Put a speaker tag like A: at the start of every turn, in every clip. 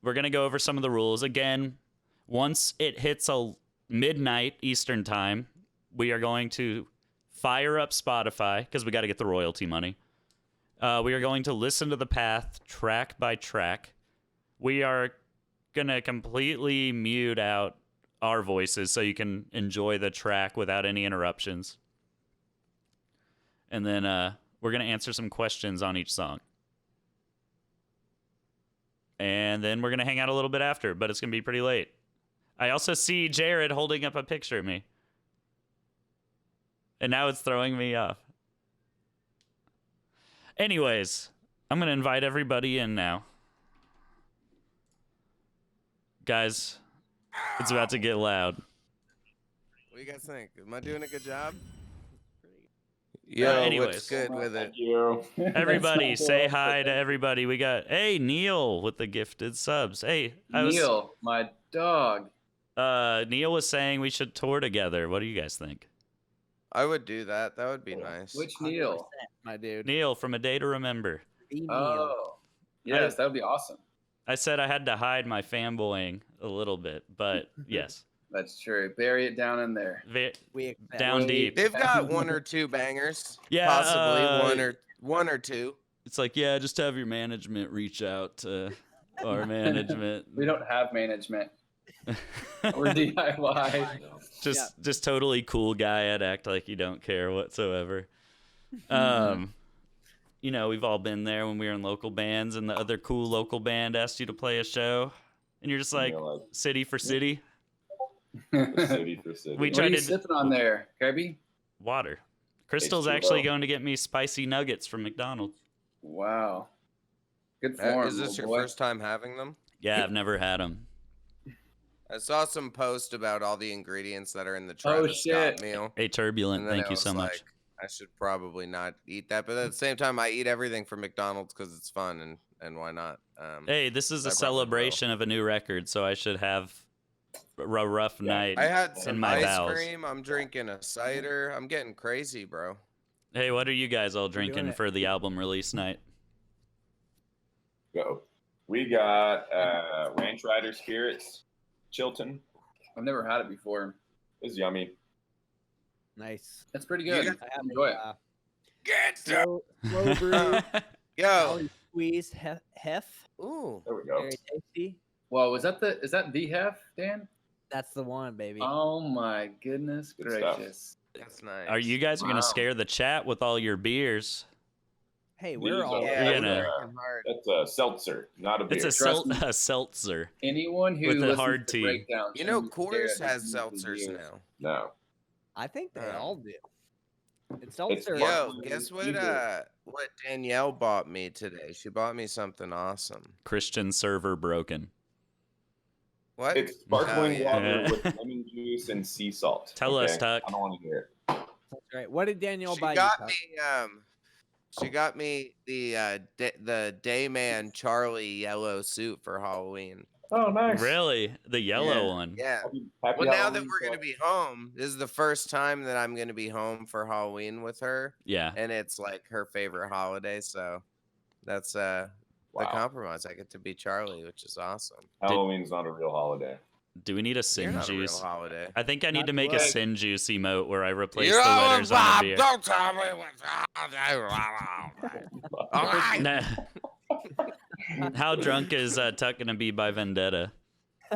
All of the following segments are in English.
A: we're going to go over some of the rules. Again, once it hits midnight Eastern time, we are going to fire up Spotify because we got to get the royalty money. We are going to listen to the path track by track. We are going to completely mute out our voices so you can enjoy the track without any interruptions. And then we're going to answer some questions on each song. And then we're going to hang out a little bit after, but it's going to be pretty late. I also see Jared holding up a picture of me. And now it's throwing me off. Anyways, I'm going to invite everybody in now. Guys, it's about to get loud.
B: What do you guys think? Am I doing a good job?
A: Anyways.
B: What's good with it?
C: Thank you.
A: Everybody, say hi to everybody. We got, hey, Neil with the gifted subs. Hey,
D: Neil, my dog.
A: Neil was saying we should tour together. What do you guys think?
B: I would do that. That would be nice.
D: Which Neil?
E: My dude.
A: Neil from A Day to Remember.
D: Oh, yes, that would be awesome.
A: I said I had to hide my fanboying a little bit, but yes.
D: That's true. Bury it down in there.
A: Down deep.
B: They've got one or two bangers.
A: Yeah,
B: possibly one or two.
A: It's like, yeah, just have your management reach out to our management.
D: We don't have management. We're DIY.
A: Just totally cool guy. I'd act like you don't care whatsoever. You know, we've all been there when we were in local bands and the other cool local band asked you to play a show. And you're just like, city for city.
C: City for city.
A: We
D: What
A: tried
D: are you
A: to
D: sipping on there, Kirby?
A: water. Crystal's
C: H2O.
A: actually going to get me spicy nuggets from McDonald's.
D: Wow. Good form.
B: Is this your
D: boy.
B: first time having them?
A: Yeah, I've never had them.
B: I saw some post about all the ingredients that are in the Travis Scott
D: shit.
B: meal.
A: Hey, Turbulent,
B: and then
A: thank
B: I
A: you
B: was
A: so much.
B: like, I should probably not eat that, but at the same time, I eat everything from McDonald's because it's fun, and why not?
A: Hey, this is a
B: I probably
A: celebration of a new record, so I should have a rough night.
B: I had
A: in
B: some
A: my
B: ice
A: bowels.
B: cream. I'm drinking a cider. I'm getting crazy, bro.
A: Hey, what are you guys all
E: doing
A: drinking
E: it.
A: for the album release night?
C: Go. We got Ranch Rider Spirits, Chilton.
D: I've never had it before.
C: It's yummy.
E: Nice.
D: It's pretty good.
E: I have
D: Enjoy it.
B: Get
E: Slow brew,
B: Yo.
E: Valley squeeze, hef.
B: Ooh.
C: There we go.
E: Very tasty.
D: Whoa, is that the hef, Dan?
E: That's the one, baby.
D: Oh my goodness
C: Good stuff.
D: gracious.
B: That's nice.
A: Are you guys going
D: Wow.
A: to scare the chat with all your beers?
E: Hey,
C: These
E: we're all.
C: are-
B: Yeah,
A: You're
B: I'm
A: gonna-
B: working hard.
C: That's a seltzer, not a beer.
A: It's
D: Trust me.
A: a seltzer.
D: Anyone who
A: With the
D: listens
A: hard
D: to
A: tea.
D: breakdowns
B: You know,
D: should be
B: Coors
D: scared
B: has
D: of these
B: seltzers
D: beers.
B: now.
C: No.
E: I think they
B: Yeah.
E: all do. It's seltzer.
C: It's
B: Yo,
C: Sparkling
B: guess what?
C: either.
B: What Danielle bought me today? She bought me something awesome.
A: Christian server broken.
B: What?
C: It's sparkling
B: Oh, yeah.
C: water with lemon juice and sea salt.
A: Tell us, Tuck.
C: I don't want to hear it.
E: That's right. What did Danielle
B: She
E: buy
B: got
E: you?
B: me. She got me the Dayman Charlie yellow suit for Halloween.
C: Oh, nice.
A: Really? The yellow
D: Yeah.
A: one.
B: Yeah.
C: Happy
B: Well, now that
C: Halloween,
B: we're gonna
C: Tuck.
B: be home, this is the first time that I'm gonna be home for Halloween with her,
A: Yeah.
B: and it's like her favorite holiday. So that's the
C: Wow.
B: compromise. I get to be Charlie, which is awesome.
C: Halloween's not a real holiday.
A: Do we need a
B: You're
A: sin
B: not a real
A: juice?
B: holiday.
A: I think I need
E: Not
A: to make a
E: good.
A: sin juice emote where I replace
B: You're
A: the
B: all
A: letters on
B: Bob.
A: the beer.
B: Don't tell me what's holiday. All right.
A: Nah. How drunk is Tuck gonna be by Vendetta?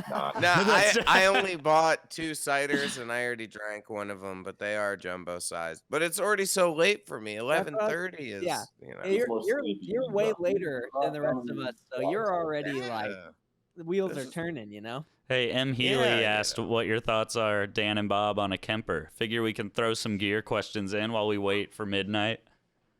C: Not.
B: No,
A: That's-
B: I only bought 2 ciders and I already drank one of them, but they are jumbo sized. But it's already so late for me. 11:30 is.
E: yeah.
B: You know.
E: Hey,
C: more
E: you're
C: sleepy
E: you're
C: than
E: way
C: that.
E: later than the rest of us, so you're already like
B: Yeah.
E: the wheels
B: This
E: are
B: is-
E: turning. You know.
A: Hey, M. Healy
B: Yeah,
A: asked what your thoughts are, Dan and Bob, on a Kemper. Figure we can throw some gear questions in while we wait for midnight.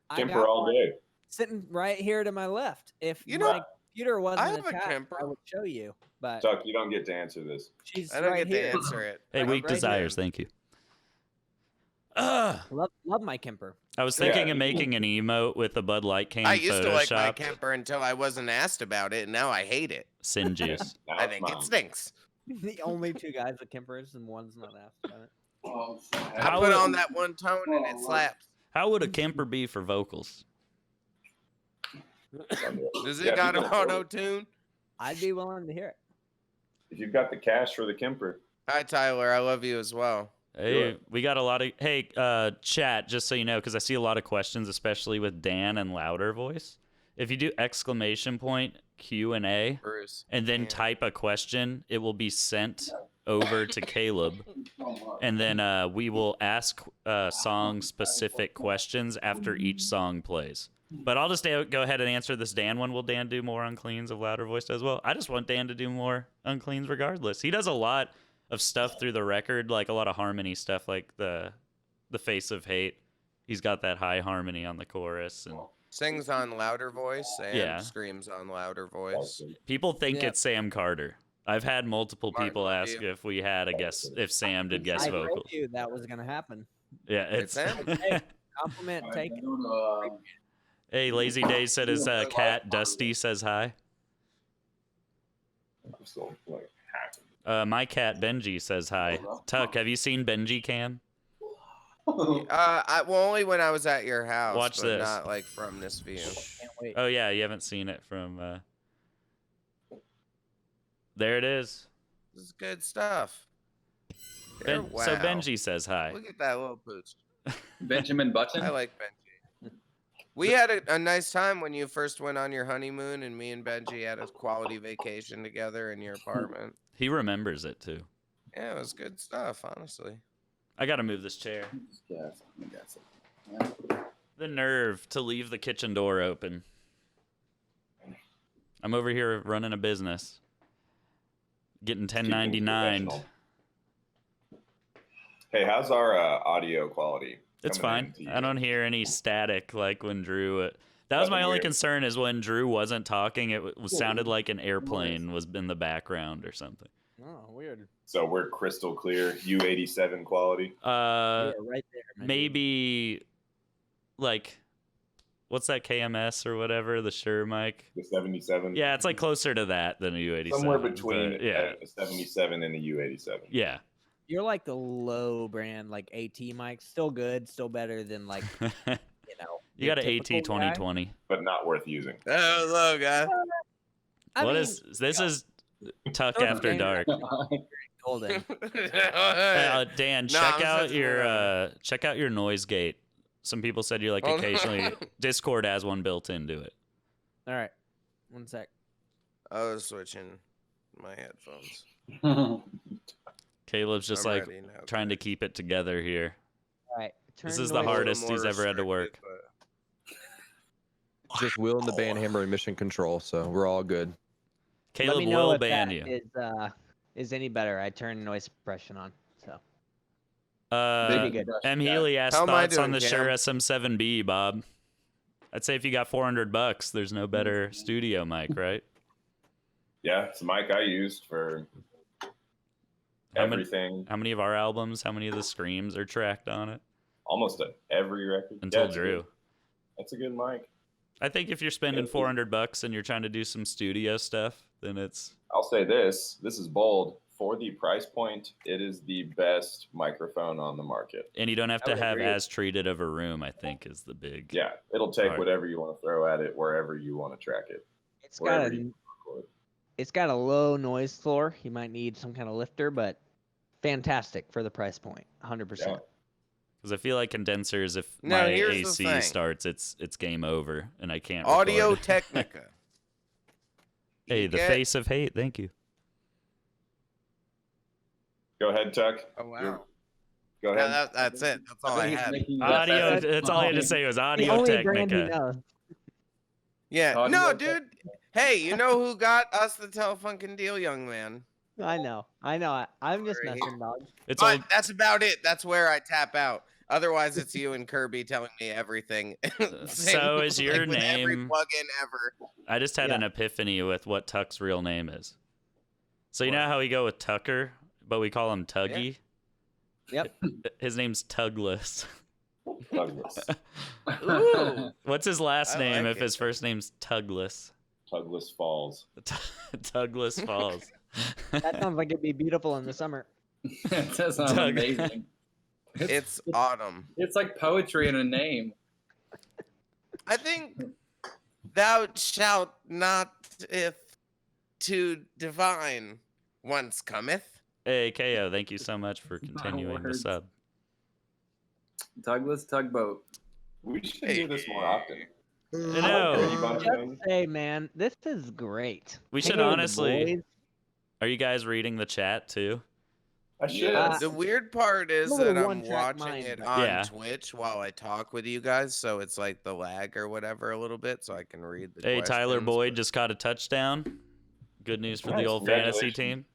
E: I
C: Kemper
E: got
C: all
E: one
C: day.
E: sitting right here to my left. If
B: You
E: my
B: know,
E: computer wasn't
B: have a
E: attached, I
B: Kemper.
E: would show you. But
C: Tuck, you don't get to answer this.
E: she's
B: I don't
E: right
B: get
E: here.
B: to answer it.
A: Hey,
E: Right-
A: weak
E: right here.
A: desires, thank you.
E: Love my Kemper.
A: I was thinking
C: Yeah.
A: of making an emote with a Bud Light cane
B: I used to like my
A: Photoshop
B: Kemper until I wasn't asked about it, and now I hate it.
A: sin juice.
C: Now
B: I
C: it's
B: think it
C: mine.
B: stinks.
E: The only 2 guys with Kempers and one's not asked about it.
D: Oh,
B: I
A: How
B: put
A: would-
B: on that one tone and it slaps.
A: How would a Kemper be for vocals?
B: Does it
C: Yeah,
B: got an
C: people-
B: auto tune?
E: I'd be willing to hear it.
C: If you've got the cash for the Kemper.
B: Hi, Tyler. I love you as well.
A: Hey, we got a lot of chat, just so you know, because I see a lot of questions, especially with Dan and louder voice. If you do exclamation point Q&A
B: Bruce.
A: and then
B: Yeah.
A: type a question, it will be sent over to Caleb, and then we will ask song specific questions after each song plays. But I'll just go ahead and answer this Dan one. Will Dan do more uncleans of louder voice as well? I just want Dan to do more uncleans regardless. He does a lot of stuff through the record, like a lot of harmony stuff, like the Face of Hate. He's got that high harmony on the chorus, and
B: Sings on louder voice and
A: Yeah.
B: screams on louder voice.
A: people think
E: Yeah.
A: it's Sam Carter. I've had multiple
B: Martin,
A: people
B: love
A: ask
B: you.
A: if we had a guest, if Sam did guest
E: I
A: vocals.
E: told you that was gonna happen.
A: Yeah, it's.
B: Sam?
E: Compliment taken.
A: Hey, Lazy Day said his cat Dusty says hi.
C: I'm still like happy.
A: My cat Benji says hi. Tuck, have you seen Benji Cam?
B: Well, only when I was at your house.
A: Watch
B: but
A: this.
B: Not like from this view.
E: Can't wait.
A: Oh yeah, you haven't seen it from. There it is.
B: This is good stuff. Wow.
A: So Benji says hi.
B: Look at that little pooch.
D: Benjamin Button.
B: I like Benji. We had a nice time when you first went on your honeymoon, and me and Benji had a quality vacation together in your apartment.
A: He remembers it too.
B: Yeah, it was good stuff, honestly.
A: I gotta move this chair. The nerve to leave the kitchen door open. I'm over here running a business. Getting 1099.
C: Professional. Hey, how's our audio quality?
A: It's
C: coming
A: fine.
C: in to
A: I
C: you?
A: don't hear any static like when Drew. That was my
C: Nothing
A: only
C: weird.
A: concern is when Drew wasn't talking. It sounded like an airplane was in the background or something.
E: Oh, weird.
C: So we're crystal clear, U87 quality.
E: Yeah, right there.
A: Maybe like, what's that KMS or whatever, the Shure mic?
C: The 77.
A: Yeah, it's like closer to that than a U87.
C: Somewhere between
A: but yeah,
C: a 77 and a U87.
A: yeah.
E: You're like the low brand, like AT mic. Still good, still better than like you know.
A: You got
E: the
A: an AT
E: typical guy.
A: 2020.
C: But not worth using.
B: Hello, guy.
E: I
A: What
E: mean,
A: is this? Is Tuck
E: Don't
A: After
E: name
A: Dark.
E: golden?
A: Dan,
B: No,
A: check
B: I'm
A: out
B: such a
A: your
B: weirdo.
A: check out your noise gate. Some people said you like
B: Oh, no.
A: occasionally. Discord has one built into it.
E: All right, 1 sec.
B: I was switching my headphones.
A: Caleb's just
B: I'm
A: like
B: ready now,
A: trying to
B: guys.
A: keep it together here.
E: All right.
A: This
E: turn
A: is
E: noise
A: the
B: I'm a little
A: hardest he's
B: more
A: ever had to work.
B: restricted,
F: Just Will and the band hammer and mission control, so we're all good.
E: Let
A: Caleb
E: me know
A: will
E: if
A: ban
E: that
A: you.
E: is any better. I turned noise suppression on, so
A: Uh,
E: good.
A: M. Healy asked
B: How am I
A: thoughts on
B: doing,
A: the
B: Cam?
A: Shure SM7B, Bob. I'd say if you got $400, there's no better studio mic, right?
C: Yeah, it's a mic I used for
A: How many-
C: everything.
A: How many of our albums, how many of the screams are tracked on it?
C: Almost every record.
A: Until
C: Yeah, it's
A: Drew.
C: good. That's a good mic.
A: I think if you're spending
C: Yeah.
A: $400 and you're trying to do some studio stuff, then it's
C: I'll say this is bold. For the price point, it is the best microphone on the market.
A: and you don't have
B: I
A: to
B: would
A: have
B: agree.
A: as treated of a room, I think is the big.
C: Yeah, it'll take
A: Alright.
C: whatever you want to throw at it, wherever you want to track it.
E: it's got
C: Wherever
E: a
C: you record.
E: it's got a low noise floor. You might need some kind of lifter, but fantastic for the price point. 100%.
A: Because I feel like condensers, if
B: Now,
A: my
B: here's the
A: AC
B: thing.
A: starts, it's game over, and I can't.
B: Audio
A: record.
B: Technica.
A: Hey,
B: You
A: the
B: get-
A: face of hate. Thank you.
C: Go ahead, Tuck.
B: Oh wow.
C: Go
B: Yeah,
C: ahead.
B: that's it. That's all I had.
A: Audio. That's all I had to say was
E: The
A: Audio
E: only brand he
A: Technica.
E: knows.
B: Yeah.
D: Audio
B: No,
D: Tech-
B: dude. Hey, you know who got us the telefunken deal, young man?
E: I know. I'm just
B: Sorry.
E: messing, dog.
A: It's
B: But
A: all.
B: that's about it. That's where I tap out. Otherwise, it's you and Kirby telling me everything.
A: So is your
B: with every
A: name-
B: plugin ever?
A: I just had
E: Yeah.
A: an epiphany with what Tuck's real name is. So you know
B: What?
A: how we go with Tucker, but we call him Tuggy.
E: Yep.
A: His name's Tugless.
C: Tugless.
B: Ooh.
A: What's his last
B: I
A: name
B: like
A: if
B: it.
A: his first name's Tugless?
C: Tugless Falls.
A: Tugless Falls.
E: That sounds like it'd be beautiful in the summer.
D: That sounds
A: Doug.
D: amazing.
B: It's autumn.
D: It's like poetry in a name.
B: I think thou shalt not if to divine once cometh.
A: Hey, KO, thank you so much for continuing the
D: words.
A: sub.
D: Tugless tugboat.
C: We should do this more often.
A: I know.
C: Brady Bunch
E: Just
C: thing.
E: say, man, this is great.
A: We should
E: Hanging with the
A: honestly.
E: boys.
A: Are you guys reading the chat too?
C: I should.
B: The weird part is
E: I'm a little
B: that I'm
E: one-track
B: watching
E: mind.
B: it on
A: Yeah.
B: Twitch while I talk with you guys, so it's like the lag or whatever a little bit, so I can read the
A: Hey, Tyler
B: questions,
A: Boyd
B: but-
A: just caught a touchdown. Good news for the
C: Nice,
A: old fantasy
C: congratulations.
A: team.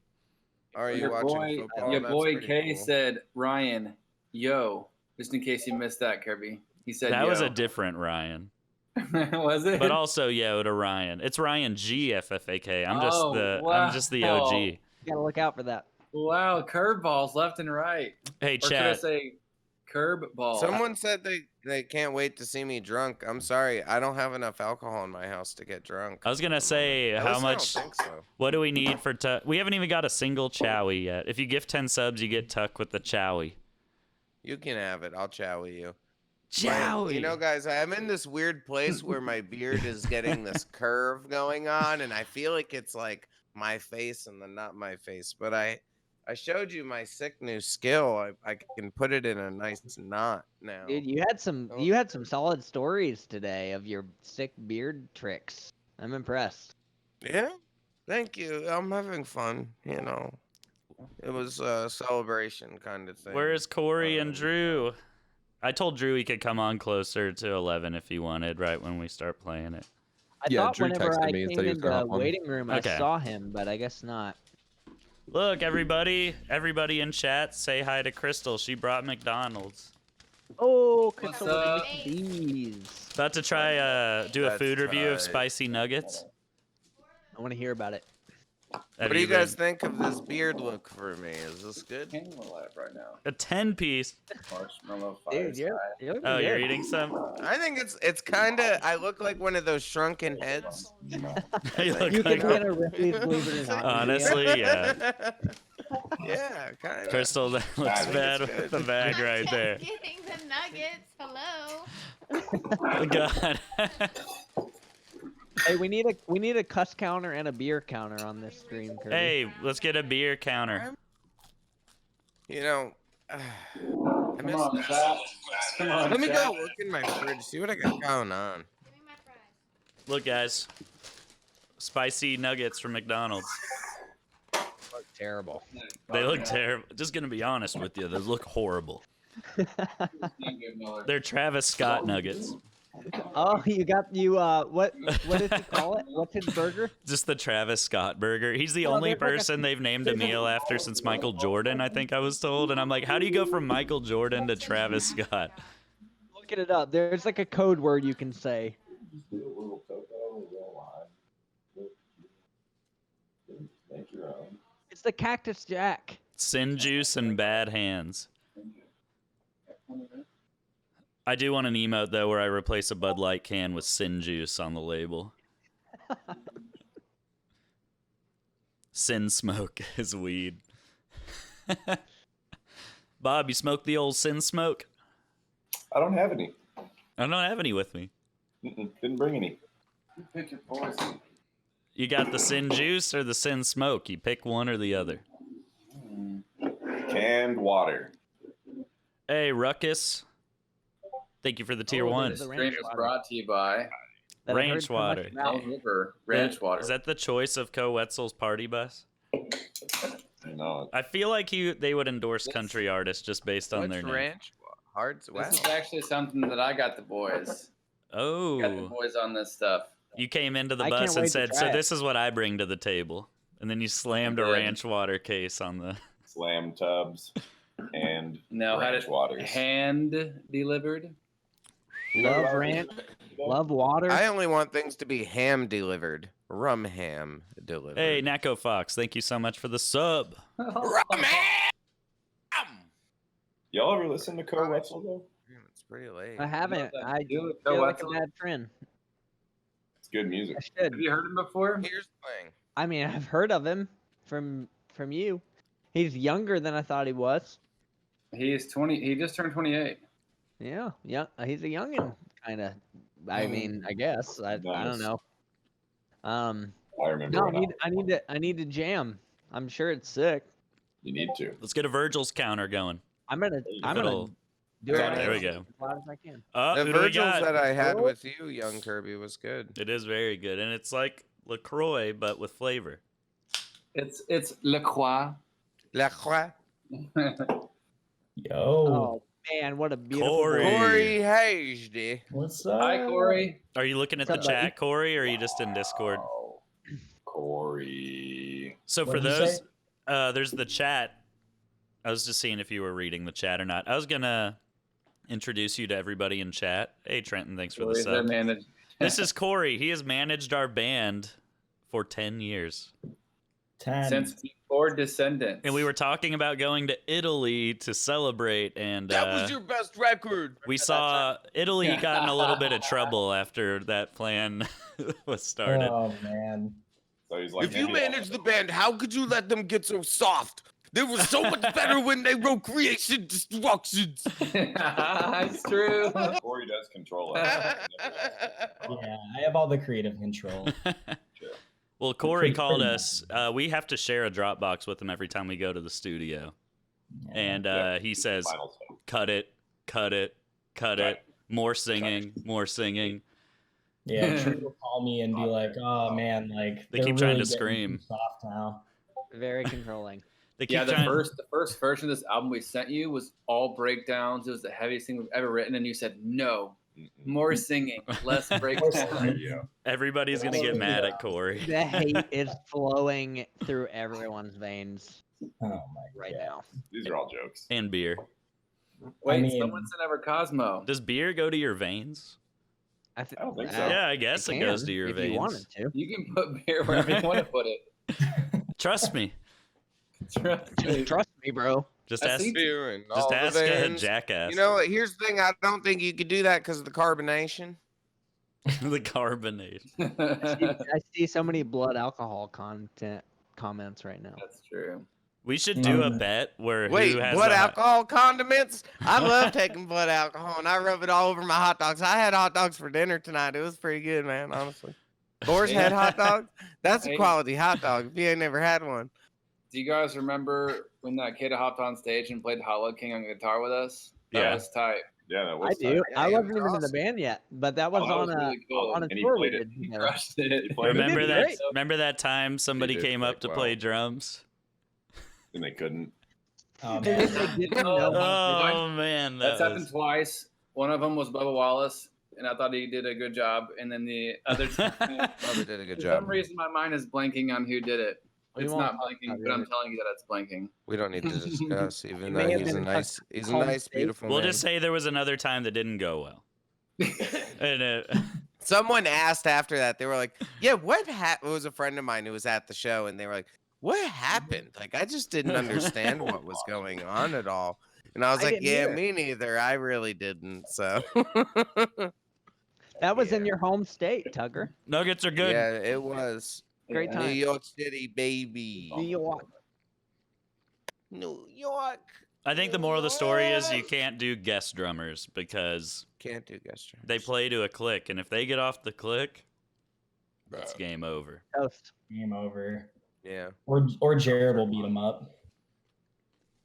B: Are you
D: Your
B: watching
D: boy,
B: football?
D: your
B: That's
D: boy
B: pretty
D: K
B: cool.
D: said, Ryan, yo. Just in case you missed that, Kirby. He said,
A: That
D: yo.
A: was a different Ryan.
D: Was it?
A: But also yo to Ryan. It's Ryan GFFAK. I'm just
D: Oh,
A: I'm just the OG.
E: You gotta look out for that.
D: Wow, curveballs left and right.
A: Hey,
D: Or should I
A: chat.
D: say curb ball?
B: Someone said they can't wait to see me drunk. I'm sorry, I don't have enough alcohol in my house to get drunk.
A: I was gonna say
B: At
A: how
B: least I
A: much.
B: don't think so.
A: What do we need for we haven't even got a single chowie yet. If you gift 10 subs, you get Tuck with the chowie.
B: You can have it. I'll chow with you.
A: Chowie.
B: You know, guys, I'm in this weird place where my beard is getting this curve going on, and I feel like it's like my face and then not my face. But I showed you my sick new skill. I can put it in a nice knot now.
E: Dude, you had some solid stories today of your sick beard tricks. I'm impressed.
B: Yeah, thank you. I'm having fun. You know, it was a celebration kind of thing.
A: Where's Corey and
B: Um,
A: Drew? I told Drew he could come on closer to 11 if he wanted, right when we start playing it.
E: I
F: Yeah,
E: thought
F: Drew
E: whenever
F: texted
E: I
F: me and
E: came
F: said he was
E: into
F: gonna
E: the
F: hop on.
E: waiting room,
A: Okay.
E: I saw him, but I guess not.
A: Look, everybody in chat, say hi to Crystal. She brought McDonald's.
E: Oh,
D: What's
E: Crystal with
D: up?
E: the these.
A: About to try do a
B: That's
A: food review of
B: tight.
A: spicy nuggets.
E: I want to hear about it.
A: Have
B: What do you guys
A: been-
B: think of this beard look for me? Is this good?
D: Animal Life right now.
A: A 10-piece.
D: Marshmallow fire.
E: Dude, you're looking
A: Oh,
E: good.
A: you're eating some?
B: I think it's kind of. I look like one of those shrunken heads.
A: You look
E: You
A: like
E: can get a Ripley's Believe It or Not.
A: Honestly, yeah.
B: Yeah, kind of.
A: Crystal, that looks
B: think
A: bad
B: it's
A: with
B: good.
A: the bag
G: I'm
A: right
G: just
A: there.
G: getting the nuggets. Hello.
A: Oh, God.
E: Hey, we need a cuss counter and a beer counter on this stream, Kirby.
A: Hey, let's get a beer counter.
B: You know, I
D: Come
B: miss
D: on,
B: that.
D: chat. Come on,
B: Let me
D: chat.
B: go look in my fridge, see what I got going on.
G: Give me my fries.
A: Look, guys. Spicy nuggets from McDonald's.
E: Look terrible.
A: They look terrible. Just gonna be honest with you, they look horrible. They're Travis Scott nuggets.
E: Oh, what did he call it? What's his burger?
A: Just the Travis Scott burger. He's the
E: No,
A: only
E: there's like a-
A: person they've named a meal after since Michael Jordan, I think I was told. And I'm like, how do you go from Michael Jordan to Travis Scott?
E: Looking it up. There's like a code word you can say. It's the Cactus Jack.
A: Sin juice and bad hands. I do want an emote though where I replace a Bud Light can with sin juice on the label. Sin smoke is weed. Bob, you smoke the old sin smoke?
C: I don't have any.
A: I don't have any with me.
C: Didn't bring any.
D: Pick your poison.
A: You got the sin juice or the sin smoke? You pick one or the other.
C: Canned water.
A: Hey, Ruckus. Thank you for the tier
E: Oh,
A: one.
E: there's
D: This
E: the
D: stream
E: ranch
D: is
E: water.
D: brought to you by
E: that I
A: Ranch
E: heard so much
A: water.
E: about.
D: Elm River Ranch Water.
A: Is that the choice of Co Wetzel's party bus?
C: No.
A: I feel like they would endorse country artists just based on
B: What's
A: their name.
B: ranch? Hearts? Wow.
D: This is actually something that I got the boys. Got the
A: Oh,
D: boys on this stuff.
A: you came into the
E: I can't
A: bus
E: wait
A: and
E: to
A: said,
E: try
A: "So
E: it."
A: this is what I bring to the table," and then you slammed a
D: did.
A: ranch water case on the.
C: Slam tubs and
D: Now, how
C: ranch
D: did
C: waters.
D: hand delivered?
E: Love ranch. Love water.
B: I only want things to be ham delivered. Rum ham delivered.
A: Hey, Nako Fox, thank you so much for the sub.
B: Rum ham!
C: Y'all ever listen to Co Wetzel though?
B: Damn, it's pretty late.
E: I haven't.
D: that
E: I
D: do with
E: feel
D: Co
E: like a
D: Wetzel?
E: bad friend.
C: It's good music.
E: I should.
D: Have you heard him before?
B: Here's the thing.
E: I mean, I've heard of him from you. He's younger than I thought he was.
D: He's 20. He just turned 28.
E: Yeah, he's a youngin, kind of. I mean, I guess I
C: Nice.
E: don't know.
C: I remember.
E: No,
C: when
E: I need to jam. I'm sure it's sick.
C: You need to.
A: Let's get a Virgil's counter going.
E: I'm gonna
A: It'll-
E: do it.
A: There we
E: as
A: go.
E: loud as I can.
B: The
A: Who do we
B: Virgils
A: got?
B: that I had with you, young Kirby, was good.
A: It is very good, and it's like LaCroix but with flavor.
D: It's Le Croix.
B: La Croix.
H: Yo,
E: Oh man, what a beautiful
A: Corey.
E: boy.
B: Corey Hasty.
H: what's up?
D: Hi, Corey.
A: Are you looking at the
E: What's up, buddy?
A: chat, Corey, or are you just in Discord?
C: Wow. Corey.
A: So for
H: What'd you
A: those,
H: say?
A: there's the chat. I was just seeing if you were reading the chat or not. I was gonna introduce you to everybody in chat. Hey Trenton, thanks for the
D: Corey's our
A: sub.
D: manager.
A: This is Corey. He has managed our band for 10 years.
H: 10.
D: Since before Descendants.
A: And we were talking about going to Italy to celebrate, and
B: That was your best record.
A: we saw Italy got in a little bit of trouble after that plan was started.
H: Oh man.
C: So he's like,
B: If you
C: maybe I'll-
B: managed the band, how could you let them get so soft? They were so much better when they wrote Creation Destructions.
D: It's true.
C: Corey does control it.
H: Yeah, I have all the creative control.
A: Well, Corey
H: Pretty-
A: called
H: pretty
A: us. We have to share a Dropbox with him every time we go to the studio. And he says,
C: Final stuff.
A: cut it, cut it, cut it. More singing, more singing.
H: Yeah, True will call me and be like, "Oh man, like
A: They
H: they're
A: keep trying
H: really
A: to
H: getting
A: scream.
H: too soft now."
E: Very controlling.
A: They keep
D: Yeah, the
A: trying.
D: first version of this album we sent you was all breakdowns. It was the heaviest thing we've ever written, and you said no, more singing, less breakdowns.
C: Yeah.
A: Everybody's going to get mad at Corey.
E: The hate is flowing through everyone's veins
H: Oh my
E: right
H: God.
E: now.
C: These are all jokes.
A: And beer.
D: Wait,
H: I mean-
D: someone sent over Cosmo.
A: Does beer go to your veins?
E: I
C: don't think so.
A: Yeah, I guess it goes to your
E: if
A: veins.
E: you wanted to.
D: You can put beer wherever you want to put it.
A: Trust me.
E: Trust me, bro.
A: Just
D: I
A: ask.
D: see-
B: Beer and
A: Just
B: all the
A: ask a
B: veins.
A: jackass.
B: You know what? Here's the thing. I don't think you could do that because of the carbonation.
A: the carbonate.
E: I see so many blood alcohol content comments right now.
D: That's true.
A: We should do a bet where
B: Wait,
A: who has
B: blood
A: the hi-
B: alcohol condiments? I love taking blood alcohol and I rub it all over my hot dogs. I had hot dogs for dinner tonight. It was pretty good, man, honestly. Boar's Head hot dog? That's a
D: Hey.
B: quality hot dog if you ain't never had one.
D: Do you guys remember when that kid hopped on stage and played Hollow King on guitar with us? That
A: Yeah.
D: was tight.
C: Yeah, that
E: I
C: was
E: do.
B: Yeah,
E: I
B: it
E: wasn't
B: was
E: even in the
B: awesome.
E: band yet, but that was
D: Oh, that
E: on
D: was
E: a
D: really cool.
E: on a
C: And he
E: tour
C: played
E: we
C: it.
E: did
D: He
E: together.
D: crushed it.
C: He played it.
A: Remember
E: did
A: that?
E: great.
A: Remember that time somebody
C: did
A: came
C: play
A: up to
C: well.
A: play drums?
C: And they couldn't.
H: Oh
E: They
H: man.
E: didn't know.
A: Oh man,
D: That's
A: that
D: happened
A: was...
D: twice. One of them was Bubba Wallace, and I thought he did a good job. And then the other time,
B: Mother did a good
D: for
B: job.
D: some reason, my mind is blanking on who did it.
E: We
D: It's
E: won't
D: not
E: talk
D: blanking,
E: about
D: but I'm
E: it.
D: telling you that it's blanking.
B: We don't need to discuss, even
E: It
B: though
E: may have
B: he's a
E: been
B: nice, he's a
E: home
B: nice,
E: state.
B: beautiful
A: We'll
B: man.
A: just say there was another time that didn't go well. And
B: Someone asked after that, they were like, yeah, what happened? It was a friend of mine who was at the show, and they were like, what happened? Like, I just didn't understand what was going on at all. And I was
E: I
B: like,
E: didn't
B: yeah,
E: either.
B: me neither. I really didn't. So,
E: That was in
B: Yeah.
E: your home state, Tucker.
A: nuggets are good.
B: yeah, it was.
E: Great
D: Yeah.
B: New
E: time.
B: York City, baby.
E: New York.
B: New York.
A: I think the moral of the story is you can't do guest drummers because
B: Can't do guest
A: they
B: jobs.
A: play to a click, and if they get off the click, it's game over.
E: Toast.
H: Game over.
B: Yeah.
H: Or Jared will beat him up.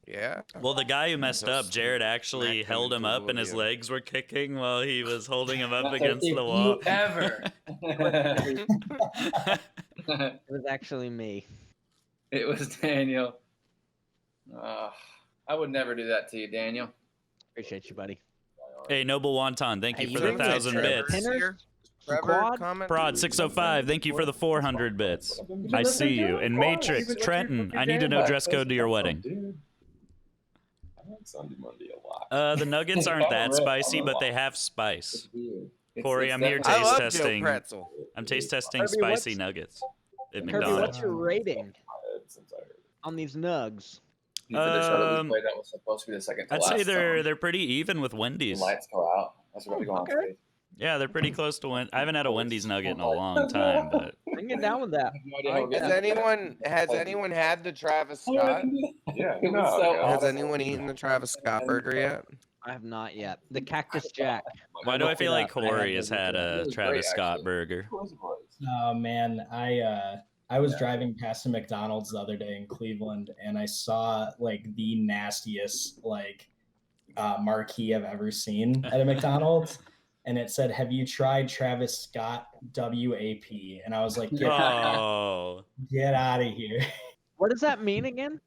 B: Yeah.
A: Well, the guy who messed up,
B: Just
A: Jared actually
B: smack him
A: held him
B: into
A: up, and his
B: oblivion.
A: legs were kicking while he was holding him up
D: If
A: against the wall.
D: you ever.
E: It was actually me.
D: It was Daniel. I would never do that to you, Daniel.
E: Appreciate you, buddy.
A: Hey, Noble Wonton, thank you
E: Hey,
A: for
E: you
A: the
E: think that
A: 1,000
B: Trevor's
A: bits.
E: Tenor?
B: here? Trevor
E: Quad?
B: comment?
A: Prod 605, thank you for the 400 bits. I see you. And Matrix, Trenton, I need to know dress code to your wedding.
C: Dude. I like Sunday Monday a lot.
A: The nuggets aren't that spicy, but they have spice. Corey, I'm here
B: I
A: taste
B: love
A: testing.
B: Joe Pretzel.
A: I'm taste testing
E: Kirby,
A: spicy
E: what's-
A: nuggets at
E: Kirby,
A: McDonald's.
E: what's your rating
C: My head since I heard it.
E: on these nugs?
D: For the show that
A: Um,
D: we played, that was supposed to be the second to
A: I'd
D: last
A: say they're
D: song.
A: pretty even with
D: The
A: Wendy's.
D: lights go out. That's what we go on
E: Okay.
D: stage.
A: Yeah, they're pretty close to Wendy's. I haven't had a Wendy's nugget in a long time, but
E: I can get down with that.
D: I have no idea how we're
B: Has
D: getting-
B: anyone had the Travis Scott?
C: Yeah,
D: It was
C: no,
D: so
C: yeah.
B: Has
D: awesome.
B: anyone eaten the Travis Scott burger yet?
E: I have not yet. The Cactus Jack.
A: why do I feel like
E: I had
A: Corey has had
D: It
A: a
D: was
A: Travis
D: great,
A: Scott
D: actually.
A: burger?
C: Of course it was.
H: Oh man, I was driving past a McDonald's the other day in Cleveland, and I saw like the nastiest like marquee I've ever seen at a McDonald's, and it said, "Have you tried Travis Scott WAP?" And I was like,
A: Oh,
H: get out of here.
E: What does that mean again?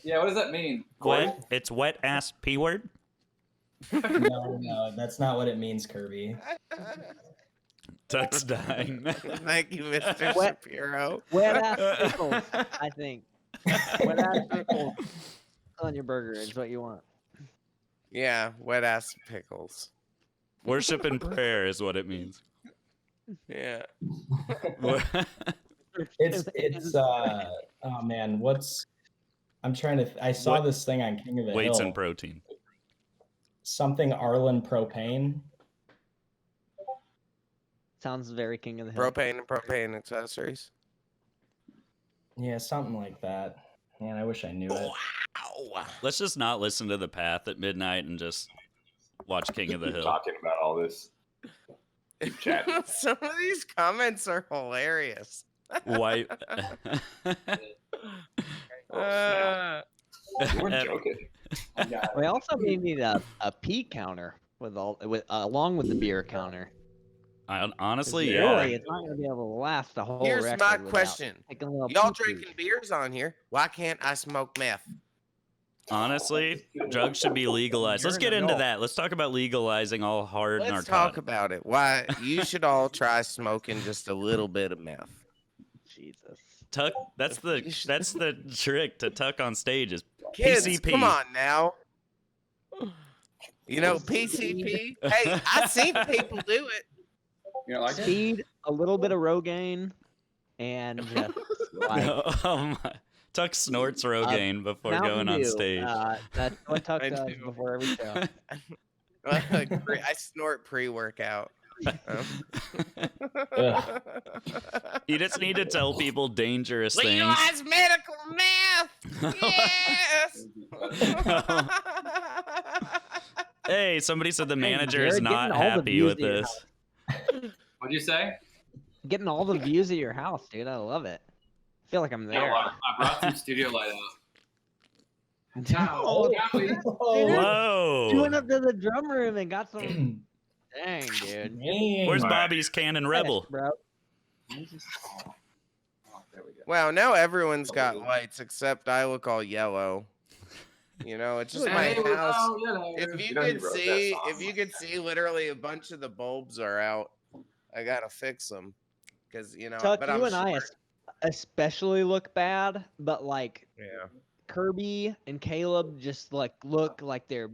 D: Yeah, what does that mean?
A: wet. It's wet ass p word.
H: No, that's not what it means, Kirby.
A: Tuck's dying.
B: Thank you, Mr.
E: Wet-
B: Shapiro.
E: Wet ass pickles, I think. Wet ass pickles on your burger is what you want.
B: Yeah, wet ass pickles.
A: Worship and prayer is what it means.
B: Yeah.
H: It's oh man, I'm trying to I saw
A: What-
H: this thing on King of the
A: Weights
H: Hill.
A: and protein.
H: Something Arlen propane.
E: Sounds very King of the Hill.
B: Propane and propane accessories.
H: Yeah, something like that. Man, I wish I knew it.
B: Wow.
A: Let's just not listen to the path at midnight and just watch King of the Hill.
C: Talking about all this. Chat.
B: Some of these comments are hilarious.
A: White.
B: Uh,
C: We're joking.
E: We also may need a pee counter along with the beer counter. 'Cause
A: Honestly,
E: really,
A: yeah.
E: it's not going to be able to last a whole
B: Here's
E: record
B: my
E: without
B: question.
E: taking a little
B: Y'all
E: pee-pee.
B: drinking beers on here. Why can't I smoke meth?
A: Honestly, drugs should be legalized. Let's get into that. Let's talk about legalizing all hard
B: Let's
A: narcotics.
B: talk about it. Why you should all try smoking just a little bit of meth.
E: Jesus.
A: Tuck. That's the trick to Tuck on stage is
B: Kids,
A: PCP.
B: come on now. You know, PCP. Hey, I've seen people do it.
D: You know, like it?
E: Speed, a little bit of Rogaine, and just like
A: Oh my. Tuck snorts Rogaine before
E: Mountain
A: going on
E: Dew.
A: stage.
E: That's what Tuck
B: I
E: does
B: do.
E: before every show.
B: I snort pre-workout.
A: You just need to tell people dangerous things.
B: Legalize medical meth. Yes.
A: Hey, somebody said the
E: Hey,
A: manager is
E: Jared,
A: not
E: getting all the
A: happy
E: views
A: with
E: at your
A: this.
D: What'd you say?
E: Getting all the views at your house, dude. I love it. I feel like I'm
D: Yeah,
E: there.
D: well, I brought some studio light out.
E: Oh,
A: Whoa.
E: you went up to the drum room and got some. Dang, dude.
H: Dang.
A: Where's Bobby's Cannon Rebel?
E: Bro.
D: There we go.
B: Wow, now everyone's got lights except I look all yellow. You know, it's just my
D: Hey,
B: house.
D: well, you know,
B: If you
C: You know you
B: could
C: wrote that
B: see,
C: song.
B: if you could see, literally a bunch of the bulbs are out. I gotta fix them because you know.
E: Tuck,
B: but
E: you
B: I'm
E: and I
B: short.
E: especially look bad, but like
B: Yeah.
E: Kirby and Caleb just like look like they're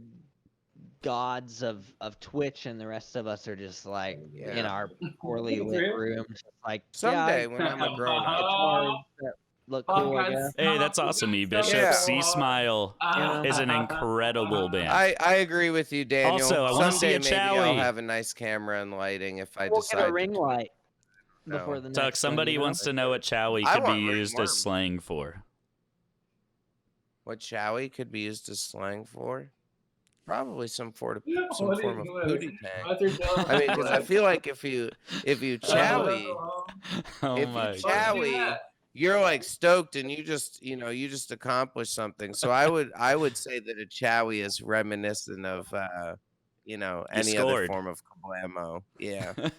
E: gods of Twitch, and the rest of us are just like in
B: Yeah.
E: our poorly lit rooms. Just like
B: Someday
E: yeah,
B: when I'm a grown up.
E: guitars that look cool, I guess.
A: Hey, that's awesome, E. Bishop.
B: Yeah.
A: C Smile
E: Yeah.
A: is an incredible band.
B: I agree with you, Daniel.
A: Also, I wanna see
B: Someday
A: a
B: maybe I'll
A: Chowie.
B: have a nice camera and lighting if I
E: We'll
B: decide.
E: get a ring
B: to.
E: light
B: No.
E: before the next
A: Tuck,
E: one,
A: somebody
E: you know?
A: wants to know what Chowie
B: I
A: could be
B: want
A: used as
B: ringworm.
A: slang for.
B: What Chowie could be used as slang for? Probably some form
D: Yeah,
B: of
D: what are you
B: booty
D: doing?
B: tang. I mean, because I feel like if you Chowie,
A: Oh
B: if
A: my
B: you
A: god.
B: Chowie, you're like stoked and you just accomplished something. So I would say that a Chowie is reminiscent of any other
A: scored.
B: form of kablamo. Yeah. Yeah,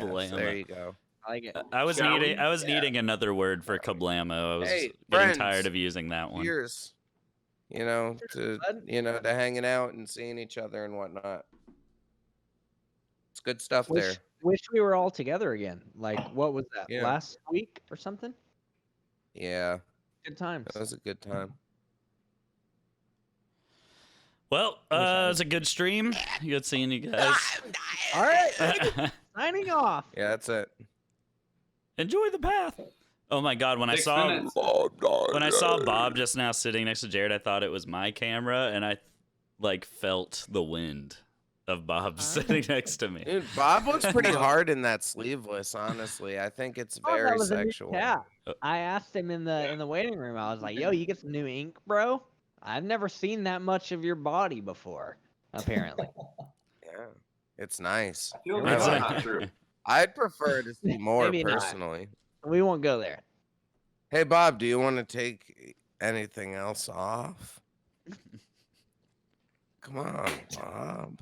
B: so
A: Kablamo.
B: there you go.
E: I like it.
A: I was
C: Chowie?
A: needing another word for kablamo. I was
B: Hey,
A: getting
B: friends,
A: tired of using that one.
B: Cheers. To to hanging out and seeing each other and whatnot. It's good stuff there.
E: Wish we were all together again. Like, what was that?
B: Yeah.
E: Last week or something?
B: Yeah,
E: Good times.
B: that was a good time.
A: Well, it was a good stream. Good seeing you guys.
E: All right, signing off.
B: Yeah, that's it.
A: Enjoy the path. Oh my god, when I
D: 6
A: saw
D: minutes.
A: Bob just now sitting next to Jared, I thought it was my camera, and I like felt the wind of Bob sitting next to me.
B: Dude, Bob looks pretty hard in that sleeveless, honestly. I think it's
E: Oh, that
B: very
E: was a new
B: sexual.
E: cat. I asked him in the waiting room. I was like, "Yo, you get some new ink, bro? I've never seen that much of your body before." Apparently,
B: Yeah. It's nice.
C: I feel
B: I
C: like that's
B: like
C: not true.
B: I'd prefer to see more
E: Maybe not.
B: personally.
E: We won't go there.
B: Hey Bob, do you want to take anything else off? Come on, Bob.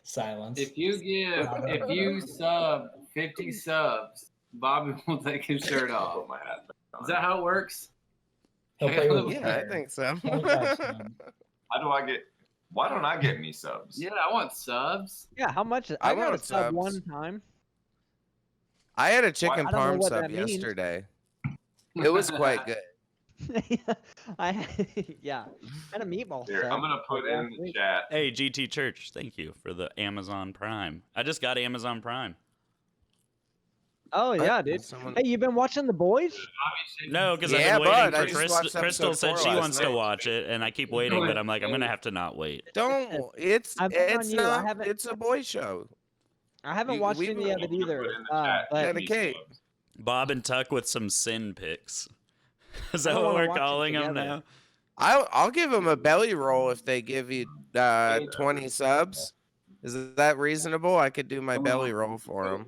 H: Silence.
D: If you sub 50 subs, Bobby will take his shirt off.
C: Put my hat back on.
D: Is that how it works?
H: He'll play with
D: Yeah,
B: Yeah, I
H: fire.
B: think so.
H: 25 subs.
C: How do I get? Why don't I get any subs?
D: Yeah, I want subs.
E: Yeah, how much?
B: I
E: I got a
B: want
E: sub
B: subs.
E: one time.
B: I had a chicken
E: I don't know
B: parm
E: what
B: sub
E: that means.
B: yesterday. It was quite good.
E: Yeah, and a meatball
C: Here,
E: sub.
C: I'm gonna put in the chat.
A: Hey, GT Church, thank you for the Amazon Prime. I just got Amazon Prime.
E: Oh yeah, dude.
B: Someone-
E: Hey, you been watching The Boys?
A: No, because
B: Yeah,
A: I've been waiting
B: bud, I
A: for
B: just watched
A: Crystal
B: episode
A: said
B: 4
A: she
B: last
A: wants to
B: night.
A: watch it, and I keep waiting, but I'm like, I'm gonna have to not wait.
B: Don't. It's
E: I'm on
B: it's
E: you, I
B: not.
E: haven't-
B: It's a boy show.
E: I haven't
B: You-
E: watched
B: we
E: any
B: will-
E: of it either.
C: Put in the chat.
E: But
B: Gotta Kate.
C: subs.
A: Bob and Tuck with some sin pics. Is
E: I
A: that
E: don't
A: what
E: wanna
A: we're
E: watch it
A: calling them
E: together.
A: now?
B: I'll give him a belly roll if they give you 20 subs. Is that reasonable? I could do my belly roll for him.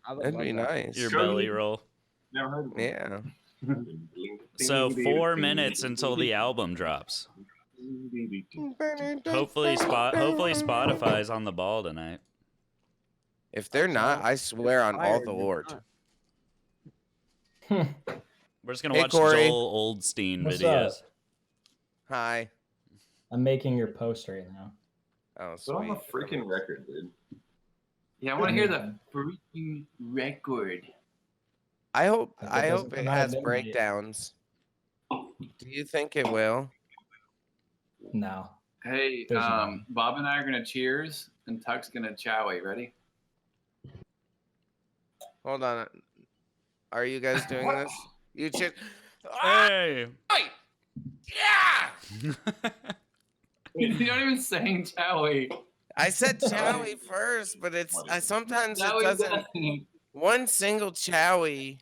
E: I would
B: That'd
E: love
B: be
E: that.
B: nice.
A: Your belly roll.
C: Never heard of them.
B: Yeah.
A: So 4 minutes until the album drops. Hopefully Spotify's on the ball tonight.
B: If they're not, I swear on all
E: Fired,
B: the
E: you're
B: Lord.
E: not.
A: We're just gonna
B: Hey,
A: watch
B: Corey.
A: Joel Oldstein
H: What's
A: videos.
H: up?
B: Hi.
H: I'm making your post right now.
B: Oh,
C: Put on
B: sweet.
C: the freaking record, dude.
D: Yeah, I want to hear the freaking record.
B: I hope
H: If it
B: I
H: doesn't
B: hope it
H: come out at
B: has
H: midnight.
B: breakdowns. Do you think it will?
H: No.
D: Hey,
H: There's no-
D: Bob and I are gonna cheers, and Tuck's gonna chowie. Ready?
B: Hold on. Are you guys doing this? You should.
A: Hey!
B: Yeah!
D: You're not even saying chowie.
B: I said chowie first, but sometimes it doesn't. One single chowie,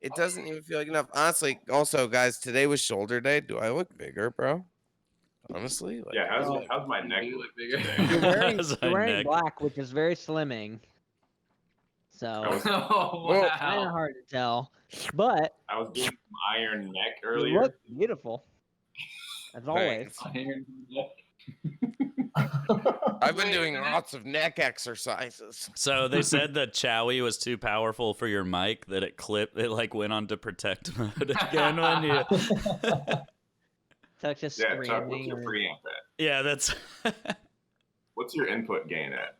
B: it doesn't even feel like enough. Honestly, also, guys, today was shoulder day. Do I look bigger, bro? Honestly, like,
C: Yeah, how's my neck
D: You
C: look
D: look bigger.
C: today?
E: You're wearing,
A: That's
E: you're
A: my
E: wearing
A: neck.
E: black, which is very slimming. So
D: Oh
B: Well,
E: kind of
D: wow!
E: hard to tell, but
C: I was doing some iron neck
E: you
C: earlier.
E: look beautiful. As always.
B: Thanks. I've been doing lots of neck exercises.
A: So they said that Chowie was too powerful for your mic, that it like went on to protect mode again when you.
E: Tuck just
C: Yeah, Chuck, what's
E: screaming.
C: your
E: or-
C: preamp at?
A: Yeah, that's.
C: What's your input gain at?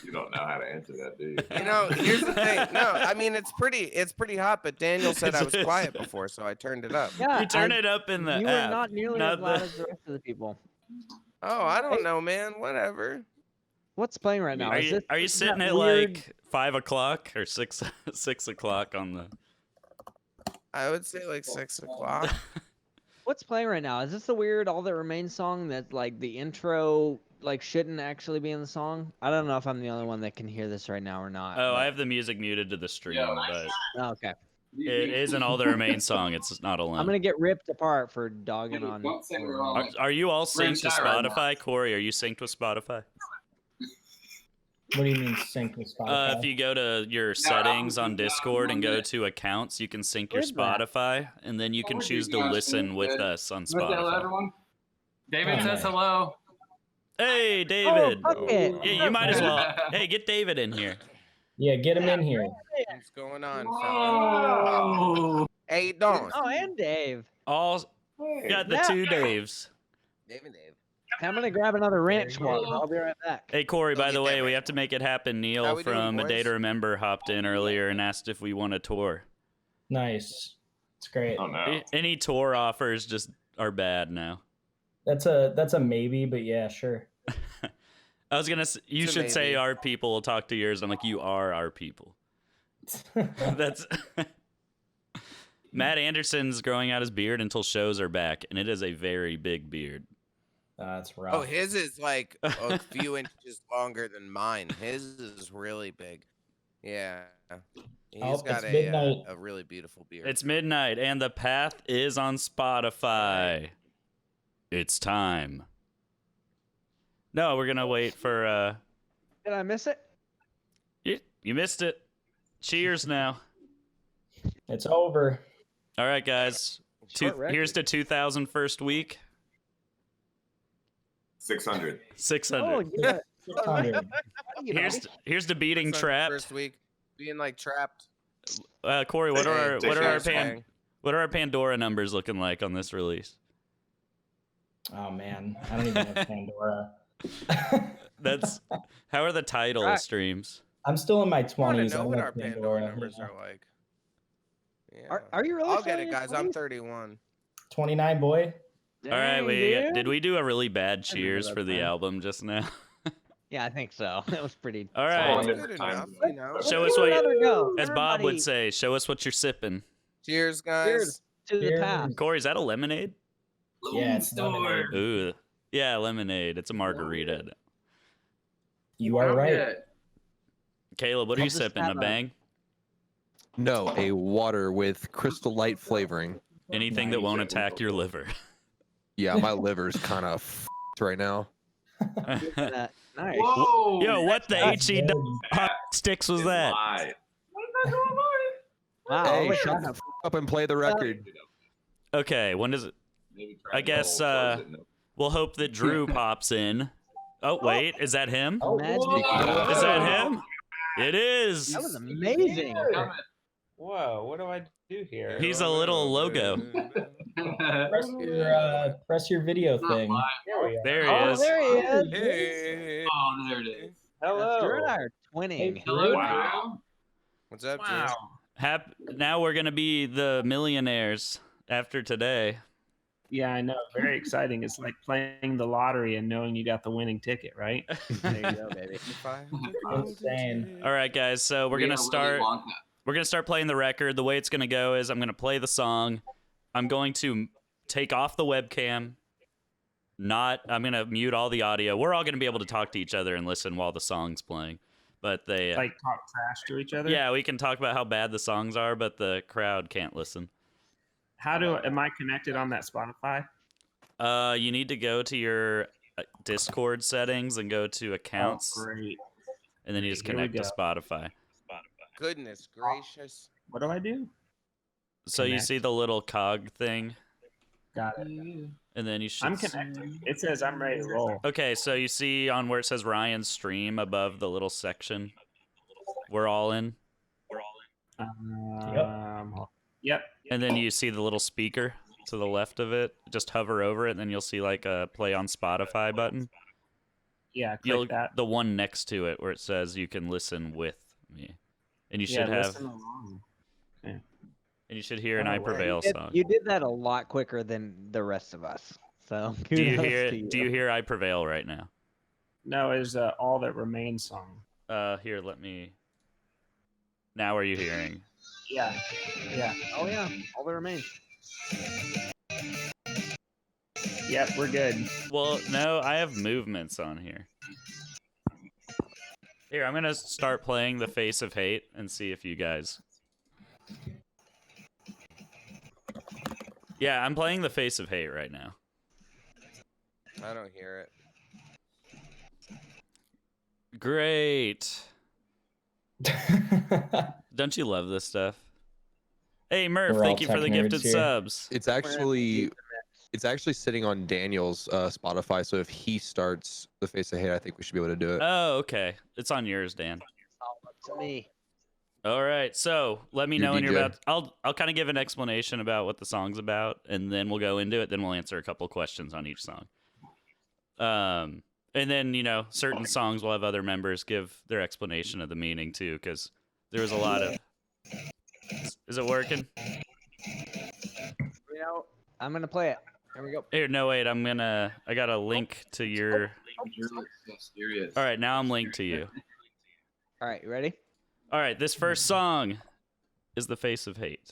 C: You don't know how to answer that, do you?
B: You know, here's the thing. No, I mean it's pretty hot. But Daniel said I was quiet before, so I turned it up.
E: Yeah,
A: You turn
E: I-
A: it up in the
E: You were
A: app.
E: not nearly
A: not
E: as loud
A: the-
E: as the rest of the people.
B: Oh, I don't know, man. Whatever.
E: What's playing right now?
A: Are
E: Is
A: you,
E: this,
A: are you
E: is
A: sitting
E: that
A: at
E: weird-
A: like 5 o'clock or 6 o'clock on the?
B: I would say like 6 o'clock.
E: What's playing right now? Is this the weird All That Remains song that like the intro like shouldn't actually be in the song? I don't know if I'm the only one that can hear this right now or not.
A: Oh,
E: but-
A: I have the music muted to the stream,
D: Yeah.
A: but
E: Oh, okay.
A: it is an All That Remains song. It's not alone.
E: I'm gonna get ripped apart for dogging on.
D: Don't say we're wrong.
A: Are you all
D: We're in
A: synced to
D: chat right now.
A: Spotify, Corey? Are you synced with Spotify?
H: What do you mean sync with Spotify?
A: If you go to your settings on Discord and go to accounts, you can sync your
E: Where's that?
A: Spotify, and then you can choose to listen with us on
D: Hello,
A: Spotify.
D: everyone. David
H: Oh,
D: says
H: man.
D: hello.
A: Hey, David.
E: Oh, fuck it.
A: Yeah, you might as well. Hey, get David in here.
H: Yeah, get him in here.
B: What's going on, fella?
D: Whoa.
B: Hey, Don.
E: Oh, and Dave.
A: All got the
E: Yeah.
A: 2 Daves.
B: Dave.
E: I'm gonna grab another ranch water. I'll be right back.
A: Hey, Corey, by
B: Go
A: the
B: get
A: way,
B: that
A: we
B: right.
A: have to make it happen.
B: How
A: Neil
B: we doing,
A: from A Day
B: boys?
A: to Remember hopped in earlier and asked if we want a tour.
H: Nice. It's great.
C: Oh no.
A: Any tour offers just are bad now.
H: That's a maybe, but yeah, sure.
A: I was gonna. You
B: It's a
A: should say
B: maybe.
A: our people will talk to yours. I'm like, you are our people. That's. Matt Anderson's growing out his beard until shows are back, and it is a very big beard.
H: That's rough.
B: Oh, his is like a few inches longer than mine. His is really big. Yeah. He's
H: Oh,
B: got
H: it's midnight.
B: a really beautiful beard.
A: It's midnight, and the path is on Spotify. It's time. No, we're gonna wait for
E: Did I miss it?
A: You missed it. Cheers now.
H: It's over.
A: All right, guys.
E: Short record.
A: Here's to 2000 first week.
C: 600.
A: 600.
E: Oh, yeah.
H: 600.
A: Here's to beating
B: First
A: Trapped.
B: week, being like trapped.
A: Corey, what are
B: Hey,
A: our Pandora numbers looking like on this release?
H: Oh man, I don't even have Pandora.
A: How are the title
E: Right.
A: streams?
H: I'm still in my
B: I want to
H: 20s.
B: know what
H: love
B: our Pandora numbers are like. Yeah.
E: Are you really?
B: I'll get
E: saying
B: it, guys.
E: you're
B: I'm
E: 20?
B: 31.
H: 29, boy.
A: All right,
E: Dang, dude.
A: did we do a really bad
E: remember
A: cheers
E: that
A: for the
E: time.
A: album just now?
E: Yeah, I think so. It was pretty.
A: All
C: All
A: right.
B: It's
C: different
B: good
C: times.
B: enough, you know.
A: Show
E: Let's
A: us
E: do
A: what
E: another go.
A: As Bob would
E: Everybody,
A: say, show us what you're sipping.
B: Cheers, guys.
E: Cheers. To the
H: Cheers.
E: past.
A: Corey, is that a lemonade?
H: Yeah, it's lemonade.
A: Ooh. Yeah, lemonade. It's a margarita.
H: You are right.
A: Caleb, what are you
E: I'll just
A: sipping? A
E: have a-
A: bang?
F: No, a water with Crystal Light flavoring.
A: Anything that won't attack your liver.
F: Yeah, my liver's kind of right now.
E: Nice.
D: Whoa!
A: Yo, what the
H: That's
A: HE
H: good.
A: hot sticks was that?
E: Wow.
F: Hey,
E: holy
F: shut
E: crap.
F: up and play the record.
A: Okay, when does it? I guess, we'll hope that Drew pops in. Oh, wait, is that him?
H: Oh,
E: Magic.
H: whoa.
A: Is that him? It is.
E: That was amazing.
I: Whoa, what do I do here?
A: He's a little logo.
H: Press your video thing.
I: Here we are.
A: There he
E: Oh,
A: is.
E: there he is.
B: Hey.
D: Oh, there it is.
I: Hello.
E: Drew and I are twinning.
D: Hello,
I: Wow.
B: What's up, Drew?
I: Wow.
A: Now we're gonna be the millionaires after today.
I: Yeah, I know. Very exciting. It's like playing the lottery and knowing you got the winning ticket, right?
E: There you go, baby.
H: Insane.
A: All right, guys. So we're gonna start. We're gonna start playing the record. The way it's gonna go is I'm gonna play the song. I'm going to take off the webcam. I'm gonna mute all the audio. We're all gonna be able to talk to each other and listen while the song's playing. But they,
I: Like talk trash to each other?
A: yeah, we can talk about how bad the songs are, but the crowd can't listen.
I: Am I connected on that Spotify?
A: You need to go to your Discord settings and go to accounts,
I: Oh, great.
A: and then you just
I: Here we
A: connect to
I: go.
A: Spotify.
B: Goodness gracious.
I: What do I do?
A: So you
I: Connect.
A: see the little cog thing,
I: Got it.
A: and then you should.
I: I'm connected. It says I'm ready to roll.
A: Okay, so you see on where it says Ryan's stream above the little section. We're all in,
I: Yep.
A: and then you see the little speaker to the left of it. Just hover over it, and then you'll see like a play on Spotify button.
I: Yeah, click that.
A: The one next to it where it says you can listen with me, and you
I: Yeah,
A: should have,
I: listen along.
A: and you should hear an
I: Oh,
A: I
I: wow.
A: Prevail song.
E: You did that a lot quicker than the rest of us. So
A: Do you
E: kudos
A: hear
E: to
A: it? Do you hear I Prevail right now?
I: No, it's All That Remains song.
A: Here, let me. Now are you hearing?
I: Yeah. Yeah.
E: Oh yeah, all that remains.
I: Yep, we're good.
A: Well, no, I have movements on here. Here, I'm gonna start playing The Face of Hate and see if you guys. Yeah, I'm playing The Face of Hate right now.
B: I don't hear it.
A: Great. Don't you love this stuff? Hey Murph,
H: We're all
A: thank you for the
H: tech nerds
A: gifted
H: here.
A: subs.
F: It's actually sitting on Daniel's Spotify. So if he starts The Face of Hate, I think we should be able to do it.
A: Oh, okay. It's on yours, Dan.
E: All up to me.
A: All right, so let me
F: You're
A: know when you're
F: DJ.
A: about. I'll kind of give an explanation about what the song's about, and then we'll go into it. Then we'll answer a couple questions on each song. And then certain songs will have other members give their explanation of the meaning too, because there was a lot of. Is it working?
E: I'm gonna play it. Here we go.
A: Here, no wait. I got a link to your.
D: You're so serious.
A: All right, now I'm linked to you.
E: All right, you ready?
A: All right, this first song is The Face of Hate.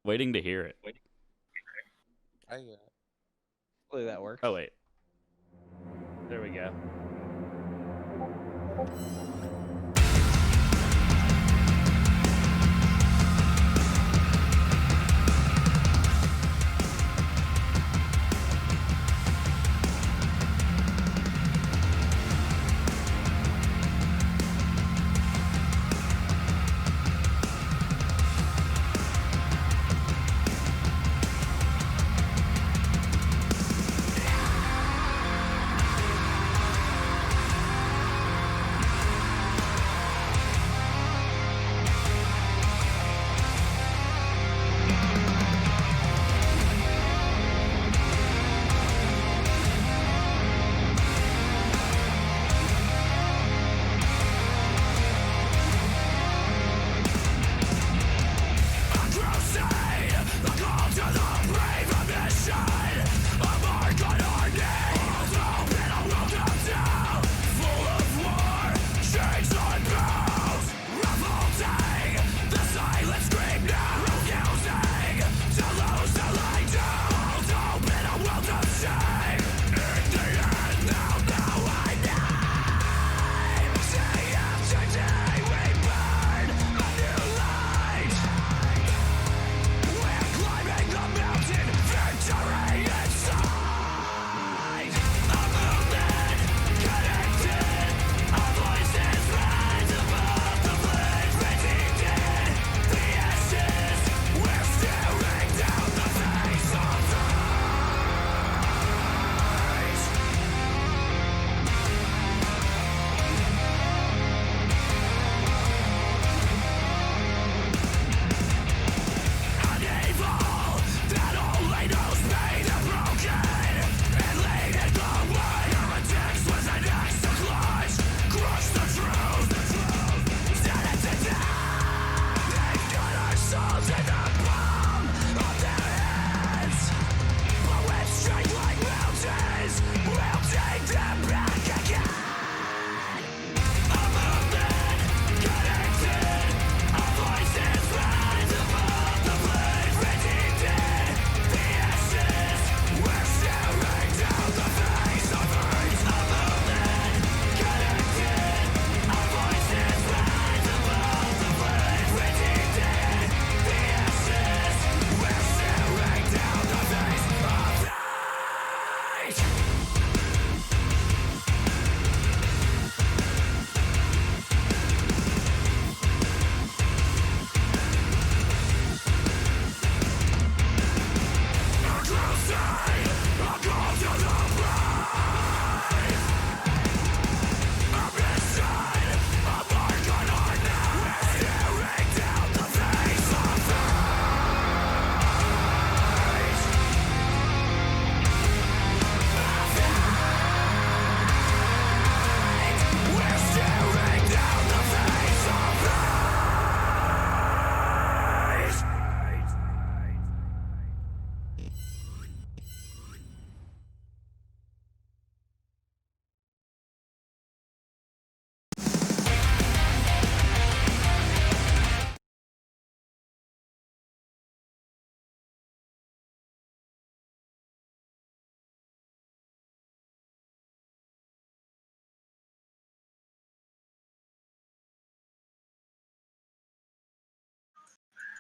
A: Waiting to hear it.
B: I hear it.
E: Hopefully that works.
A: Oh, wait. There we go.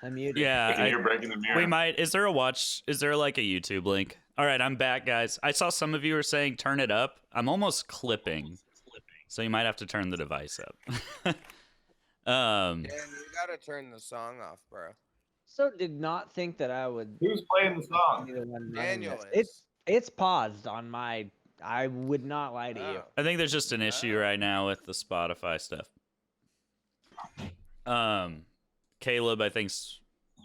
E: I'm muted.
A: Yeah,
C: And you're breaking the mirror.
A: we might. Is there a watch? Is there like a YouTube link? All right, I'm back, guys. I saw some of you were saying turn it up. I'm almost clipping, so you might have to turn the device up.
B: And you gotta turn the song off, bro.
E: So did not think that I would.
C: Who's playing the song?
E: be the one running
B: Daniel
E: this.
B: is.
E: It's paused on my. I would not lie to you.
B: Oh.
A: I think there's just an issue right now with the Spotify stuff. Caleb, I think.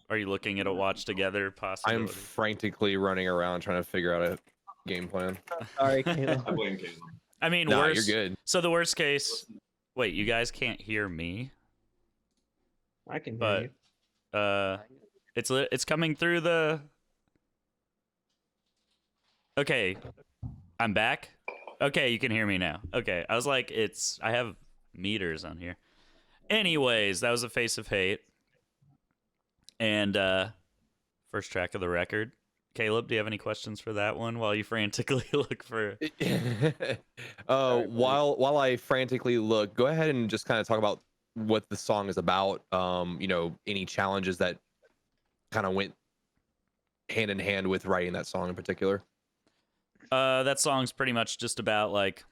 A: Are you looking at a watch together? Possibly.
F: I'm frantically running around trying to figure out a game plan.
E: Sorry,
C: I
E: Caleb.
C: blame Caleb.
A: I mean,
F: No,
A: worst.
F: you're good.
A: So the worst case. Wait, you guys can't hear me,
I: I can hear
A: but
I: you.
A: it's coming through the. Okay, I'm back. Okay, you can hear me now. Okay, I was like, I have meters on here. Anyways, that was a Face of Hate. And first track of the record. Caleb, do you have any questions for that one while you frantically look for
F: While I frantically look, go ahead and just kind of talk about what the song is about. Any challenges that kind of went hand in hand with writing that song in particular.
A: That song's pretty much just about like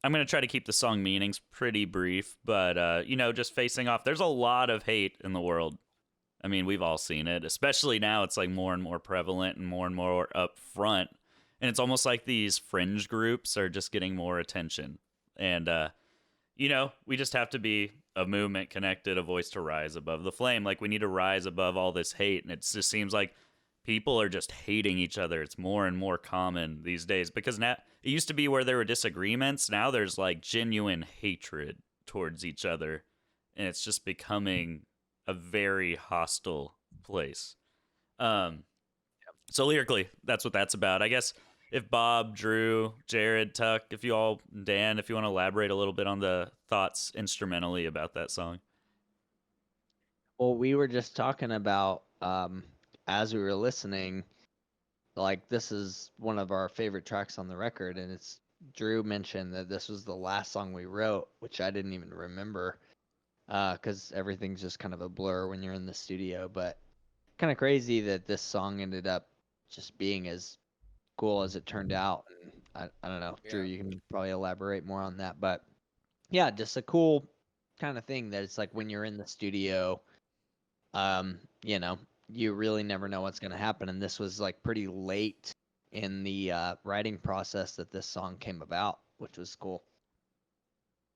A: I'm gonna try to keep the song meanings pretty brief, but just facing off. There's a lot of hate in the world. I mean, we've all seen it, especially now. It's like more and more prevalent and more up front, and it's almost like these fringe groups are just getting more attention. And we just have to be a movement connected, a voice to rise above the flame. Like we need to rise above all this hate, and it just seems like people are just hating each other. It's more and more common these days because now it used to be where there were disagreements. Now there's like genuine hatred towards each other, and it's just becoming a very hostile place. So lyrically, that's what that's about. I guess if Bob, Drew, Jared, Tuck, Dan, if you want to elaborate a little bit on the thoughts instrumentally about that song.
E: Well, we were just talking about as we were listening, like this is one of our favorite tracks on the record, and it's Drew mentioned that this was the last song we wrote, which I didn't even remember because everything's just kind of a blur when you're in the studio. But kind of crazy that this song ended up just being as cool as it turned out. And I don't know, Drew, you can probably elaborate more on that, but yeah, just a cool kind of thing that it's like when you're in the studio, you really never know what's going to happen. And this was like pretty late in the writing process that this song came about, which was cool.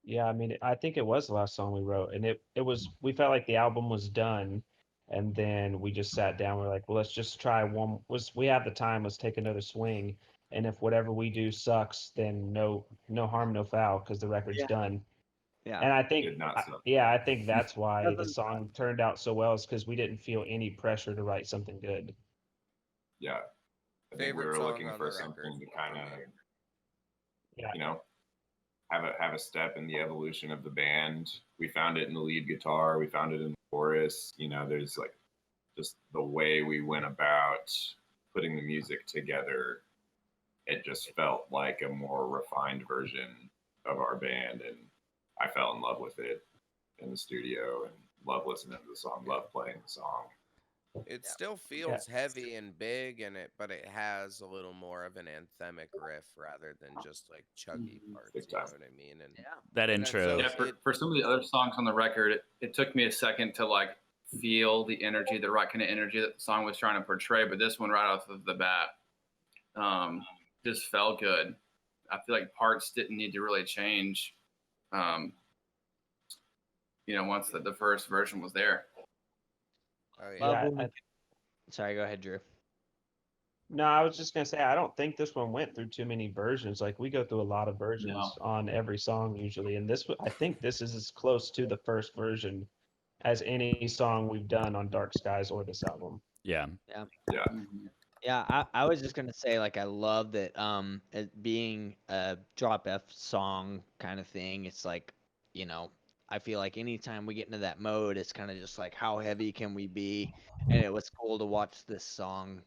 I: Yeah, I mean, I think it was the last song we wrote, and it was. We felt like the album was done, and then we just sat down. We're like, well, let's just try one. We have the time. Let's take another swing, and if whatever we do sucks, then no harm, no foul, because the record's done.
E: Yeah.
I: And I think,
C: Did not suck.
I: I think that's why the song turned out so well, is because we didn't feel any pressure to write something good.
C: Yeah. I think we
B: Favorite
C: were
B: song
C: looking
B: on
C: for
B: the
C: something
B: record.
C: to kind of,
I: Yeah.
C: have a step in the evolution of the band. We found it in the lead guitar. We found it in the chorus. There's like just the way we went about putting the music together. It just felt like a more refined version of our band, and I fell in love with it in the studio and love listening to the song, love playing the song.
B: It still feels heavy and big but it has a little more of an anthemic riff rather than just like chuggy parts.
C: Big
B: You know
C: time.
B: what I mean? And
A: That
B: And
A: intro.
B: so-
D: Yeah, for some of the other songs on the record, it took me a second to like feel the energy, the right kind of energy that the song was trying to portray. But this one, right off of the bat, just felt good. I feel like parts didn't need to really change. Once the first version was there.
B: oh, yeah.
E: Love
I: Yeah,
E: when Sorry, go ahead, Drew.
I: No, I was just gonna say I don't think this one went through too many versions. Like we go through a lot of versions
D: No.
I: on every song usually, and I think this is as close to the first version as any song we've done on Dark Skies or this album.
A: Yeah.
E: Yeah, I was just gonna say like I love that it being a drop F song kind of thing. It's like, I feel like anytime we get into that mode, it's kind of just like how heavy can we be? And it was cool to watch this song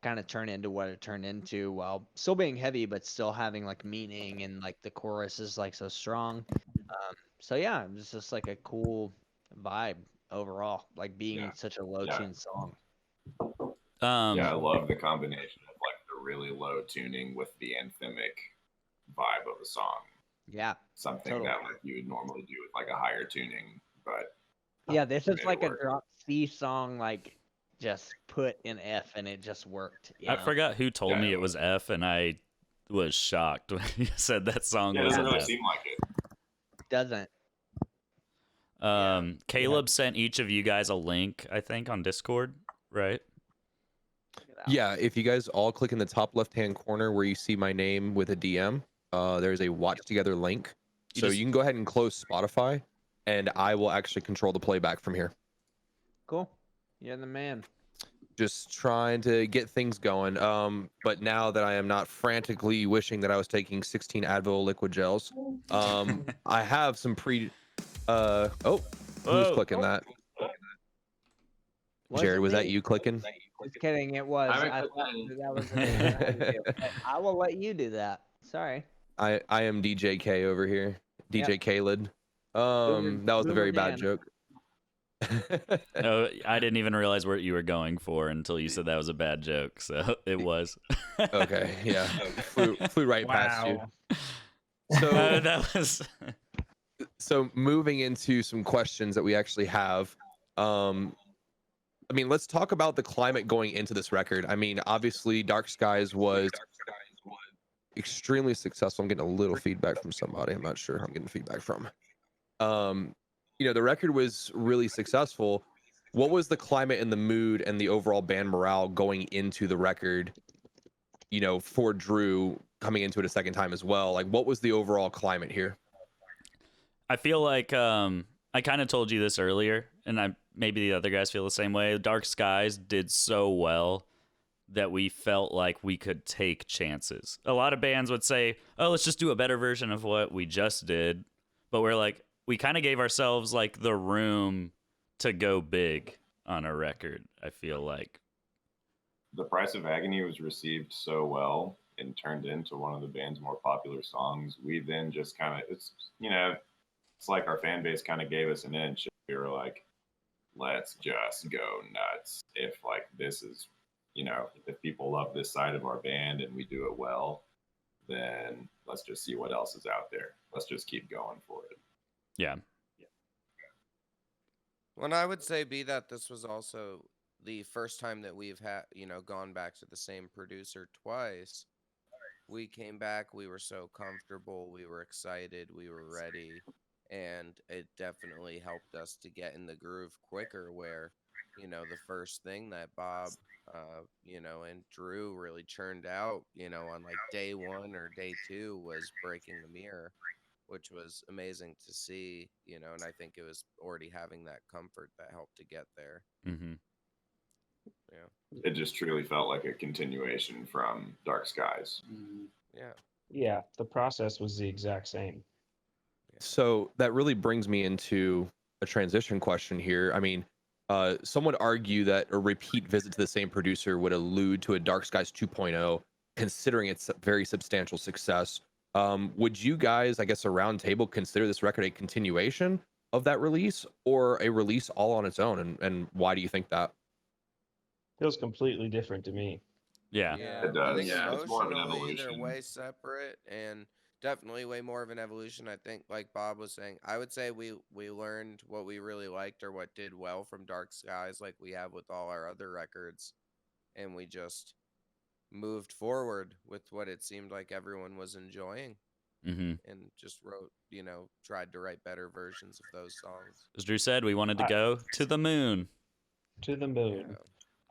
E: kind of turn into what it turned into while still being heavy, but still having like meaning, and like the chorus is like so strong. So yeah, it was just like a cool vibe overall, like being
C: Yeah.
E: such a low
C: Yeah.
E: tune song.
C: Yeah, I love the combination of like the really low tuning with the anthemic vibe of a song.
E: Yeah.
C: Something
E: Totally.
C: that like you would normally do with like a higher tuning, but
E: Yeah, this is
C: made it
E: like a
C: work.
E: drop C song, like just put in F and it just worked. You
A: I
E: know?
A: forgot who told
C: Yeah,
A: me
C: it
A: it was F, and I was shocked when you said that song
C: Yeah, it
A: was
C: doesn't
A: an
C: really
A: F.
C: seem like it.
E: Doesn't.
A: Caleb sent each of you guys a link, I think, on Discord, right?
E: Check it out.
F: Yeah, if you guys all click in the top left-hand corner where you see my name with a DM, there's a watch together link. So you can go ahead and close Spotify, and I will actually control the playback from here.
E: Cool. You're the man.
F: Just trying to get things going. But now that I am not frantically wishing that I was taking 16 Advil liquid gels, I have some who's
A: Whoa.
F: clicking that?
E: Wasn't
F: Jared, was that
E: me.
F: you clicking?
E: Just kidding. It was.
D: haven't
E: I
D: clicked
E: thought
D: any.
E: that was. But I will let you do that. Sorry.
F: I am DJ K over here. DJ
E: Yep.
F: Khaled. That was a
E: Boomer
F: very bad
E: Dan.
F: joke.
A: No, I didn't even realize what you were going for until you said that was a bad joke. So it was.
F: Okay, yeah. Flew right past you.
I: Wow.
F: So
A: that was.
F: so moving into some questions that we actually have. I mean, let's talk about the climate going into this record. I mean, obviously Dark Skies was extremely successful. I'm getting a little feedback from somebody. I'm not sure who I'm getting feedback from. You know, the record was really successful. What was the climate and the mood and the overall band morale going into the record, you know, for Drew coming into it a second time as well? Like, what was the overall climate here?
A: I feel like I kind of told you this earlier, and maybe the other guys feel the same way. Dark Skies did so well that we felt like we could take chances. A lot of bands would say, "Oh, let's just do a better version of what we just did," but we're like, we kind of gave ourselves like the room to go big on a record. I feel like
C: The Price of Agony was received so well and turned into one of the band's more popular songs. We then just kind of, it's like our fan base kind of gave us an inch. We were like, let's just go nuts. If like this is, if people love this side of our band and we do it well, then let's just see what else is out there. Let's just keep going for it.
A: yeah.
B: When I would say that this was also the first time that we've had, gone back to the same producer twice. We came back, we were so comfortable, we were excited, we were ready, and it definitely helped us to get in the groove quicker where, the first thing that Bob, and Drew really churned out, on like day 1 or day 2 was Breaking the Mirror, which was amazing to see, and I think it was already having that comfort that helped to get there.
A: Mm-hmm.
B: Yeah.
C: It just truly felt like a continuation from Dark Skies.
B: Yeah.
I: Yeah, the process was the exact same.
F: So that really brings me into a transition question here. I mean, some would argue that a repeat visit to the same producer would allude to a Dark Skies 2.0, considering its very substantial success. Would you guys, I guess, around table consider this record a continuation of that release or a release all on its own? And why do you think that?
I: Feels completely different to me.
A: Yeah.
C: It
B: I
C: does.
B: think
C: Yeah, it's more of an
B: emotionally they're
C: evolution.
B: way separate and definitely way more of an evolution. I think, like Bob was saying, I would say we learned what we really liked or what did well from Dark Skies, like we have with all our other records, and we just moved forward with what it seemed like everyone was enjoying,
A: Mm-hmm.
B: and just wrote, tried to write better versions of those songs.
A: As Drew said, we wanted to go to the moon.
I: To the moon.
B: Yeah.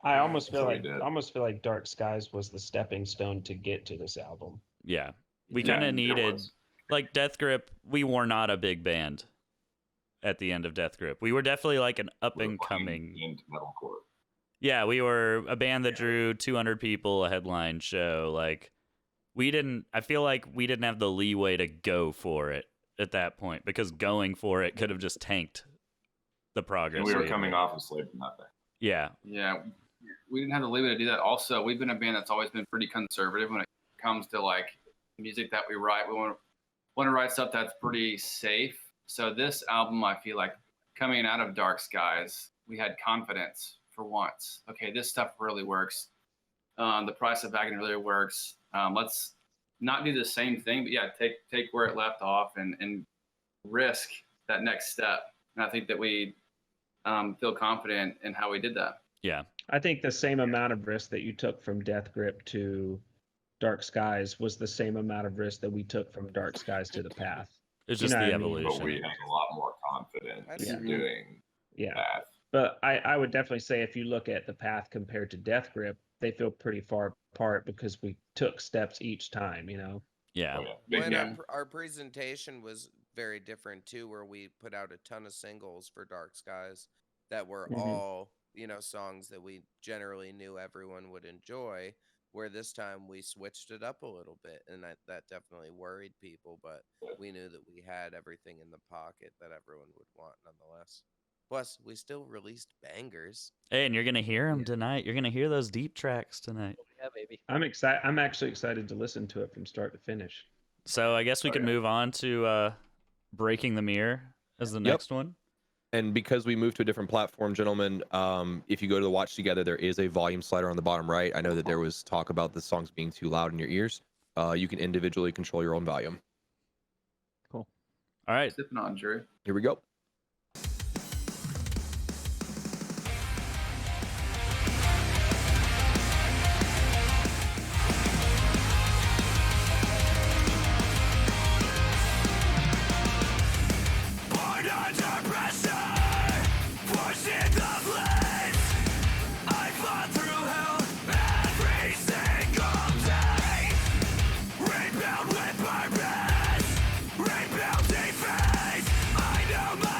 I: I almost
C: That's
I: feel
C: what we
I: like
C: did.
I: Dark Skies was the stepping stone to get to this album.
A: Yeah. We
C: Yeah,
A: kind of
C: there
A: needed,
C: was.
A: like Death Grip, we were not a big band at the end of Death Grip. We were definitely like an up
C: We were
A: and
C: playing
A: coming.
C: into metalcore.
A: Yeah, we were a band that drew 200 people, a headline show. Like, I feel like we didn't have the leeway to go for it at that point because going for it could have just tanked the progress.
C: And we were
A: had
C: coming
A: made.
C: off of Slave to Nothing.
A: Yeah.
D: Yeah, we didn't have the leeway to do that. Also, we've been a band that's always been pretty conservative when it comes to like music that we write. We want to write stuff that's pretty safe. So this album, I feel like coming out of Dark Skies, we had confidence for once. Okay, this stuff really works. The price of wagon really works. Let's not do the same thing, but yeah, take where it left off and risk that next step. And I think that we feel confident in how we did that.
A: Yeah.
I: I think the same amount of risk that you took from Death Grip to Dark Skies was the same amount of risk that we took from Dark Skies to the Path.
A: It's
I: You
A: just
I: know
A: the
I: what I mean?
A: evolution.
C: But we have a lot more confidence in doing
I: Yeah.
C: that.
I: But I would definitely say if you look at the Path compared to Death Grip, they feel pretty far apart because we took steps each time, you know?
A: Yeah.
C: Oh, yeah. Big
B: When
C: gap.
B: our presentation was very different too, where we put out a ton of singles for Dark Skies that were
I: Mhm.
B: all, you know, songs that we generally knew everyone would enjoy. Where this time we switched it up a little bit, and that definitely worried people, but we knew that we had everything in the pocket that everyone would want nonetheless. Plus, we still released bangers.
A: Hey, and you're gonna hear them tonight. You're gonna hear those deep tracks tonight.
E: Yeah, baby.
I: I'm excited. I'm actually excited to listen to it from start to finish.
A: So I guess we
C: Oh,
A: could
C: yeah.
A: move on to Breaking the Mirror as the
F: Yep.
A: next one.
F: And because we moved to a different platform, gentlemen, if you go to the Watch Together, there is a volume slider on the bottom right. I know that there was talk about the songs being too loud in your ears. You can individually control your own volume.
A: All right.
D: Sipping on, Drew.
F: Here we go.
J: Rebuild with purpose, rebuild defense. I know my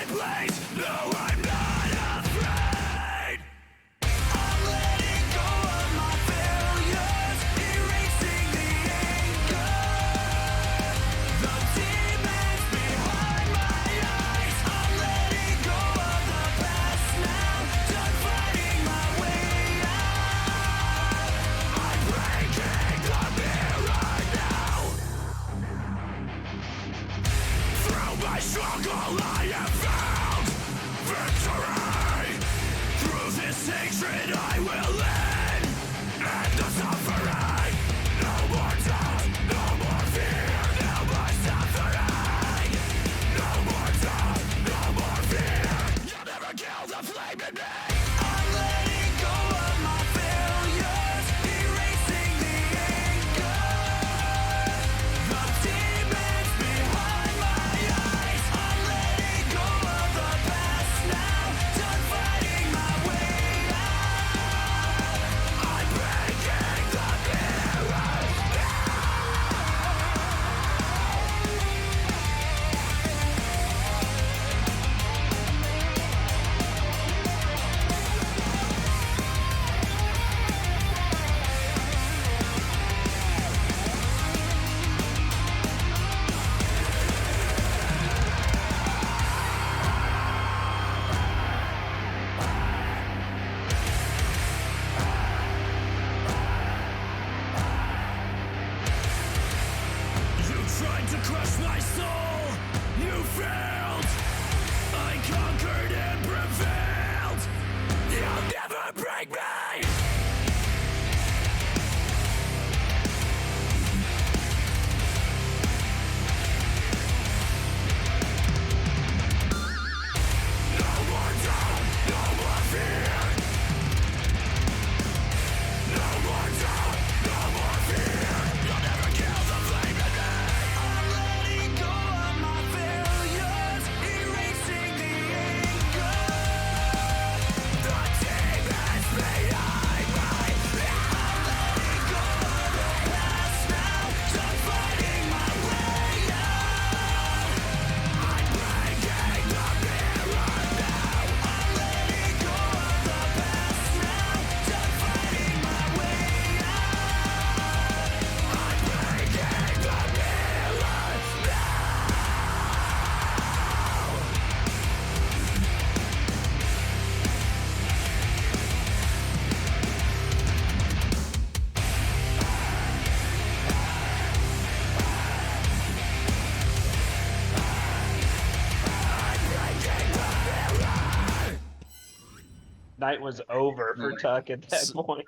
I: night was over for Tuck at that point.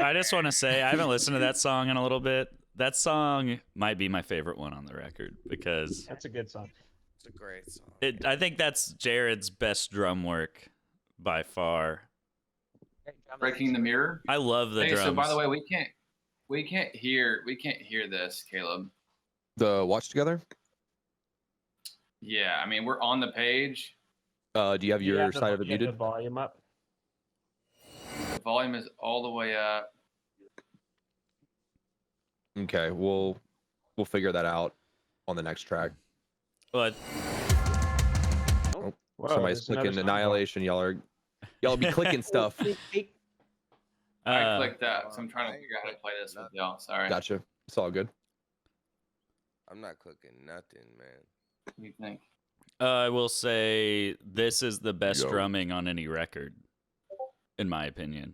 A: I just want to say I haven't listened to that song in a little bit. That song might be my favorite one on the record because
I: That's a good song.
B: It's a great song.
A: I think that's Jared's best drum work by far.
D: Breaking the Mirror.
A: I love the
D: Hey,
A: drums.
D: so by the way, we can't hear this, Caleb.
F: The watch together.
D: Yeah, I mean we're on the page.
F: Do you have your
I: the,
F: side of it
I: you have the
F: muted?
I: volume up.
D: The volume is all the way up.
F: Okay, we'll figure that out on the next track.
A: But
F: Oh,
I: Whoa,
F: somebody's
I: there's another
F: clicking
I: song.
F: Annihilation. Y'all be clicking stuff.
D: I clicked that, so I'm trying to figure out how to play this with y'all. Sorry.
F: Gotcha. It's all good.
B: I'm not clicking nothing, man.
D: What do you think?
A: I will say this is the best
F: Yo.
A: drumming on any record, in my opinion,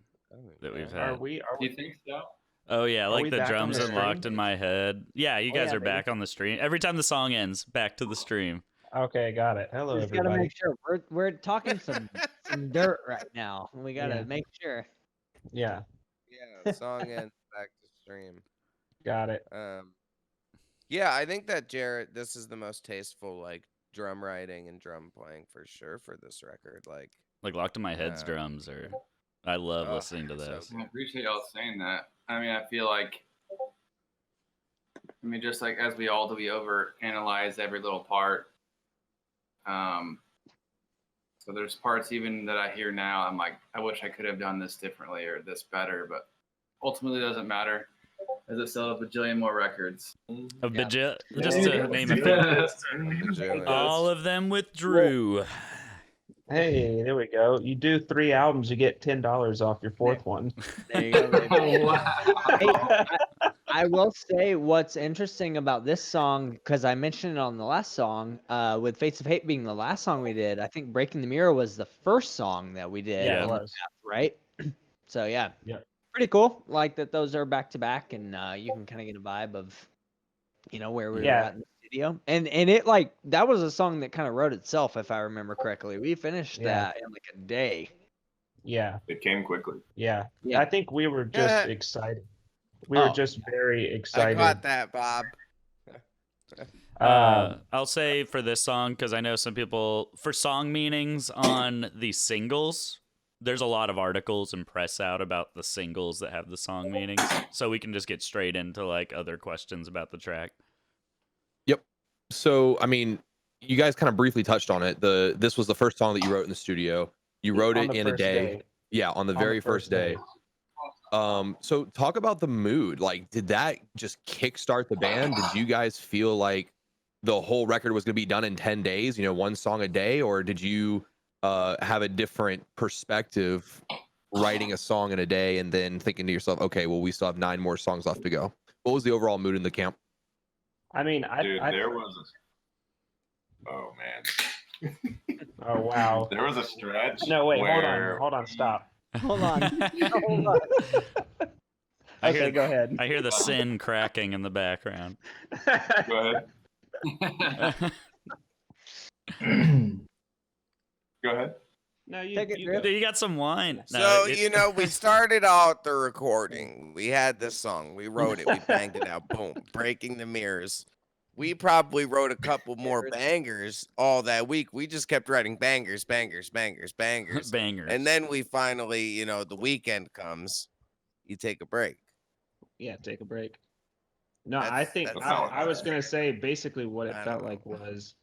A: that we've
I: Are
A: had.
I: we?
D: Do you think so?
A: Oh yeah,
I: Are
A: like
I: we
A: the
I: back on
A: drums
I: the
A: unlocked
I: stream?
A: in my head. Yeah, you guys
E: yeah,
A: are back on the stream. Every time the song ends, back to the stream.
I: Okay, got it. Hello,
E: Just gotta
I: everybody.
E: make sure we're talking some dirt right now. We gotta
I: Yeah.
E: make sure.
I: Yeah,
B: Yeah, the song ends back to stream.
I: got it.
B: Yeah, I think that Jarrett, this is the most tasteful like drum writing and drum playing for sure for this record. Like,
A: Like Locked in My Head's
B: Yeah.
A: drums are. I love
B: Oh,
A: listening to
B: so
A: this.
D: I appreciate y'all saying that. I mean, I feel like, just like as we all do, we over analyze every little part. So there's parts even that I hear now, I'm like, I wish I could have done this differently or this better, but ultimately it doesn't matter as it sells a bajillion more records.
A: A just to name a few. All of them with Drew.
I: Hey, there we go. You do 3 albums, you get $10 off your 4th one.
E: There you go. baby.
D: Wow.
E: I will say what's interesting about this song, because I mentioned it on the last song, with Fates of Hate being the last song we did. I think Breaking the Mirror was the first song that we did.
A: Yeah,
I: it
E: on the
I: was.
E: path, right? So yeah,
I: Yeah.
E: pretty cool. Like that those are back to back, and you can kind of get a vibe of, where we were
I: Yeah.
E: at in the studio. And it like that was a song that kind of wrote itself, if I remember correctly. We finished
I: Yeah.
E: that in like a day.
I: Yeah,
C: It came quickly.
I: yeah.
E: Yeah.
I: I think we were just excited. We were
E: Oh.
I: just very
B: I
I: excited.
B: caught that, Bob.
A: I'll say for this song, because I know some people, for song meanings on the singles, there's a lot of articles and press out about the singles that have the song meanings. So we can just get straight into like other questions about the track.
F: So, I mean, you guys kind of briefly touched on it. This was the first song that you wrote in the studio. You wrote
I: On
F: it
I: the
F: in a
I: first
F: day. Yeah, on the
I: On
F: very
I: the
F: first day. So talk about the mood. Like, did that just kickstart the band? Did you guys feel like the whole record was going to be done in 10 days, one song a day? Or did you have a different perspective writing a song in a day and then thinking to yourself, okay, well, we still have 9 more songs left to go? What was the overall mood in the camp?
I: I mean,
C: Dude,
I: I
C: there was a... Oh, man.
I: oh wow.
C: There was a stretch.
I: No, wait,
C: where...
I: hold on, stop.
E: Hold on. Hold on.
A: I
I: Okay,
A: hear,
I: go ahead.
A: I hear the sin cracking in the background.
C: Go ahead. Go ahead.
I: No, you,
E: Take it,
I: you
E: Drew.
I: go.
A: Dude, you got some wine.
B: So, we started out the recording. We had this song. We wrote it. We banged it out. Boom. Breaking the Mirrors. We probably wrote a couple more bangers all that week. We just kept writing bangers, bangers, bangers, bangers.
A: bangers.
B: And then we finally, the weekend comes. You take a break.
I: Yeah, take a break. No,
B: That's-
I: I think
B: that's
I: I,
B: all.
I: I was gonna say basically what it
B: I
I: felt
B: don't
I: like was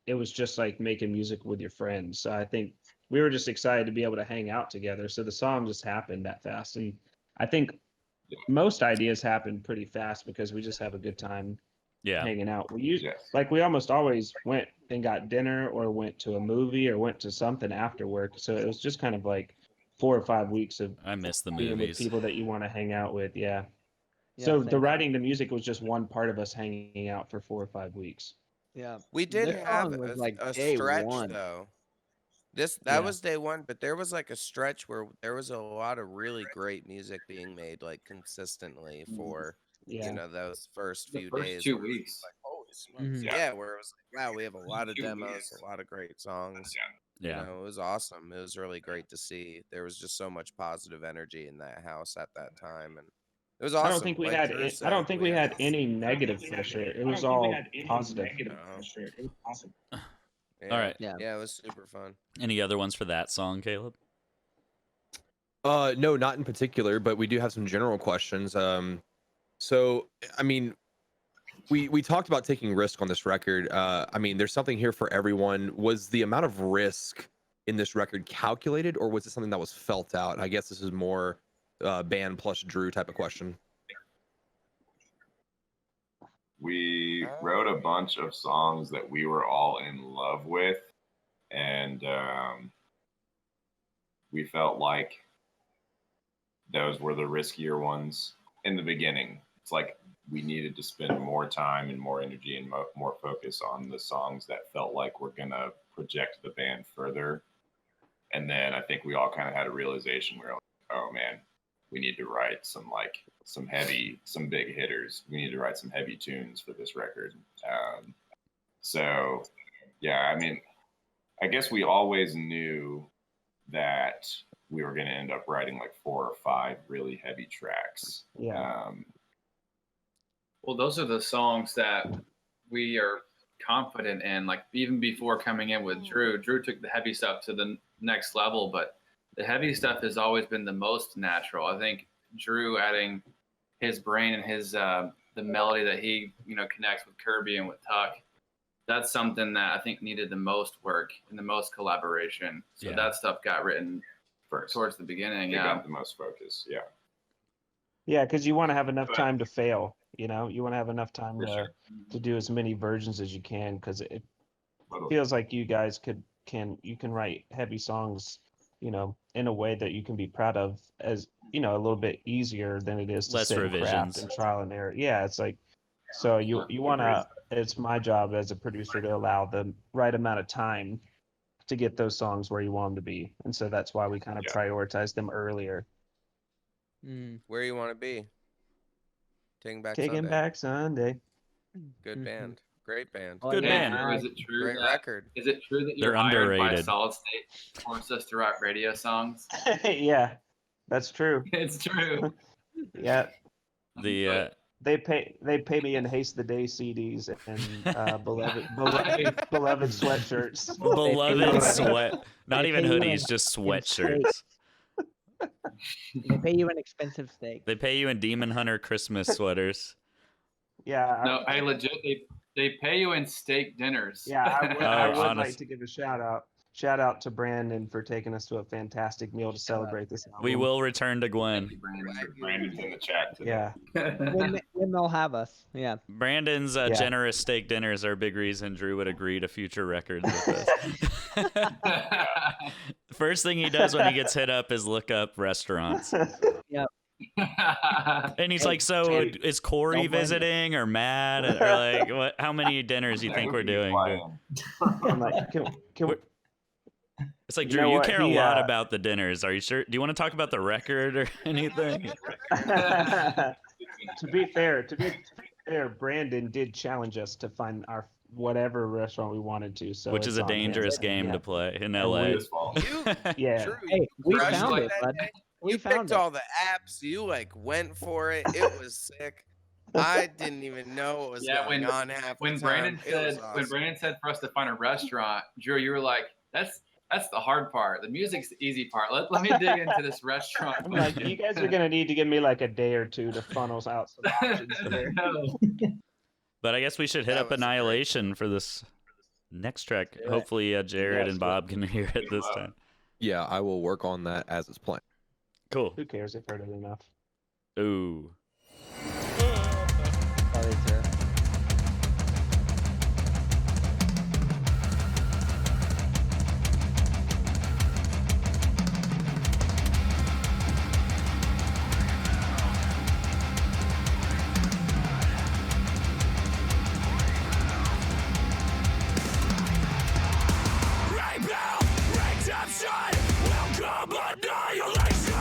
I: it was just like making music with your friends. So I think we were just excited to be able to hang out together. So the song just happened that fast. And I think most ideas happen pretty fast because we just have a good time
A: yeah.
I: hanging out. We use
C: Yes.
I: like we almost always went and got dinner or went to a movie or went to something after work. So it was just kind of like 4 or 5 weeks of
A: I miss the
I: being with
A: movies.
I: people that you want to hang out with. Yeah.
E: Yeah,
I: So
E: same.
I: the writing the music was just one part of us hanging out for 4 or 5 weeks.
E: Yeah.
B: We did
E: This
B: have
E: song was
B: a,
E: like
B: a
E: day
B: stretch
E: one.
B: though. That
I: Yeah.
B: was day one, but there was like a stretch where there was a lot of really great music being made like consistently for
I: Yeah.
B: those first
D: The
B: few
D: first
B: days.
D: 2
B: where it was
D: weeks.
B: like, holy smokes.
E: Mhm.
B: Yeah, where it was like, wow, we have a lot of
C: 2
B: demos,
C: weeks.
B: a lot of great songs.
A: Yeah.
B: You know, it was awesome. It was really great to see. There was just so much positive energy in that house at that time, and it was awesome.
I: I don't think we
B: Like
I: had.
B: Drew
I: I
B: said,
I: don't think we had any negative pressure. It was all positive.
B: Yeah.
A: All right.
E: Yeah.
B: Yeah, it was super fun.
A: Any other ones for that song, Caleb?
F: No, not in particular, but we do have some general questions. So I mean, we talked about taking risk on this record. I mean, there's something here for everyone. Was the amount of risk in this record calculated, or was it something that was felt out? I guess this is more band plus Drew type of question.
C: We wrote a bunch of songs that we were all in love with, and we felt like those were the riskier ones in the beginning. It's like we needed to spend more time and more energy and more focus on the songs that felt like we're gonna project the band further. And then I think we all kind of had a realization where, like, oh man, we need to write some big hitters. We need to write some heavy tunes for this record. So yeah, I mean, I guess we always knew that we were going to end up writing like 4 or 5 really heavy tracks.
I: Yeah.
D: Well, those are the songs that we are confident in. Like even before coming in with Drew took the heavy stuff to the next level, but the heavy stuff has always been the most natural. I think Drew adding his brain and his the melody that he connects with Kirby and with Tuck, that's something that I think needed the most work and the most collaboration. So that stuff got written first towards the beginning.
C: It got the most focus. Yeah.
I: Yeah, because you want to have enough time to fail. You want to have enough time to do as many versions as you can, because it feels like you guys can write heavy songs, in a way that you can be proud of, as a little bit easier than it is to
A: Less
I: sit and craft
A: revisions.
I: and trial and error. Yeah, it's like, so you want to. It's my job as a producer to allow the right amount of time to get those songs where you want them to be, and so that's why we kind of prioritize them earlier.
B: Where you want to be?
I: Taking Back Sunday.
B: Good band. Great band.
A: Good band.
D: Is it true?
B: Great record.
D: Is it true that you're
A: They're
D: hired by
A: underrated.
D: Solid State forced us to write radio songs?
I: Yeah, that's true.
D: It's true.
I: Yeah.
A: The
I: They pay me in Haste the Day CDs and beloved sweatshirts.
A: beloved sweat, not
E: They
A: even
E: pay you
A: hoodies,
E: in-
A: just
E: in
A: sweatshirts.
E: They pay you an expensive steak.
A: They pay you in Demon Hunter Christmas sweaters.
I: Yeah.
D: No, I legit. They pay you in steak dinners.
I: Yeah, I would
A: honest.
I: like to give a shout out. Shout out to Brandon for taking us to a fantastic meal to celebrate this album.
A: We will return to Gwen.
C: Brandon's in the chat today.
I: Yeah.
E: When they'll have us. Yeah.
A: Brandon's generous steak dinners are a big reason Drew would agree to future records with us. The first thing he does when he gets hit up is look up restaurants.
E: Yep.
A: And he's
E: Hey,
A: like, so
E: hey,
A: is Corey
E: don't blame me.
A: visiting or Matt? Or like, what? How many dinners do you think we're doing?
I: I'm like, can we,
A: It's like,
I: You
A: Drew,
I: know
A: you
I: what?
A: care a
I: He,
A: lot about the dinners. Are you sure? Do you want to talk about the record or anything?
I: to be fair, Brandon did challenge us to find our whatever restaurant we wanted to. So
A: Which is
I: it's
A: a
I: on him.
A: dangerous game
I: Yeah.
A: to play in
I: And
A: LA.
I: Yeah.
B: Drew,
E: Hey, we
B: crushed
E: found
B: like
E: it,
B: that
E: bud.
B: day.
E: We
B: You
E: found
B: picked
E: it.
B: all the apps. You went for it. It was sick. I didn't even know what was going on half the
D: when
B: time.
D: Brandon
B: It was
D: said
B: awesome.
D: for us to find a restaurant, Drew, you were like, that's the hard part. The music's the easy part. Let me dig into this restaurant.
I: I'm like, you guys are gonna need to give me like a day or two to funnel out some options here.
D: No.
A: But I guess we should hit
B: That
A: up
B: was great.
A: Annihilation for this next track.
E: do it.
A: Hopefully Jared
I: Yes,
A: and Bob can hear it this time.
F: Yeah, I will work on that as it's playing.
A: Cool.
I: Who cares? They've heard it enough.
A: Ooh.
E: Sorry, sir.
J: Welcome annihilation!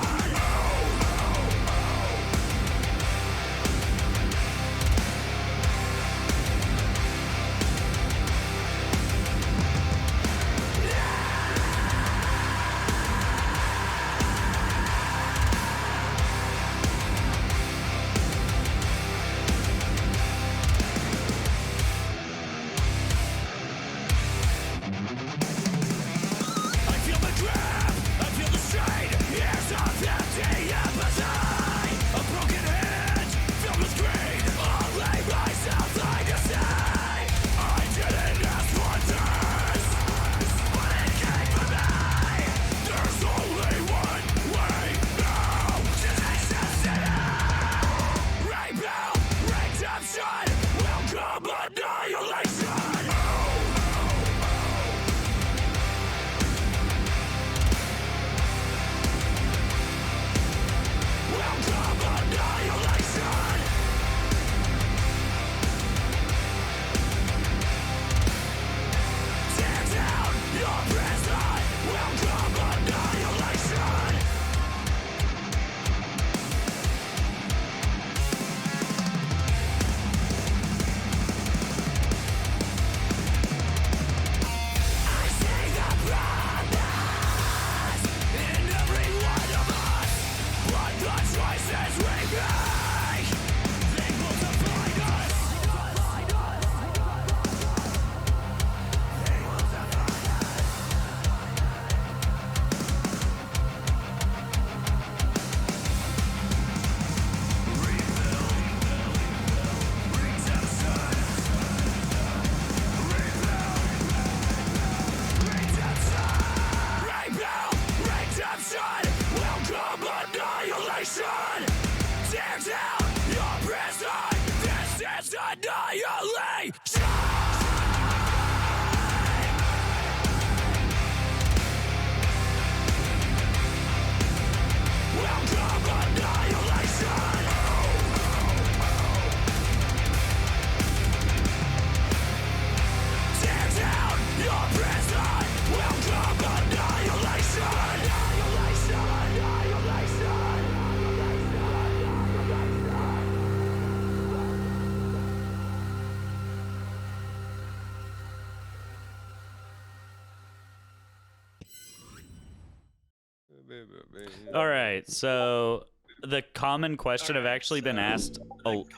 A: All right, so the common question have actually been asked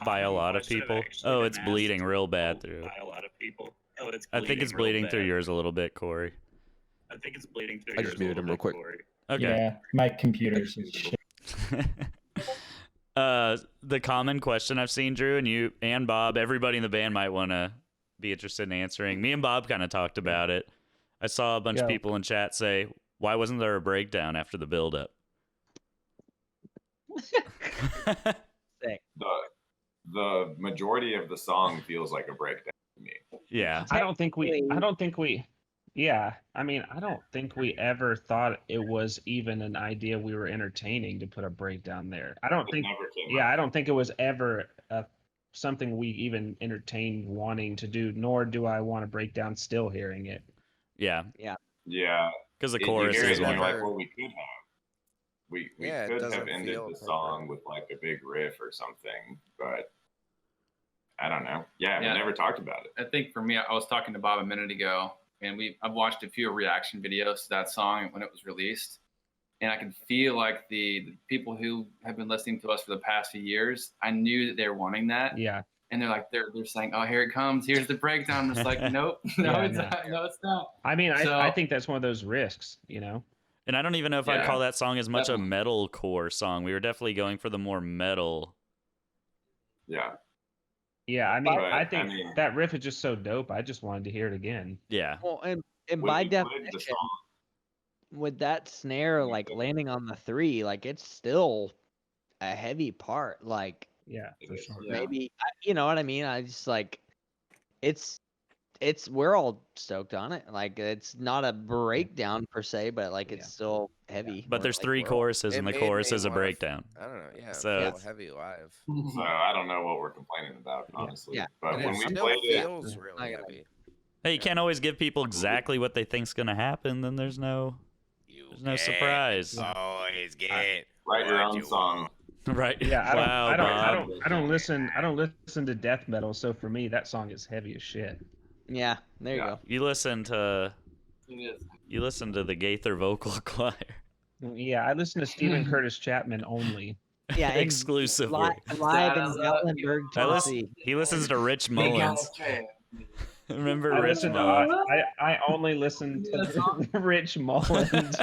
A: by a lot of people. Oh, it's bleeding real bad through. I think it's bleeding through yours a little bit, Corey.
F: I just muted him real quick.
A: Okay.
H: Yeah, my computer's just shit.
A: The common question I've seen, Drew, and you and Bob, everybody in the band might want to be interested in answering. Me and Bob kind of talked about it. I saw a bunch of people in chat say, why wasn't there a breakdown after the build-up?
C: The majority of the song feels like a breakdown to me.
A: Yeah.
I: I don't think we yeah, I mean, I don't think we ever thought it was even an idea we were entertaining to put a breakdown there. I don't think I don't think it was ever something we even entertained wanting to do, nor do I want to break down still hearing it.
A: Yeah.
C: Yeah.
A: Because the chorus
C: is
A: is
C: like,
A: one.
C: well, we could have. We could have ended the song with like a big riff or something, but I don't know. Yeah, we never talked about it.
D: I think for me, I was talking to Bob a minute ago, and I've watched a few reaction videos to that song when it was released, and I could feel like the people who have been listening to us for the past few years, I knew that they were wanting that.
I: Yeah.
D: And they're like, they're saying, oh, here it comes. Here's the breakdown. It's like, nope, it's not.
I: I mean, I think that's one of those risks, you know?
A: And I don't even know if I'd call that song as much a metalcore song. We were definitely going for the more metal.
C: Yeah.
I: Yeah, I mean, I think that riff is just so dope. I just wanted to hear it again.
A: Yeah.
E: Well, and by definition, with that snare like landing on the 3, like it's still a heavy part. Like,
I: yeah, for sure.
E: Maybe you know what I mean. I just like it's we're all stoked on it. Like it's not a breakdown per se, but like it's still heavy.
A: But there's 3 choruses, and the chorus is a breakdown.
B: I don't know. Yeah,
A: so
B: it's heavy live.
C: So I don't know what we're complaining about, honestly.
E: Yeah.
C: But
B: And
C: when we
B: still
C: played it,
B: feels really heavy.
A: Hey, you can't always give people exactly what they think's gonna happen. Then there's no surprise.
B: Always get
C: write your own song.
A: Right.
I: Yeah.
A: Bob.
I: I don't listen to death metal, so for me that song is heavy as shit.
E: Yeah, there you go.
A: You listen to the Gaither vocal choir.
I: Yeah, I listen to Stephen Curtis Chapman only.
E: Yeah,
A: exclusively.
E: Live in Gatlinburg, Tennessee.
A: He listens to Rich Mullins. Remember Rich Mullins?
I: I only listen to Rich Mullins.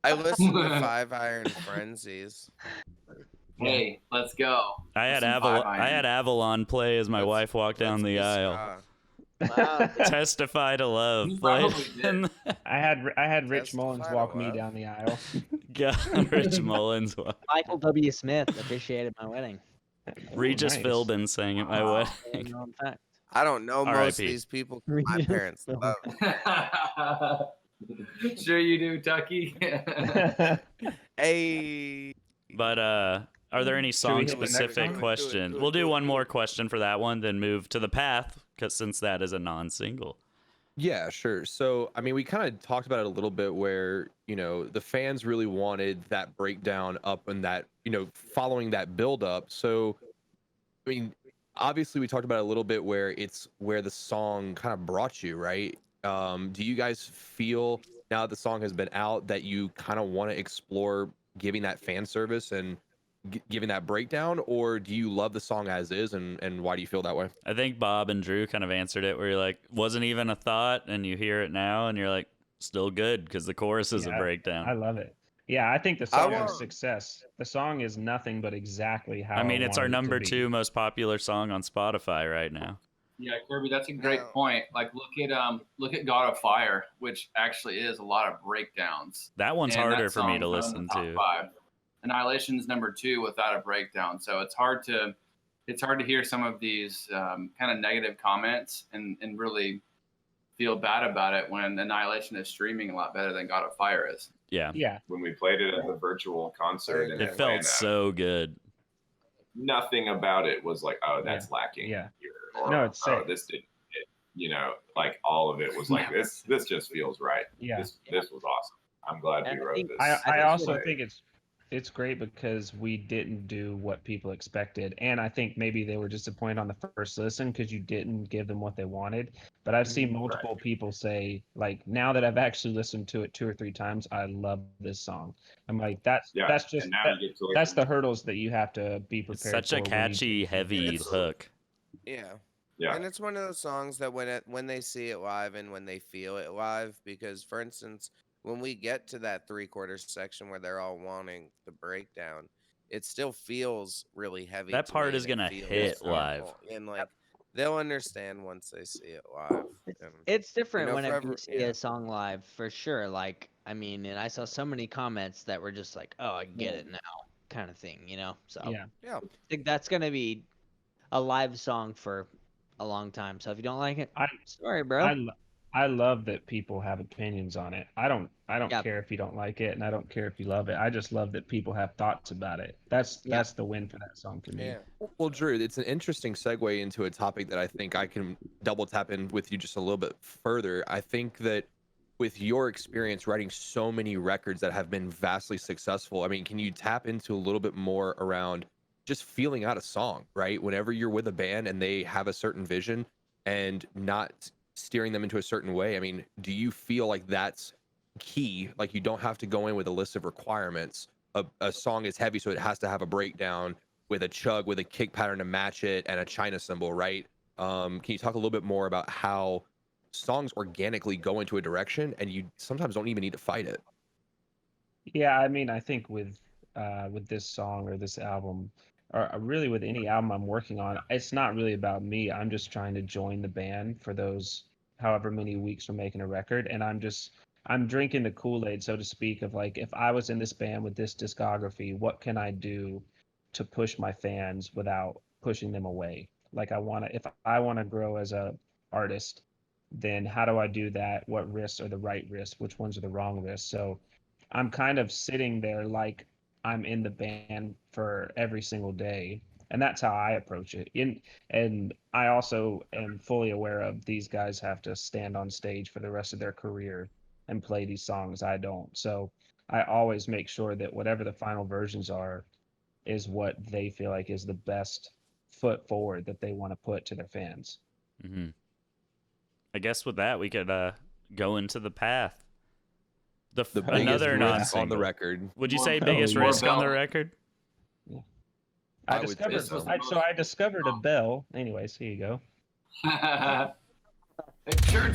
B: I listen to 5 Iron Frenzies.
D: Hey, let's go.
A: I had Avalon play as my wife walked down the aisle.
E: Wow.
A: Testify to love.
D: I
I: had Rich Mullins walk me down the aisle.
A: God, Rich Mullins.
E: Michael W. Smith officiated my wedding.
A: Regis Philbin sang at my wedding.
B: I don't know most of these people. My parents love.
D: Sure you do, Tucky.
B: Hey.
A: But are there any song-specific questions? We'll do one more question for that one, then move to The Path, since that is a non-single.
F: Yeah, sure. So, I mean, we kind of talked about it a little bit where, you know, the fans really wanted that breakdown up and that, you know, following that build up. So, I mean, obviously we talked about it a little bit where it's where the song kind of brought you, right? Do you guys feel now that the song has been out that you kind of want to explore giving that fan service and giving that breakdown, or do you love the song as is, and why do you feel that way?
A: I think Bob and Drew kind of answered it where you're like, wasn't even a thought, and you hear it now and you're like, still good because the chorus is a breakdown.
I: I love it. Yeah, I think the song is a success. The song is nothing but exactly how I
A: mean, it's our number 2 most popular song on Spotify right now.
D: Yeah, Kirby, that's a great point. Like, look at God of Fire, which actually is a lot of breakdowns.
A: That one's harder for me to listen to.
D: 5. Annihilation's number 2 without a breakdown, so it's hard to hear some of these kind of negative comments and really feel bad about it when Annihilation is streaming a lot better than God of Fire is.
A: Yeah.
I: Yeah.
C: When we played it at the virtual concert, in
A: it
C: Atlanta,
A: felt so good.
C: Nothing about it was like, oh, that's lacking.
I: Yeah.
C: Here. Or,
I: No, it's
C: oh, this didn't fit. You know, like all of it was like this just feels right.
I: Yeah.
C: This was awesome. I'm glad we wrote this.
I: I also think it's great because we didn't do what people expected, and I think maybe they were disappointed on the first listen because you didn't give them what they wanted. But I've seen multiple people say, like, now that I've actually listened to it 2 or 3 times, I love this song. I'm like, that's just
C: and now you get to
I: that's the
C: listen.
I: hurdles that you have to be
A: It's
I: prepared
A: such a
I: for when you
A: catchy,
I: do-
A: heavy
B: It's-
A: hook.
B: Yeah.
C: Yeah.
B: And it's one of those songs that when they see it live and when they feel it live, because for instance, when we get to that 3/4 section where they're all wanting the breakdown, it still feels really heavy.
A: That
B: to
A: part
B: me,
A: is
B: and it
A: gonna
B: feels
A: hit live.
B: powerful. And like they'll understand once they see it live. And,
E: It's different
B: know,
E: whenever you
B: forever-
E: see
B: yeah.
E: a song live, for sure. Like, I mean, and I saw so many comments that were just like, "Oh, I get it now," kind of thing, you know. So
I: Yeah.
B: Yeah.
E: I think that's gonna be a live song for a long time. So if you don't like it,
I: I-
E: sorry, bro.
I: I love that people have opinions on it. I don't
E: Yeah.
I: care if you don't like it, and I don't care if you love it. I just love that people have thoughts about it. That's the win for that song to me.
B: Yeah.
F: Well, Drew, it's an interesting segue into a topic that I think I can double tap in with you just a little bit further. I think that with your experience writing so many records that have been vastly successful, I mean, can you tap into a little bit more around just feeling out a song, right? Whenever you're with a band and they have a certain vision and not steering them into a certain way, I mean, do you feel like that's key? Like you don't have to go in with a list of requirements. A song is heavy, so it has to have a breakdown with a chug, with a kick pattern to match it, and a China cymbal, right? Can you talk a little bit more about how songs organically go into a direction and you sometimes don't even need to fight it?
I: Yeah, I mean, I think with this song or this album, or really with any album I'm working on, it's not really about me. I'm just trying to join the band for those however many weeks we're making a record, and I'm drinking the Kool-Aid, so to speak, of like, if I was in this band with this discography, what can I do to push my fans without pushing them away? Like if I want to grow as a artist, then how do I do that? What risks are the right risks? Which ones are the wrong risks? So I'm kind of sitting there like I'm in the band for every single day. And that's how I approach it. And I also am fully aware of these guys have to stand on stage for the rest of their career and play these songs. I don't. So I always make sure that whatever the final versions are is what they feel like is the best foot forward that they want to put to their fans.
A: Hmm. I guess with that we could go into the path.
F: The biggest
A: Another
F: risk
A: non-single
F: on the record.
A: Would you
D: More
A: say
D: bell,
A: biggest
D: more
A: risk on the
D: bell.
A: record?
F: I would say
I: discovered
F: so.
I: I discovered a bell. Anyways, here you go.
D: It sure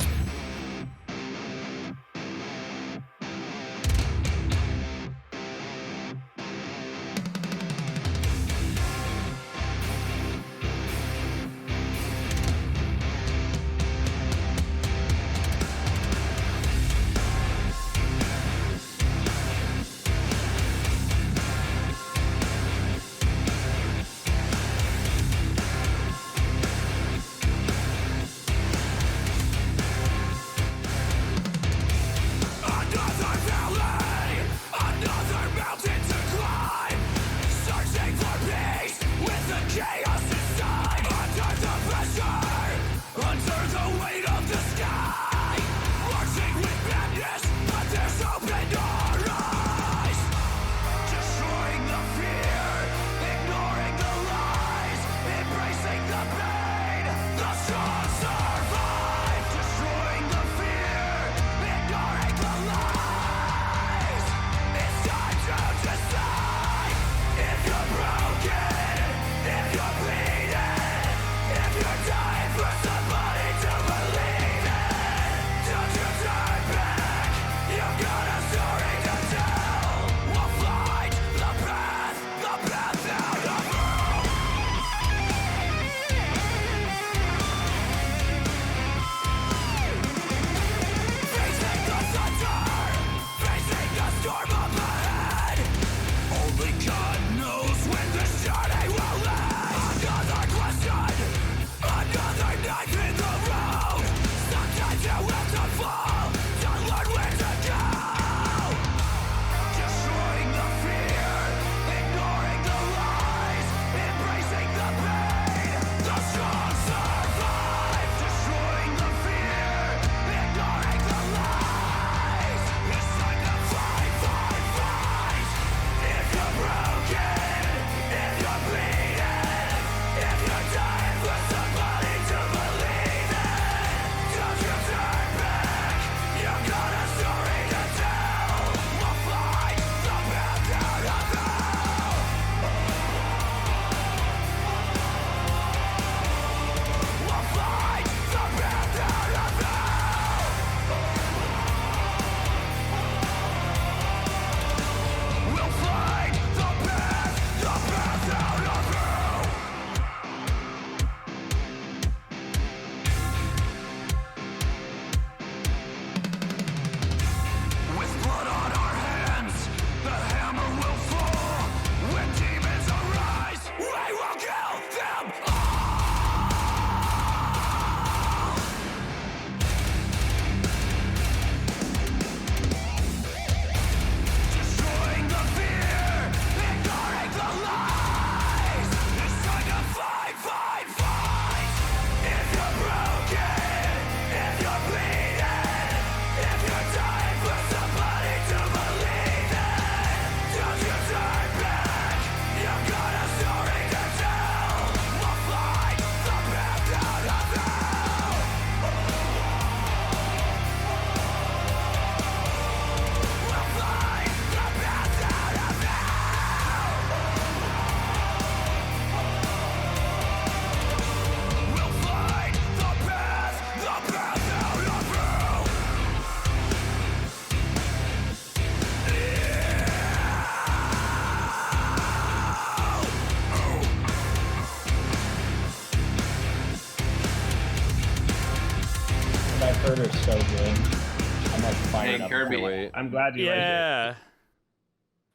I: Hey,
E: up.
I: Kirby,
F: Can't wait.
I: I'm glad you liked it.
A: Yeah,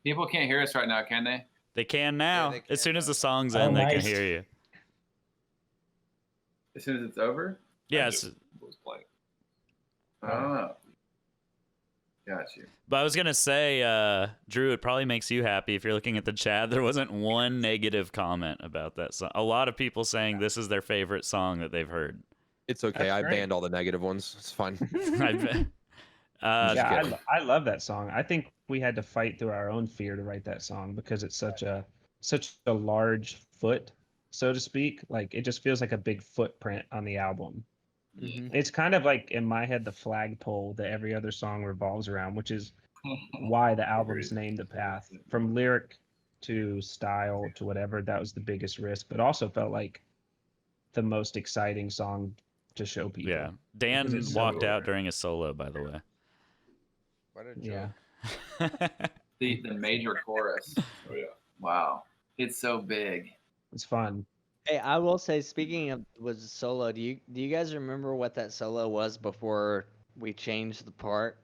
D: People can't hear us right now, can they?
A: they can now.
B: they
A: As
B: can
A: soon as
B: now.
A: the song's
H: Oh,
A: end, they can
H: nice.
A: hear you.
D: As soon as it's over?
A: Yes,
C: Was playing.
D: Oh. Got you.
A: but I was gonna say, Drew, it probably makes you happy if you're looking at the chat. There wasn't one negative comment about that song. A lot of people saying this is their favorite song that they've heard.
F: It's okay.
I: That's
F: I
I: great.
F: banned all the negative ones. It's fine.
I: Yeah,
F: kidding.
I: I love that song. I think we had to fight through our own fear to write that song because it's such a large foot, so to speak. Like it just feels like a big footprint on the album.
E: Mhm.
I: It's kind of like in my head the flagpole that every other song revolves around, which is why the album's named The Path. From lyric to style to whatever, that was the biggest risk, but also felt like the most exciting song to show people.
A: Yeah, Dan
I: Because it's so
A: walked out
I: over.
A: during a solo, by the way.
B: What a
I: Yeah.
B: joke.
D: The major chorus.
C: Oh yeah.
D: Wow. It's so big.
I: It's fun.
E: Hey, I will say, speaking of was solo, do you guys remember what that solo was before we changed the part?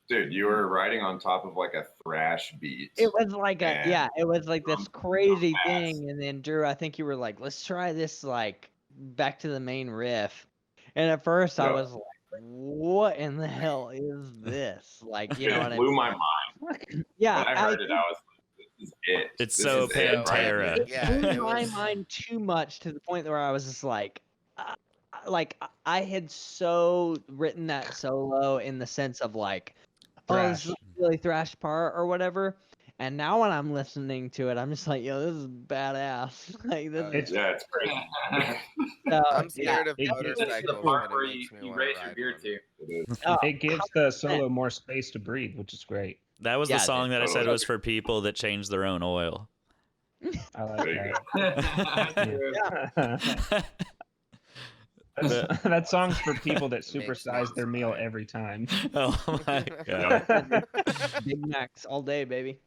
C: Dude, you were riding on top of like a thrash beat.
E: It was like
C: And
E: it was like this
C: drum
E: crazy
C: bass.
E: thing, and then Drew, I think you were like, let's try this like back to the main riff. And at first I
C: Yeah.
E: was like, what in the hell is this? Like, you know what
C: It
E: I
C: blew
E: mean?
C: my mind.
E: Yeah,
C: When I heard it, I was like, this is it.
A: It's
C: This
A: so
C: is it right
A: Pantera.
C: here.
B: Yeah,
E: blew
B: it
E: my
B: was.
E: mind too much to the point where I was just like I had so written that solo in the sense of like, oh, this is
I: Thrash.
E: a really thrash part or whatever. And now when I'm listening to it, I'm just like, yo, this is badass. Like this
I: It's-
E: is
C: Yeah, it's crazy.
E: so,
B: I'm scared of
I: it-
D: This
I: it's
D: is
B: motorcycles.
D: the
B: and
D: part
B: it
D: where
B: makes me
D: you
B: wanna
D: raise your
B: ride
D: beer
B: one.
D: to.
C: It is.
E: oh,
I: It gives the solo more space to breathe, which is great.
A: That was
E: Yeah,
A: the
E: it
A: song that I said
C: totally.
A: was for people that change their own oil.
I: I like
C: There you
I: that.
A: But-
I: That song's for people that
B: Makes me
I: supersize their meal
B: inspired.
I: every time.
A: Oh my god!
E: Big Macs all day, baby.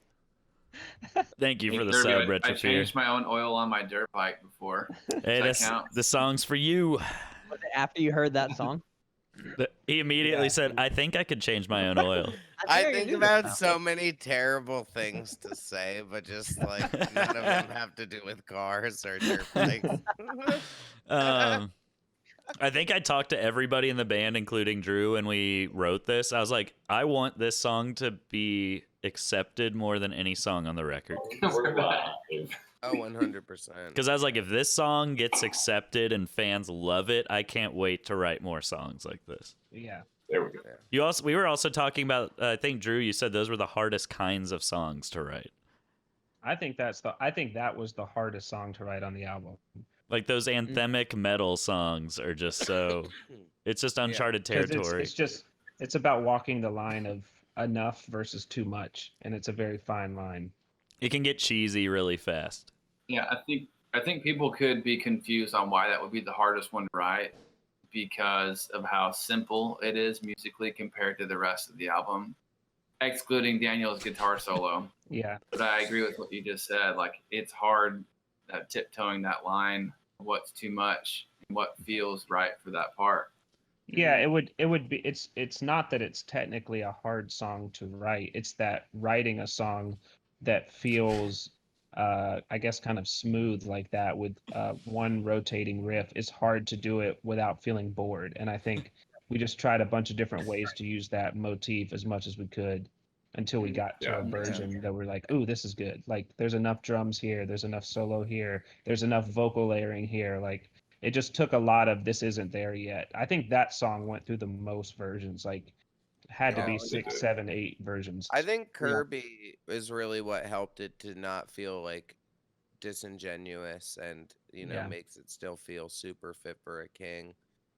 A: Thank you
D: Hey,
A: for the
D: Kirby,
A: sub,
D: I
A: Retro Fear.
D: changed my own oil on my dirt bike before.
A: Hey,
D: that
A: this
D: counts?
A: the song's for you.
E: Was it after you heard that song?
A: He immediately
I: Yeah.
A: said, "I think I could change my own oil."
B: I
E: figured
B: think
E: you
B: about
E: did.
B: so many terrible things to say, but just like none of them have to do with cars or dirt bikes.
A: I think I talked to everybody in the band, including Drew, and we wrote this. I was like, I want this song to be accepted more than any song on the record.
C: We're live.
B: Oh, 100%.
A: Because I was like, if this song gets accepted and fans love it, I can't wait to write more songs like this.
I: Yeah.
C: There we go.
A: We were also talking about. I think Drew, you said those were the hardest kinds of songs to write.
I: I think that was the hardest song to write on the album.
A: Like those anthemic metal songs are just so. It's just uncharted
I: 'Cause
A: territory.
I: it's about walking the line of enough versus too much, and it's a very fine line.
A: It can get cheesy really fast.
D: Yeah, I think people could be confused on why that would be the hardest one to write because of how simple it is musically compared to the rest of the album, excluding Daniel's guitar solo.
I: Yeah.
D: But I agree with what you just said. Like it's hard tiptoeing that line, what's too much, and what feels right for that part.
I: Yeah, it would be it's not that it's technically a hard song to write. It's that writing a song that feels I guess kind of smooth like that with one rotating riff is hard to do it without feeling bored. And I think we just tried a bunch of different ways to use that motif as much as we could until we got to
C: Yeah.
I: a version that we're like, ooh, this is good. Like there's enough drums here, there's enough solo here, there's enough vocal layering here. Like it just took a lot of this isn't there yet. I think that song went through the most versions, like had to
B: Yeah,
I: be
B: it
I: 6,
C: did.
I: 7, 8 versions.
B: I think Kirby is really what helped it to not feel like disingenuous and,
I: Yeah.
B: makes it still feel super fit for a king.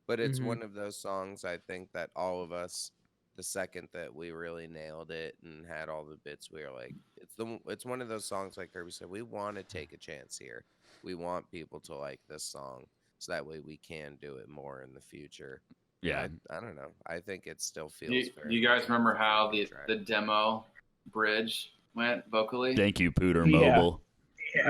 B: But it's
E: Mhm.
B: one of those songs I think that all of us, the second that we really nailed it and had all the bits, we were like, it's one of those songs like Kirby said, we want to take a chance here. We want people to like this song so that way we can do it more in the future.
A: Yeah.
B: I don't know. I think it still feels very
D: You guys
B: much
D: remember
B: like a
D: how
B: Kirby
D: the
B: track.
D: demo bridge went vocally?
A: Thank you, Pooter
I: Yeah.
A: Mobile.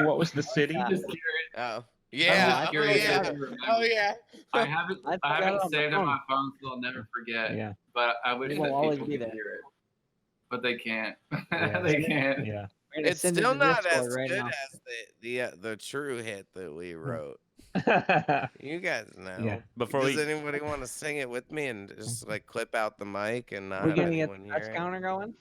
I: What was the city?
D: Just hear it.
B: Oh, Yeah.
D: just
B: Oh
D: curious
B: yeah.
D: if you remember.
B: Oh yeah.
D: I haven't
E: I
D: I
E: forgot
D: haven't
E: on my
D: saved it on
E: phone.
D: my phone, so I'll never forget.
I: Yeah.
D: But I wish
E: It
D: that
E: will always
D: people
E: be
D: could
E: there.
D: hear it. But they can't.
I: Yeah.
D: They can't.
I: Yeah.
E: We're gonna
B: It's
E: send it
B: still
E: to
B: not
E: Discord
B: as
E: right
B: good
E: now.
B: as the true hit that we wrote. You guys know.
I: Yeah.
A: Before
B: Does
A: we
B: anybody want to sing it with me and just like clip out the mic and not
E: We're
B: have
E: gonna get
B: anyone
E: the
B: hear
E: touch
B: it?
E: counter going.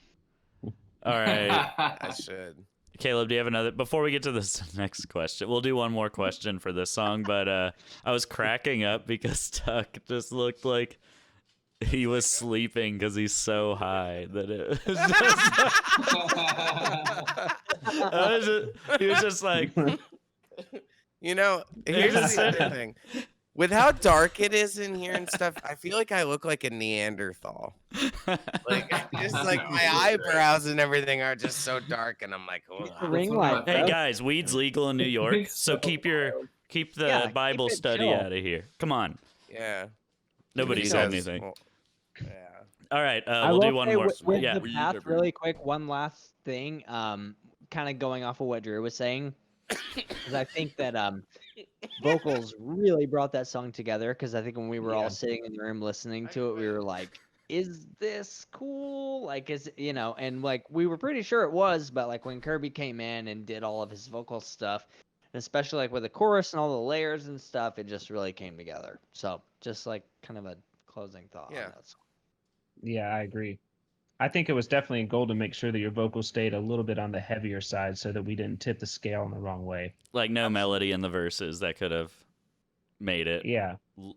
A: all right,
B: I should.
A: Caleb, do you have another? Before we get to this next question, we'll do one more question for this song. But I was cracking up because Tuck just looked like he was sleeping because he's so high that it was he was just like,
B: You know,
A: He
B: here's
A: just
B: the other
A: said-
B: thing. With how dark it is in here and stuff, I feel like I look like a Neanderthal. Like, just like my eyebrows and everything are just so dark, and I'm like,
E: The
B: oh.
E: ring
D: one of
E: light,
D: my
A: hey
E: bro.
A: guys, weed's legal in New York,
D: It's
A: so
D: so
A: keep the
E: Yeah, keep
A: Bible
E: it
A: study
E: chill.
A: out of here. Come on,
B: Yeah.
A: nobody
B: He
A: said
B: does.
A: anything.
B: Well, yeah.
A: All right,
E: I
A: we'll
E: will
A: do one
E: say
A: more.
E: with
A: Yeah,
E: the path, really quick. One last thing, kind of going off of what Drew was saying, because I think that vocals really brought that song together. Because I think when we were all sitting in the room listening to it, we were like, "Is this cool? Like, is And like, we were pretty sure it was, but like when Kirby came in and did all of his vocal stuff, and especially like with the chorus and all the layers and stuff, it just really came together. So just like kind of a closing thought
B: Yeah.
E: on that song.
I: Yeah, I agree. I think it was definitely a goal to make sure that your vocals stayed a little bit on the heavier side so that we didn't tip the scale in the wrong way.
A: like no melody in the verses that could have made it
I: Yeah.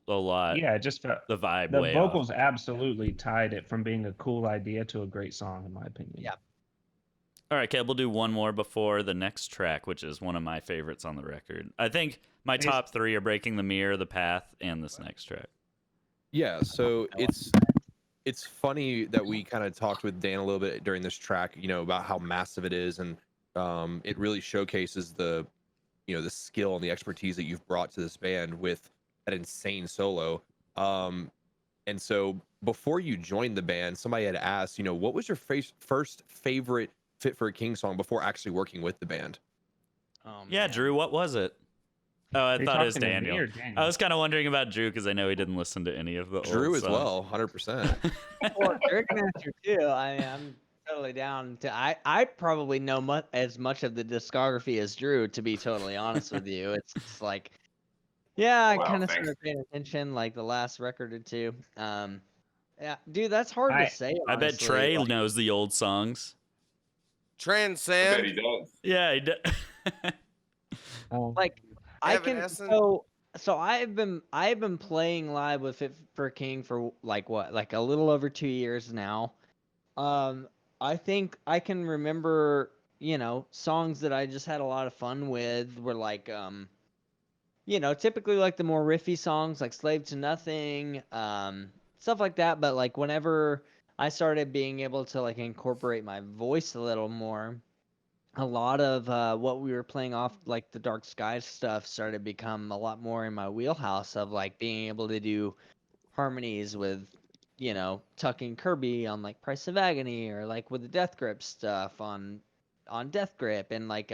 A: a lot.
I: Yeah, it just felt
A: The vibe
I: the
A: way
I: vocals
A: off.
I: absolutely tied it from being a cool idea to a great song, in my opinion.
E: Yeah.
A: All right, Caleb, we'll do one more before the next track, which is one of my favorites on the record. I think my
I: Is-
A: top three are Breaking the Mirror, The Path, and this next track.
F: Yeah, so it's funny that we kind of talked with Dan a little bit during this track, about how massive it is, and it really showcases the skill and the expertise that you've brought to this band with that insane solo. And so before you joined the band, somebody had asked, what was your first favorite Fit for a King song before actually working with the band?
A: Yeah, Drew, what was it? Oh, I
I: Are you
A: thought it was
I: talking to me
A: Daniel.
I: or Daniel?
A: I was kind of wondering about Drew because I know he didn't listen to any of the
F: Drew
A: old
F: as
A: songs.
F: well, 100%.
E: Well, Dirk Master too. I'm totally down to. I probably know as much of the discography as Drew, to be totally honest with you. It's just like, yeah, I
C: Wow,
E: kind of
C: thanks.
E: started paying attention like the last record or two. Yeah, dude, that's hard
I: I-
E: to say.
A: I bet
E: honestly.
A: Trey
E: Like,
A: knows the old songs.
C: I bet he
B: Transcend.
C: does.
A: Yeah, he does.
E: like I can
B: Evanescence?
E: so I've been playing live with Fit for a King for like a little over 2 years now. I think I can remember, songs that I just had a lot of fun with were like typically like the more riffy songs like Slave to Nothing, stuff like that, but like whenever I started being able to like incorporate my voice a little more, a lot of what we were playing off like the Dark Skies stuff started to become a lot more in my wheelhouse of like being able to do harmonies with tucking Kirby on like Price of Agony, or like with the Death Grip stuff on Death Grip, and like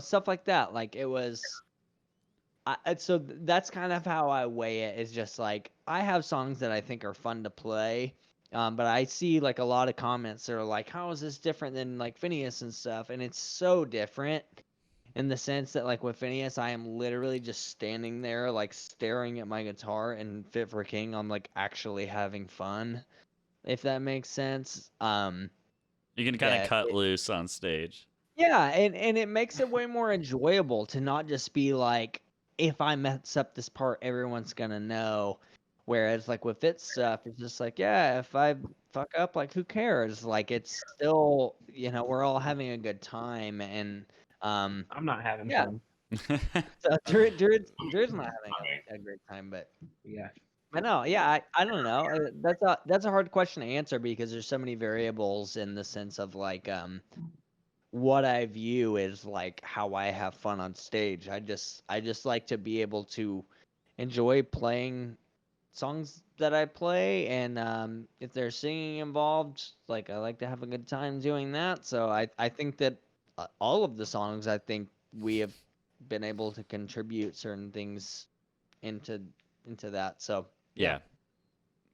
E: stuff like that. Like it was so that's kind of how I weigh it, is just like I have songs that I think are fun to play. But I see like a lot of comments that are like, how is this different than like Phineas and stuff? And it's so different in the sense that like with Phineas, I am literally just standing there like staring at my guitar, and Fit for a King, I'm like actually having fun, if that makes sense.
A: You can kind
E: Yeah,
A: of cut loose on stage.
E: Yeah, and it makes it way more enjoyable to not just be like, if I mess up this part, everyone's gonna know. Whereas like with Fit stuff, it's just like, yeah, if I fuck up, like who cares? Like it's still, we're all having a good time, and
I: I'm not having
E: Yeah.
I: fun.
E: so Drew's not having a great time, but
I: Yeah.
E: no, yeah, I don't know. That's a hard question to answer because there's so many variables in the sense of like what I view is like how I have fun on stage. I just like to be able to enjoy playing songs that I play, and if there's singing involved, like I like to have a good time doing that. So I think that all of the songs I think we have been able to contribute certain things into that. So
A: Yeah.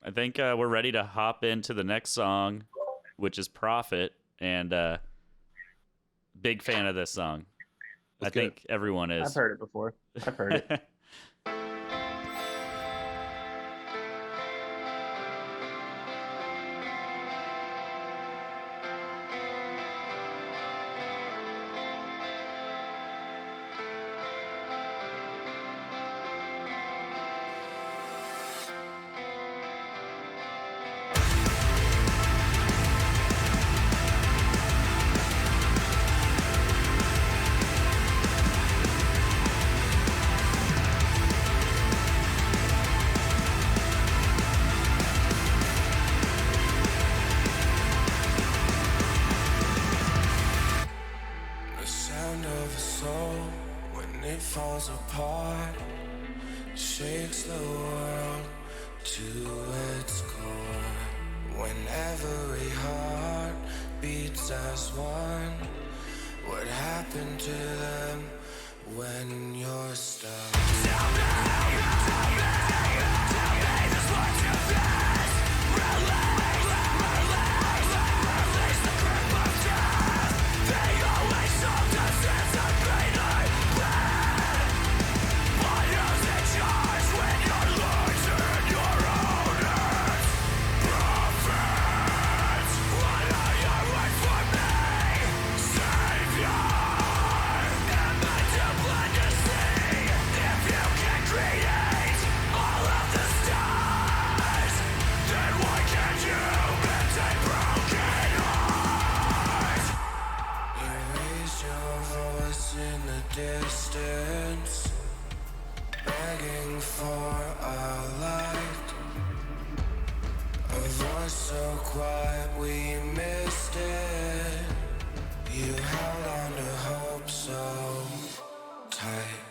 A: I think we're ready to hop into the next song, which is Profit, and big fan of this song.
F: Let's
A: I think everyone is.
I: I've heard it before. I've heard it.
J: The sound of a soul when it falls apart shakes the world to its core. When every heart beats as one, what happened to them when you're stuck? Raise your voice in the distance, begging for a light. A voice so quiet we missed it. You held on to hope so tight.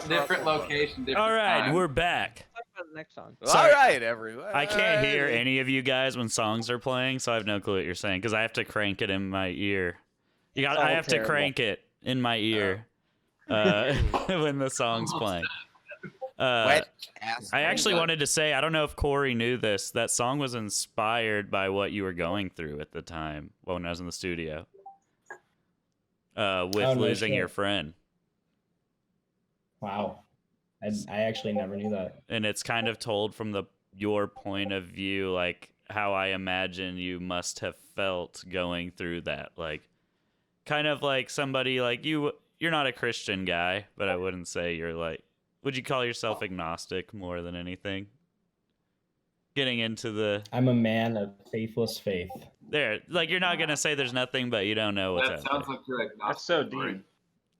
D: Different location. Different
A: All right,
D: time.
A: we're back.
E: talk about the next song.
A: Sorry.
B: All right, everyone.
A: I can't hear any of you guys when songs are playing, so I have no clue what you're saying because I have to crank it in my ear.
E: It's
A: I
E: all
A: have to
E: terrible.
A: crank it in my ear when the song's playing.
B: Wet ass.
A: I actually wanted to say, I don't know if Corey knew this, that song was inspired by what you were going through at the time when I was in the studio with
H: Oh, no
A: losing
H: shit.
A: your friend.
H: Wow. I actually never knew that.
A: And it's kind of told from your point of view, like how I imagine you must have felt going through that, like kind of like somebody like you're not a Christian guy, but I wouldn't say you're like, would you call yourself agnostic more than anything? Getting into the
H: I'm a man of faithless faith.
A: there, like you're not gonna say there's nothing, but you don't know what's
C: That
A: out
C: sounds
A: there.
C: like you're agnostic.
I: That's so
C: Corey.
I: deep.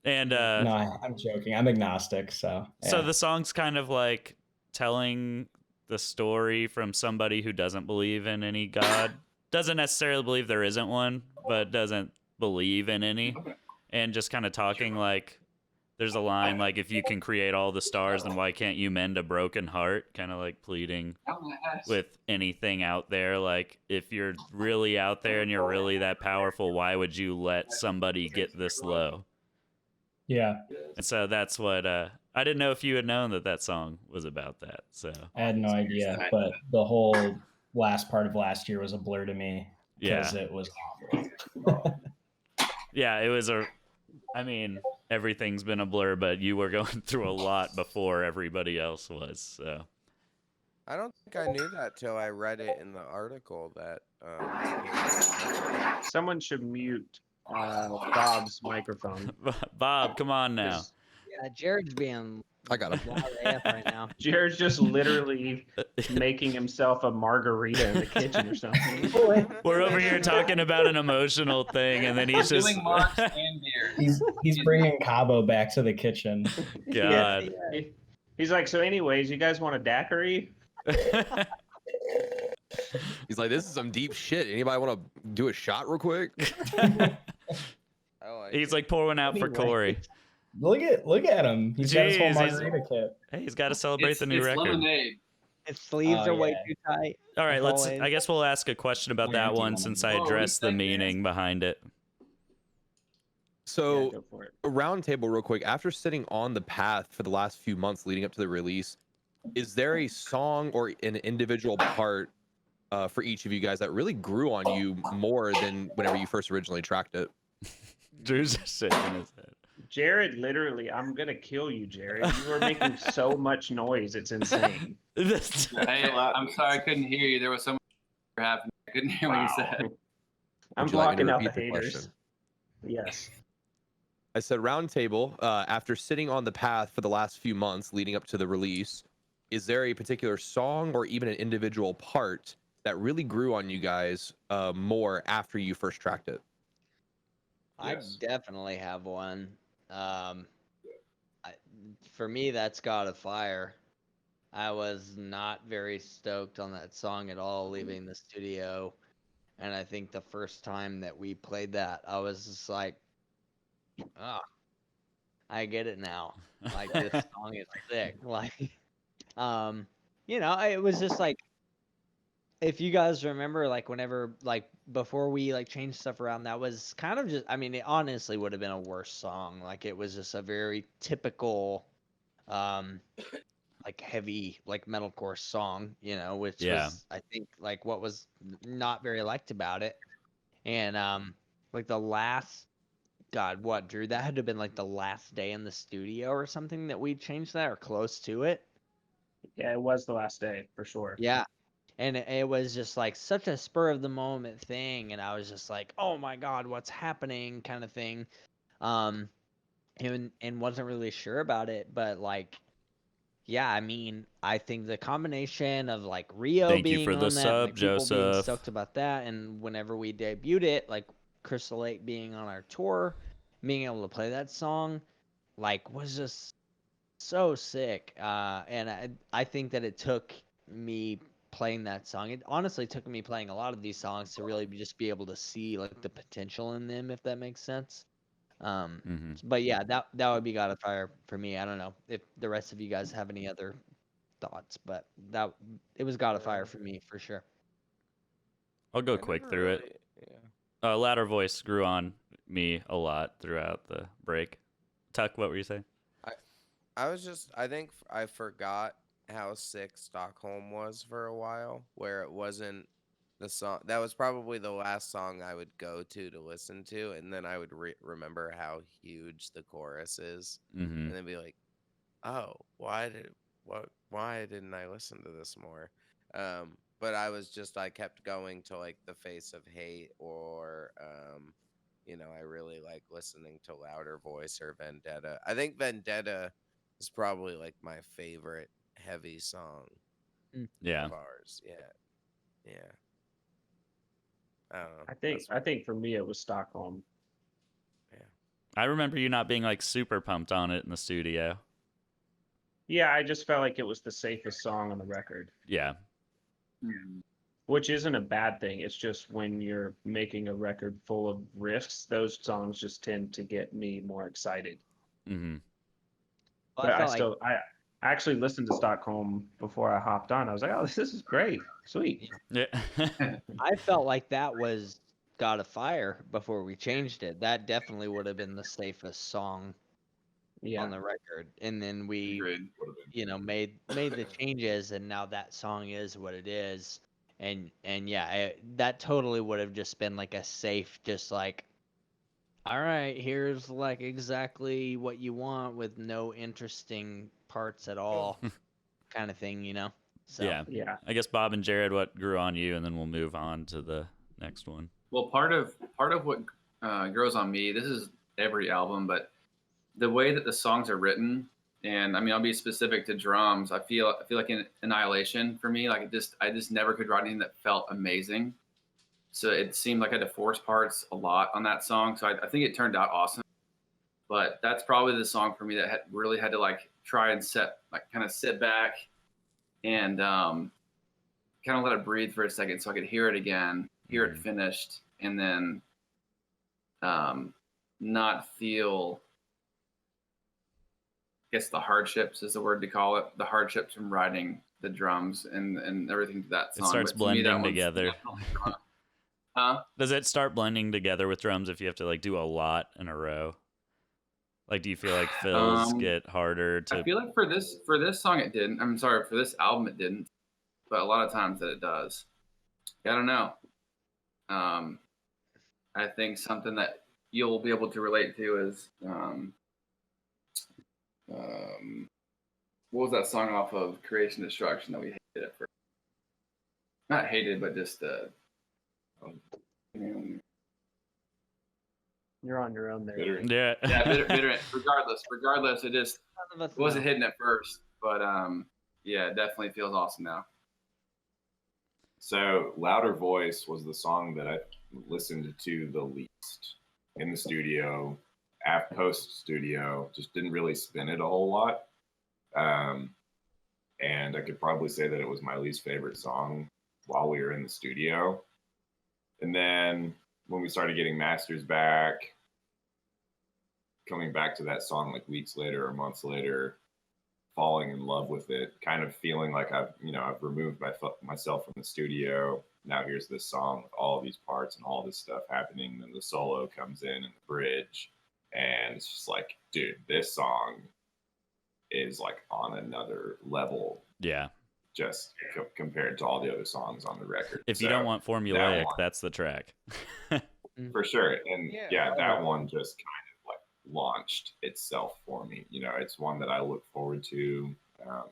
A: And
H: No, I'm joking. I'm agnostic, so
A: so
H: yeah.
A: the song's kind of like telling the story from somebody who doesn't believe in any God, doesn't necessarily believe there isn't one, but doesn't believe in any, and just kind of talking like there's a line like, if you can create all the stars, then why can't you mend a broken heart? Kind of like pleading with anything out there. Like, if you're really out there and you're really that powerful, why would you let somebody get this low?
H: Yeah,
A: And so that's what I didn't know if you had known that song was about that. So
H: I had no idea, but the whole last part of last year was a blur to me because it was awful.
A: yeah, it was I mean, everything's been a blur, but you were going through a lot before everybody else was. So
B: I don't think I knew that till I read it in the article that.
I: Someone should mute Bob's microphone.
A: Bob, come on now.
E: Yeah, Jared's being
F: I got him.
E: loud AF right now.
I: Jared's just literally making himself a margarita in the kitchen or something.
A: We're over here talking about an emotional thing, and then he's just
D: Doing Monch and beer.
H: He's bringing Cabo back to the kitchen.
A: God.
I: He's like, so anyways, you guys want a daiquiri?
F: He's like, this is some deep shit. Anybody want to do a shot real quick?
A: He's like, pour one out for Corey.
H: Look at him. He's got his whole
A: Jeez,
H: margarita kit.
A: Hey, he's got to celebrate the new record.
D: Lemonade.
E: His sleeves
H: Oh,
E: are way
H: yeah.
E: too tight.
A: All right,
E: as always.
A: I guess we'll ask a question about that
H: Guarantee
A: one
H: one.
A: since I
D: Oh,
A: addressed the
D: respect
A: meaning behind it.
F: So,
I: Yeah, go for it.
F: a round table real quick. After sitting on the path for the last few months leading up to the release, is there a song or an individual part for each of you guys that really grew on you more than whenever you first originally tracked it?
A: Drew's just shaking his head.
I: Jared, literally, I'm gonna kill you, Jared. You are making so much noise, it's insane.
D: Hey, I'm sorry I couldn't hear you. There was so much happening. I couldn't hear what you said.
I: I'm
F: Would you like me to
I: blocking out the
F: repeat the
I: haters.
F: question?
I: Yes.
F: I said round table. After sitting on the path for the last few months leading up to the release, is there a particular song or even an individual part that really grew on you guys more after you first tracked it?
E: I
C: Yes.
E: definitely have one. For me, that's God of Fire. I was not very stoked on that song at all leaving the studio. And I think the first time that we played that, I was just like, oh, I get it now. Like, this song is sick. Like, it was just like, if you guys remember, like, whenever, like, before we, like, changed stuff around, that was kind of just, I mean, it honestly would have been a worse song. Like, it was just a very typical, like, heavy, like, metalcore song, which was, I think, like, what was not very liked about it. And, like, the last, God, what, Drew? That had to have been, like, the last day in the studio or something that we changed that, or close to it.
I: Yeah, it was the last day, for sure.
E: Yeah. And it was just like such a spur of the moment thing, and I was just like, "Oh my God, what's happening?" kind of thing, and wasn't really sure about it. But like, yeah, I mean, I think the combination of like Rio
A: Thank you
E: being
A: for
E: on
A: the
E: that,
A: sub,
E: like, people being
A: Joseph.
E: stoked about that, and whenever we debuted it, like Crystal Lake being on our tour, being able to play that song, like, was just so sick. And I think that it took me playing that song. It honestly took me playing a lot of these songs to really just be able to see like the potential in them, if that makes sense. But yeah, that would be God of Fire for me. I don't know if the rest of you guys have any other thoughts, but it was God of Fire for me for sure.
A: I'll go quick through it. Louder voice grew on me a lot throughout the break. Tuck, what were you saying?
B: I think I forgot how sick Stockholm was for a while, where it wasn't the song. That was probably the last song I would go to listen to, and then I would remember how huge the chorus is, and then be like, oh, why didn't I listen to this more? But I kept going to like The Face of Hate, or I really like listening to Louder Voice or Vendetta. I think Vendetta is probably like my favorite heavy song
A: Yeah.
B: of ours. Yeah. I don't know.
I: I think for me it was Stockholm.
A: I remember you not being like super pumped on it in the studio.
I: Yeah, I just felt like it was the safest song on the record.
A: Yeah.
I: Which isn't a bad thing. It's just when you're making a record full of riffs, those songs just tend to get me more excited.
A: Mm-hmm.
E: Well,
I: I actually listened to Stockholm before I hopped on. I was like, oh, this is great. Sweet.
A: Yeah.
E: I felt like that was God of Fire before we changed it. That definitely would have been the safest song on the record. And then we,
D: Agreed.
E: made the changes, and now that song is what it is. And yeah, that totally would have just been like a safe, just like, all right, here's like exactly what you want with no interesting parts at all, kind of thing, So
A: Yeah. I guess Bob and Jared, what grew on you, and then we'll move on to the next one.
D: Well, part of what grows on me, this is every album, but the way that the songs are written, and I mean, I'll be specific to drums. I feel like in Annihilation for me, like I just never could write anything that felt amazing. So it seemed like I had to force parts a lot on that song. So I think it turned out awesome. But that's probably the song for me that really had to like try and kind of sit back and kind of let it breathe for a second so I could hear it again, hear it finished, and then not feel, I guess the hardships is the word to call it, the hardships from writing the drums and everything to that song.
A: It starts blending together.
D: Huh?
A: Does it start blending together with drums if you have to like do a lot in a row? Like, do you feel like fills get harder to?
D: I feel like for this song it didn't. I'm sorry, for this album it didn't, but a lot of times that it does. I don't know. I think something that you'll be able to relate to is what was that song off of Creation Destruction that we hated at first? Not hated, but just
I: You're on your own there.
A: Yeah.
D: bitter. Regardless, it just wasn't hitting at first, but yeah, it definitely feels awesome now.
C: So Louder Voice was the song that I listened to the least in the studio, post studio, just didn't really spin it a whole lot. And I could probably say that it was my least favorite song while we were in the studio. And then when we started getting masters back, coming back to that song like weeks later or months later, falling in love with it, kind of feeling like I've removed myself from the studio. Now here's this song with all of these parts and all this stuff happening. Then the solo comes in and the bridge, and it's just like, dude, this song is like on another level.
A: Yeah.
C: Just compared to all the other songs on the record.
A: If you don't want formulaic, that's the track.
C: For sure. And yeah, that one just kind of like launched itself for me. It's one that I look forward to.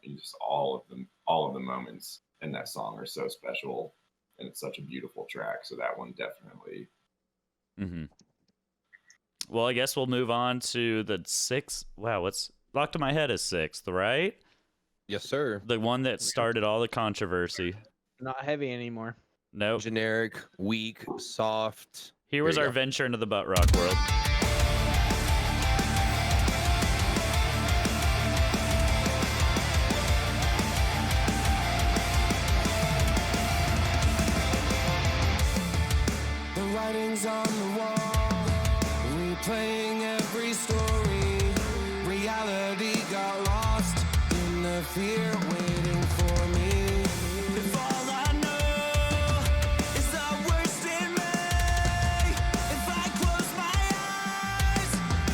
C: And just all of the moments in that song are so special, and it's such a beautiful track. So that one definitely.
A: Mm-hmm. Well, I guess we'll move on to the sixth. Wow, what's Locked in My Head is sixth, right?
F: Yes, sir.
A: The one that started all the controversy.
E: Not heavy anymore.
A: Nope.
F: Generic, weak, soft.
A: Here was our venture into the butt rock world.
J: The writing's on the wall, replaying every story. Reality got lost in the fear waiting for me. If all I know is the worst in me, if I close my eyes,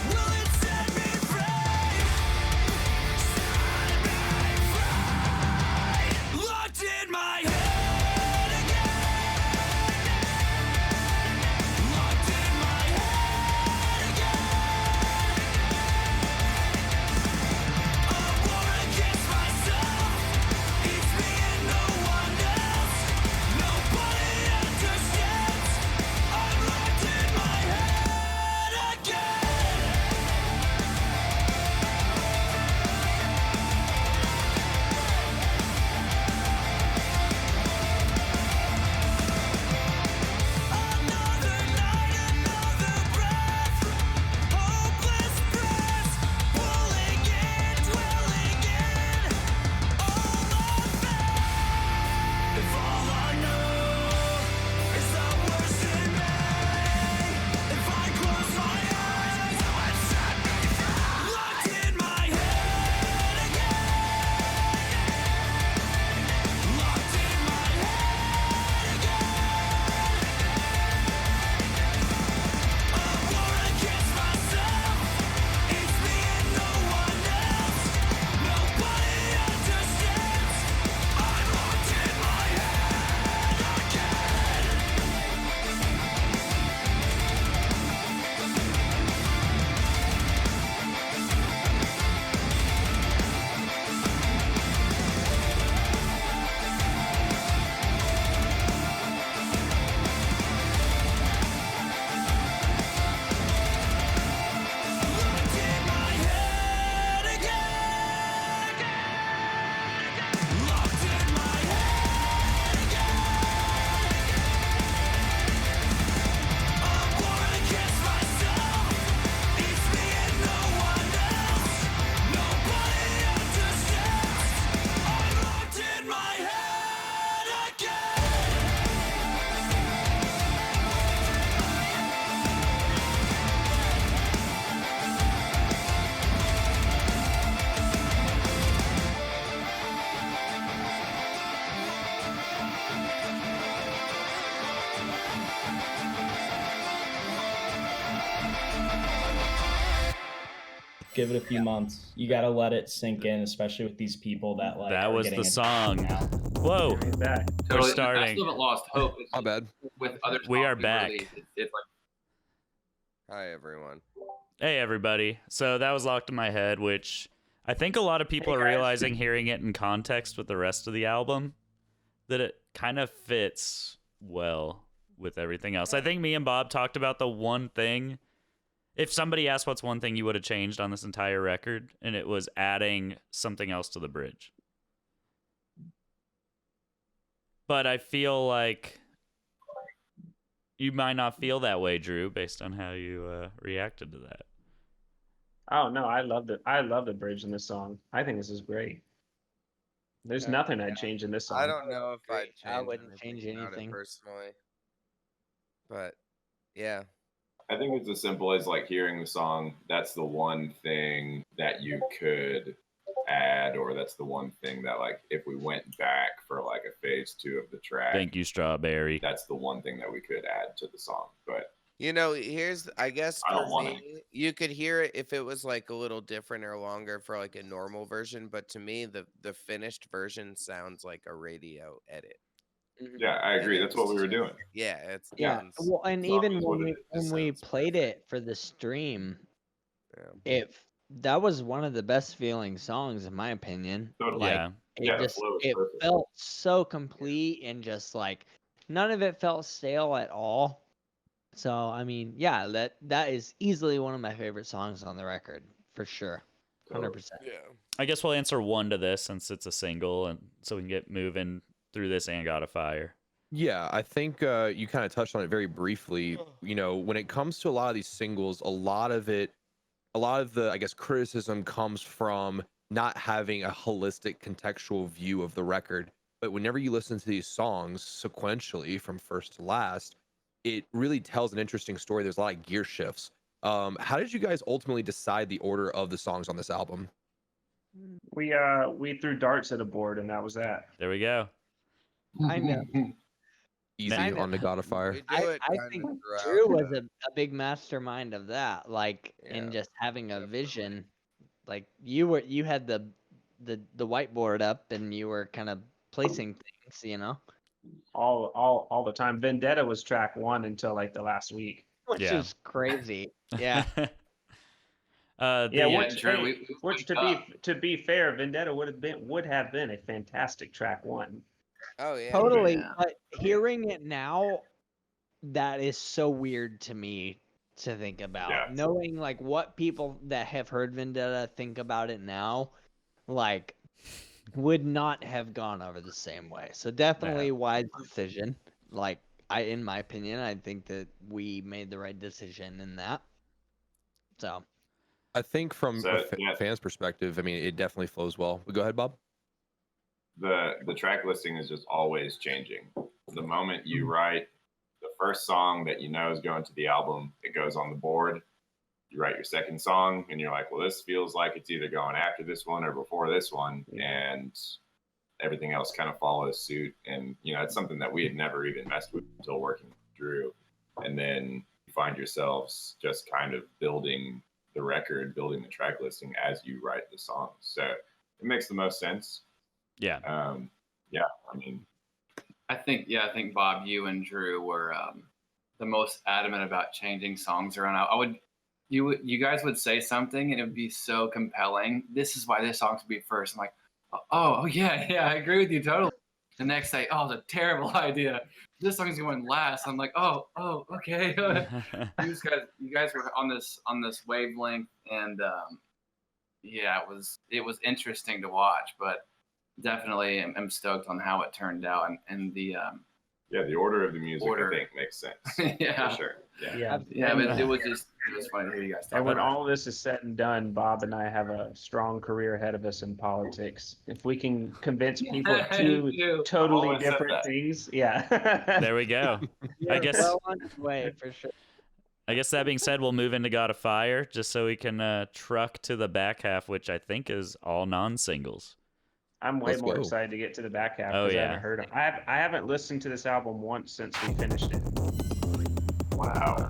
J: will it set me free? Set me free. Locked in my head again. Locked in my head again.
H: Give it a few months. You gotta let it sink in, especially with these people that like.
A: That
H: are
A: was
H: getting
A: the
H: it
A: song.
H: now.
A: Whoa.
I: Bring it back.
A: We're
D: Totally. I
A: starting.
D: still haven't lost hope. It's
F: My
D: just
F: bad.
D: with other songs
A: We are
D: we've
A: back.
D: released, it's like
B: Hi everyone.
A: Hey, everybody. So that was Locked in My Head, which I think a lot of people
I: Hey,
A: are
I: guys.
A: realizing, hearing it in context with the rest of the album, that it kind of fits well with everything else. I think me and Bob talked about the one thing. If somebody asked what's one thing you would have changed on this entire record, and it was adding something else to the bridge. But I feel like you might not feel that way, Drew, based on how you reacted to that.
I: Oh no, I loved it. I love the bridge in this song. I think this is great. There's nothing I'd change in this song.
B: I don't know if I'd
E: Great. I
B: change
E: wouldn't change
B: about it
E: anything.
B: personally. But yeah.
C: I think it's as simple as like hearing the song. That's the one thing that you could add, or that's the one thing that, like, if we went back for like a phase 2 of the track,
A: Thank you, Strawberry.
C: that's the one thing that we could add to the song. But
B: You know, here's I guess
C: I
B: for
C: don't want
B: me, you could hear it if it was like a little different or longer for like a normal version, but to me the finished version sounds like a radio edit.
C: yeah, I agree. That's what we were doing.
B: Yeah, it's
E: Yeah.
B: sounds-
E: Well, and
C: Song
E: even
C: is what
E: when
C: it
E: we
C: is.
E: when we
B: sounds
E: played
B: perfect.
E: it for the stream,
B: yeah.
E: that was one of the best feeling songs in my opinion.
C: Totally.
E: Like
A: Yeah.
E: it
C: Yeah, the
E: just
C: flow is
E: it
C: perfect.
E: felt so complete and just like none of it felt stale at all. So I mean, yeah, that is easily one of my favorite songs on the record for sure, 100%.
B: Yeah.
A: I guess we'll answer one to this since it's a single, and so we can get moving through this and Got a Fire.
F: Yeah, I think you kind of touched on it very briefly. You know, when it comes to a lot of these singles, a lot of the, I guess, criticism comes from not having a holistic contextual view of the record. But whenever you listen to these songs sequentially from first to last, it really tells an interesting story. There's a lot of gear shifts. How did you guys ultimately decide the order of the songs on this album?
I: We threw darts at a board and that was that.
A: There we go.
E: Kind of.
F: Easy
E: Kinda.
F: on the God of Fire.
B: We do
E: I
B: it kinda
E: think
B: throughout
E: Drew was
B: the-
E: a big mastermind of that, like
B: Yeah,
E: in just having a
B: definitely.
E: vision. Like you had the whiteboard up and you were kind of placing things, you know,
I: All the time. Vendetta was track 1 until like the last week.
E: which
A: Yeah.
E: is crazy. Yeah.
I: Yeah,
A: the-
I: which,
D: Drew,
I: hey,
D: we
I: which
D: wake
I: to be fair, Vendetta would have been a fantastic track 1.
B: Oh yeah.
E: Totally.
D: Yeah.
E: But hearing it now, that is so weird to me to think about.
C: Yeah.
E: Knowing like what people that have heard Vendetta think about it now, like would not have gone over the same way. So definitely wise decision. Like in my opinion, I think that we made the right decision in that. So
F: I think from
C: So,
F: a
C: yeah.
F: fan's perspective, I mean, it definitely flows well. But go ahead, Bob.
C: The track listing is just always changing. The moment you write the first song that you know is going to the album, it goes on the board. You write your second song, and you're like, well, this feels like it's either going after this one or before this one, and everything else kind of follows suit. And you know, it's something that we had never even messed with until working with Drew. And then you find yourselves just kind of building the record, building the track listing as you write the songs. So it makes the most sense.
A: yeah.
C: Yeah, I mean,
D: I think Bob, you and Drew were the most adamant about changing songs around. You guys would say something and it would be so compelling. This is why this song should be first. I'm like, oh yeah, I agree with you totally. The next day, oh, it's a terrible idea. This song's going last. I'm like, oh, okay. you guys were on this wavelength, and yeah, it was interesting to watch, but definitely I'm stoked on how it turned out, and the
C: yeah, the order of the music
D: Order.
C: I think makes sense.
D: yeah,
C: For sure. Yeah.
I: Yeah.
D: yeah, but it was funny to hear you guys talk
I: And when
D: about it.
I: all this is said and done, Bob and I have a strong career ahead of us in politics. If we can convince people of
D: You
I: two
D: do.
I: totally
C: Always said
I: different
C: that.
I: things, yeah.
A: There we go.
E: you're
A: guess-
E: well on your way for sure.
A: I guess that being said, we'll move into God of Fire just so we can truck to the back half, which I think is all non-singles.
I: I'm way
F: Let's
I: more
F: go.
I: excited to get to the back half
A: Oh,
I: because I
A: yeah.
I: haven't heard them. I haven't listened to this album once since we finished it.
C: Wow.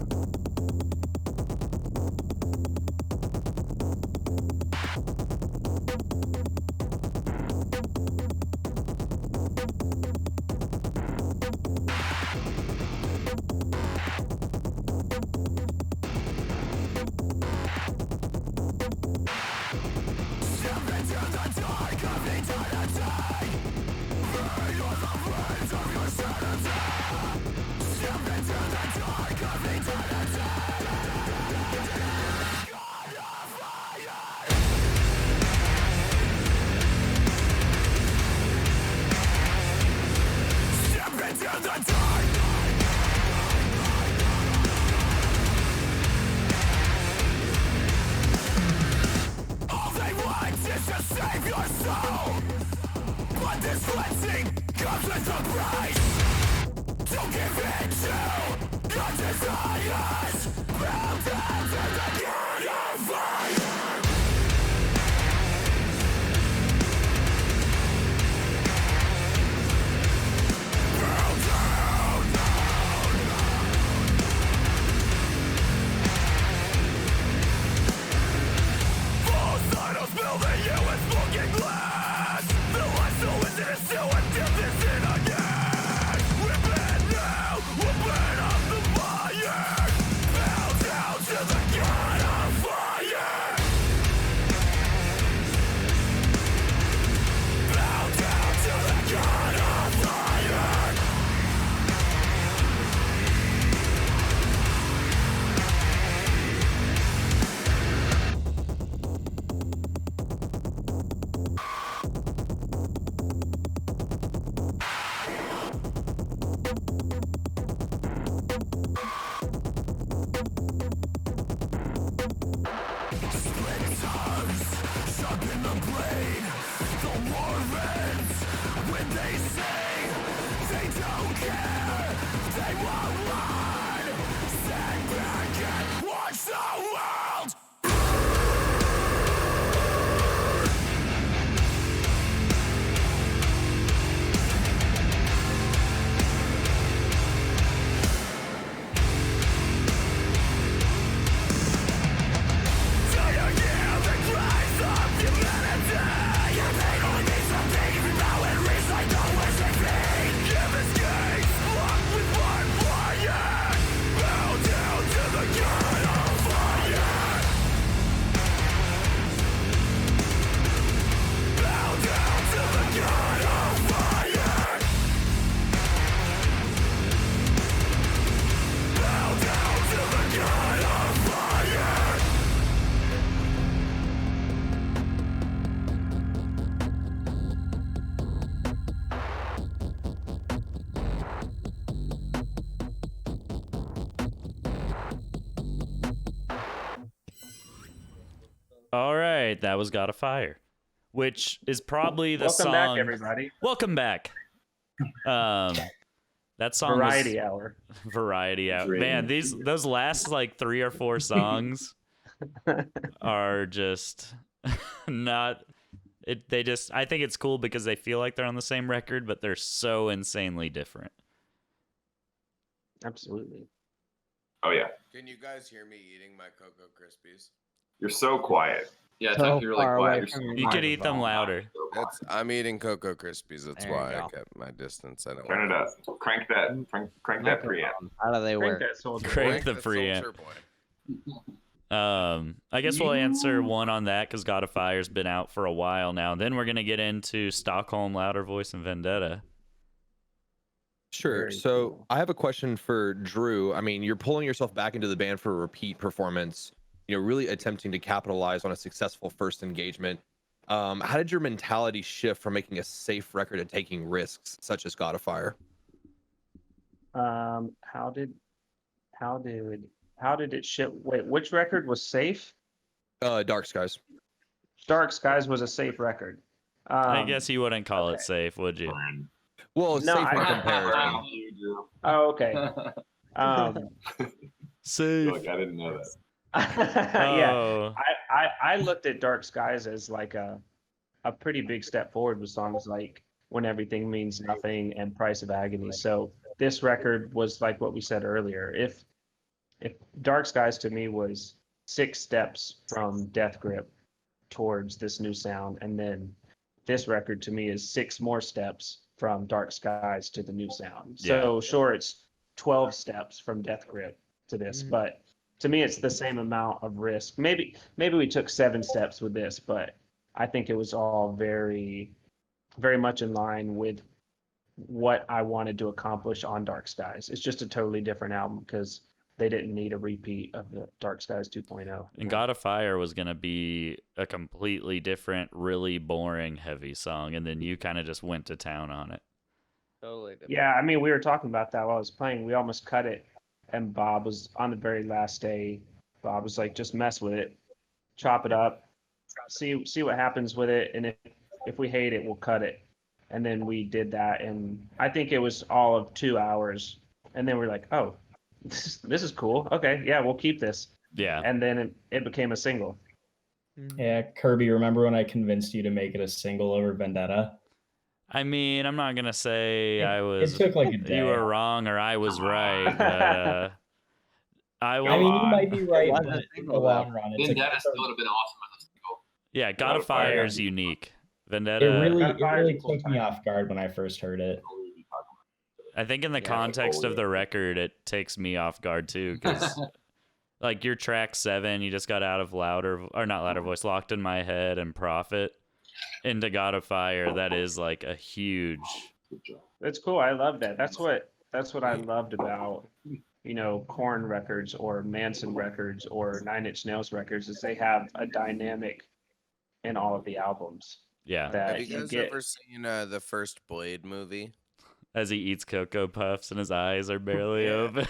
A: All right, that was "Got a Fire," which is probably the
I: Welcome
A: song.
I: back, everybody.
A: Welcome back. That song
I: Variety
A: was
I: hour.
A: Variety Hour.
C: Dream.
A: Man, those last like 3 or 4 songs are just not. They just. I think it's cool because they feel like they're on the same record, but they're so insanely different.
I: Absolutely.
C: Oh yeah,
B: Can you guys hear me eating my Cocoa Krispies?
C: you're so quiet.
D: Yeah, it's
E: So
D: actually really
E: far away
D: quiet.
E: from your
A: You could eat them
E: microphone.
A: louder.
B: I'm eating Cocoa Krispies. That's
E: There you
B: why I
E: go.
B: kept my distance. I don't
C: Turn it up. Crank that preamp.
E: Microphone. How do they
I: Crank
E: work?
I: that soldier.
A: Crank
I: boy.
A: the preamp.
B: Soldier Boy.
A: I guess we'll answer one on that because "God of Fire's" been out for a while now. Then we're gonna get into Stockholm, Louder Voice, and Vendetta.
F: Sure.
I: Very
F: So
I: cool.
F: I have a question for Drew. I mean, you're pulling yourself back into the band for a repeat performance, really attempting to capitalize on a successful first engagement. How did your mentality shift from making a safe record to taking risks, such as "God of Fire"?
I: How did it ship? Wait, which record was safe?
F: Dark Skies.
I: Dark Skies was a safe record.
A: I guess you wouldn't call it
I: okay.
A: safe, would you?
F: Well,
I: No,
F: safe in
I: I-
F: comparison.
I: Oh, okay.
A: Safe.
C: Look, I didn't know that.
I: Yeah,
A: Oh.
I: I looked at Dark Skies as like a pretty big step forward with songs like "When Everything Means Nothing" and "Price of Agony." So this record was like what we said earlier. If Dark Skies to me was 6 steps from Death Grip towards this new sound, and then this record to me is 6 more steps from Dark Skies to the new sound. So sure, it's 12 steps from Death Grip to this, but to me it's the same amount of risk. Maybe we took 7 steps with this, but I think it was all very, very much in line with what I wanted to accomplish on Dark Skies. It's just a totally different album because they didn't need a repeat of the Dark Skies 2.0.
A: And "God of Fire" was gonna be a completely different, really boring, heavy song, and then you kind of just went to town on it.
E: Totally different.
I: Yeah, I mean, we were talking about that while I was playing. We almost cut it, and Bob was on the very last day. Bob was like, "Just mess with it, chop it up, see what happens with it, and if we hate it, we'll cut it. And then we did that, and I think it was all of 2 hours. And then we're like, oh, this is cool. Okay, yeah, we'll keep this.
A: Yeah.
I: And then it became a single.
H: Yeah, Kirby, remember when I convinced you to make it a single over Vendetta?
A: I mean, I'm not gonna say I was.
H: It took like a day.
A: You were wrong or I was right, but I will.
H: I mean, you might be right,
E: wasn't
H: but
E: a
H: in the
E: single,
H: long
E: though.
H: run, it's
D: Vendetta still would have been awesome as a single.
A: Yeah, God of Fire is unique.
H: it
A: Vendetta.
H: really,
I: God
H: it
I: of Fire is
H: really
I: a cool
H: took me
I: title.
H: off guard when I first heard it.
A: I think in the
E: Yeah,
A: context of
C: totally.
A: the record, it takes me off guard too, because like your track 7, you just got out of not louder voice, Locked in My Head and Prophet into God of Fire. That is like a huge.
I: It's cool. I love that. That's what I loved about, Korn records or Manson records or Nine Inch Nails records is they have a dynamic in all of the albums
A: Yeah,
I: that
B: Have you guys
I: get.
B: ever seen the first Blade movie?
A: as he eats Cocoa Puffs and his eyes are barely
B: Yeah.
A: open.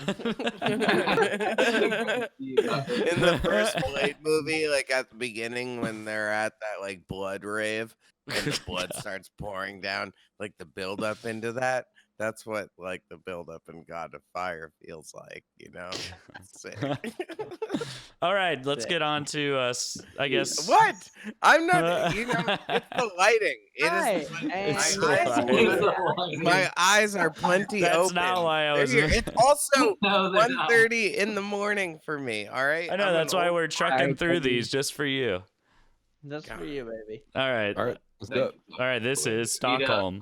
B: In the first Blade movie, like at the beginning when they're at that like blood rave and the blood starts pouring down, like the build up into that. That's what like the build up in God of Fire feels like, Sick.
A: All right, let's get on to I guess.
B: What? I'm not. It's the lighting. It
E: Right,
B: is.
A: It's
B: My,
A: the
B: eyes, my eyes are plenty
A: That's
B: open.
A: not why I was.
B: It's also
D: No, they're not.
B: 1:30 in the morning for me. All right.
A: I know
B: I'm
A: that's
B: an
A: why
B: old-
A: we're trucking
E: Alright,
A: through
E: Kirby.
A: these just for you.
E: That's for you, baby.
A: All right.
F: All right, let's do it.
A: All right, this is Stockholm.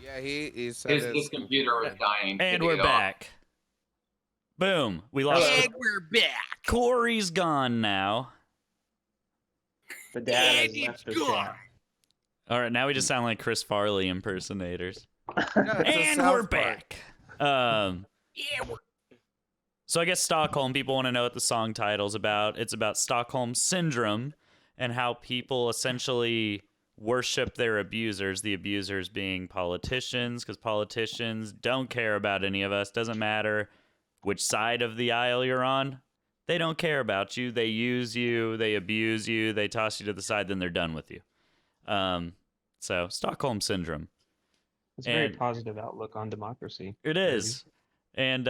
B: Yeah, he said
D: His computer was dying.
A: And
D: Getting
A: we're
D: it off.
A: back. Boom. We lost.
B: And we're back.
A: Corey's gone now.
I: The dad has
B: Andy's
I: left the
B: gone.
I: chat.
A: All right, now we just sound like Chris Farley impersonators.
B: No, it's a
A: And
B: South
A: we're
B: Park.
A: back. So I guess Stockholm, people want to know what the song title's about. It's about Stockholm Syndrome and how people essentially worship their abusers, the abusers being politicians, because politicians don't care about any of us. Doesn't matter which side of the aisle you're on. They don't care about you. They use you. They abuse you. They toss you to the side. Then they're done with you. So Stockholm syndrome.
I: It's a very
A: And-
I: positive outlook on democracy.
A: It is. And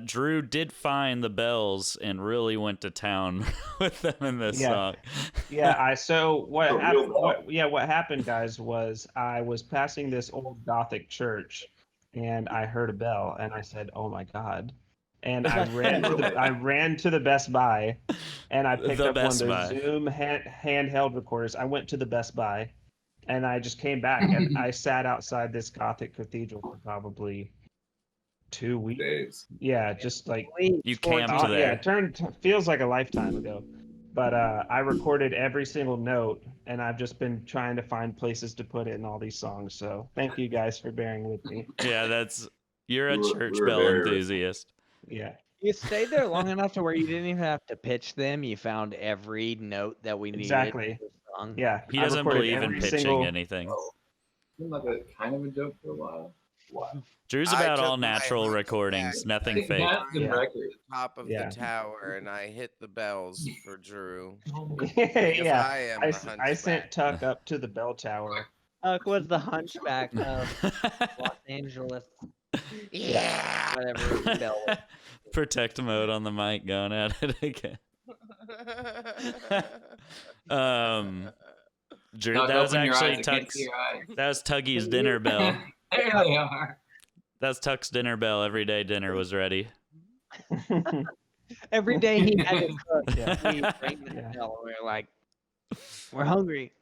A: Drew did find the bells and really went to town with them in this
I: Yeah.
A: song.
I: Yeah, so what
C: A real
I: happened?
C: bell.
I: What happened, guys, was I was passing this old Gothic church, and I heard a bell, and I said, "Oh my God!" And I ran to the Best Buy, and I picked
A: The
I: up one of
A: Best
I: those
A: Buy.
I: Zoom handheld recorders. I went to the Best Buy, and I just came back, and I sat outside this Gothic cathedral for probably 2 weeks.
C: Days.
I: Yeah, just like
A: You camped
I: yeah,
A: there.
I: it feels like a lifetime ago. But I recorded every single note, and I've just been trying to find places to put it in all these songs. So thank you guys for bearing with me.
A: Yeah, you're a
C: We were-
A: church
C: we were
A: bell
C: very
A: enthusiast.
I: Yeah.
E: You stayed there long enough to where you didn't even have to pitch them. You found every note that we needed.
I: Exactly.
E: for the song.
I: Yeah.
A: He
I: I
A: doesn't
I: recorded
A: believe in
I: every
A: pitching
I: single-
A: anything.
C: Seemed like a kind of a joke for a while.
A: Drew's
B: I
A: about
B: took
A: all
B: my
A: natural
B: hunchback
A: recordings, nothing
C: I think
A: fake.
C: that's the
I: Yeah.
C: record.
B: Top of
I: Yeah.
B: the tower, and I hit the bells for Drew.
I: yeah.
B: I am
I: I,
B: the
I: s- I
B: hunchback.
I: sent Tuck up to the bell tower.
E: Huck was the hunchback of Los Angeles,
B: Yeah.
E: whatever bell. was.
A: Protect mode on the mic going at it again. Drew,
D: Tuck,
A: that was
D: open your eyes,
A: actually
D: I can't
A: Tuck's.
D: see your eyes.
A: That was Tuggy's dinner bell.
D: There they are.
A: That's Tuck's dinner bell. Every day dinner was ready.
E: Every day he had to cook.
I: Yeah.
E: We bring the
I: Yeah.
E: bell, and we're like, we're hungry.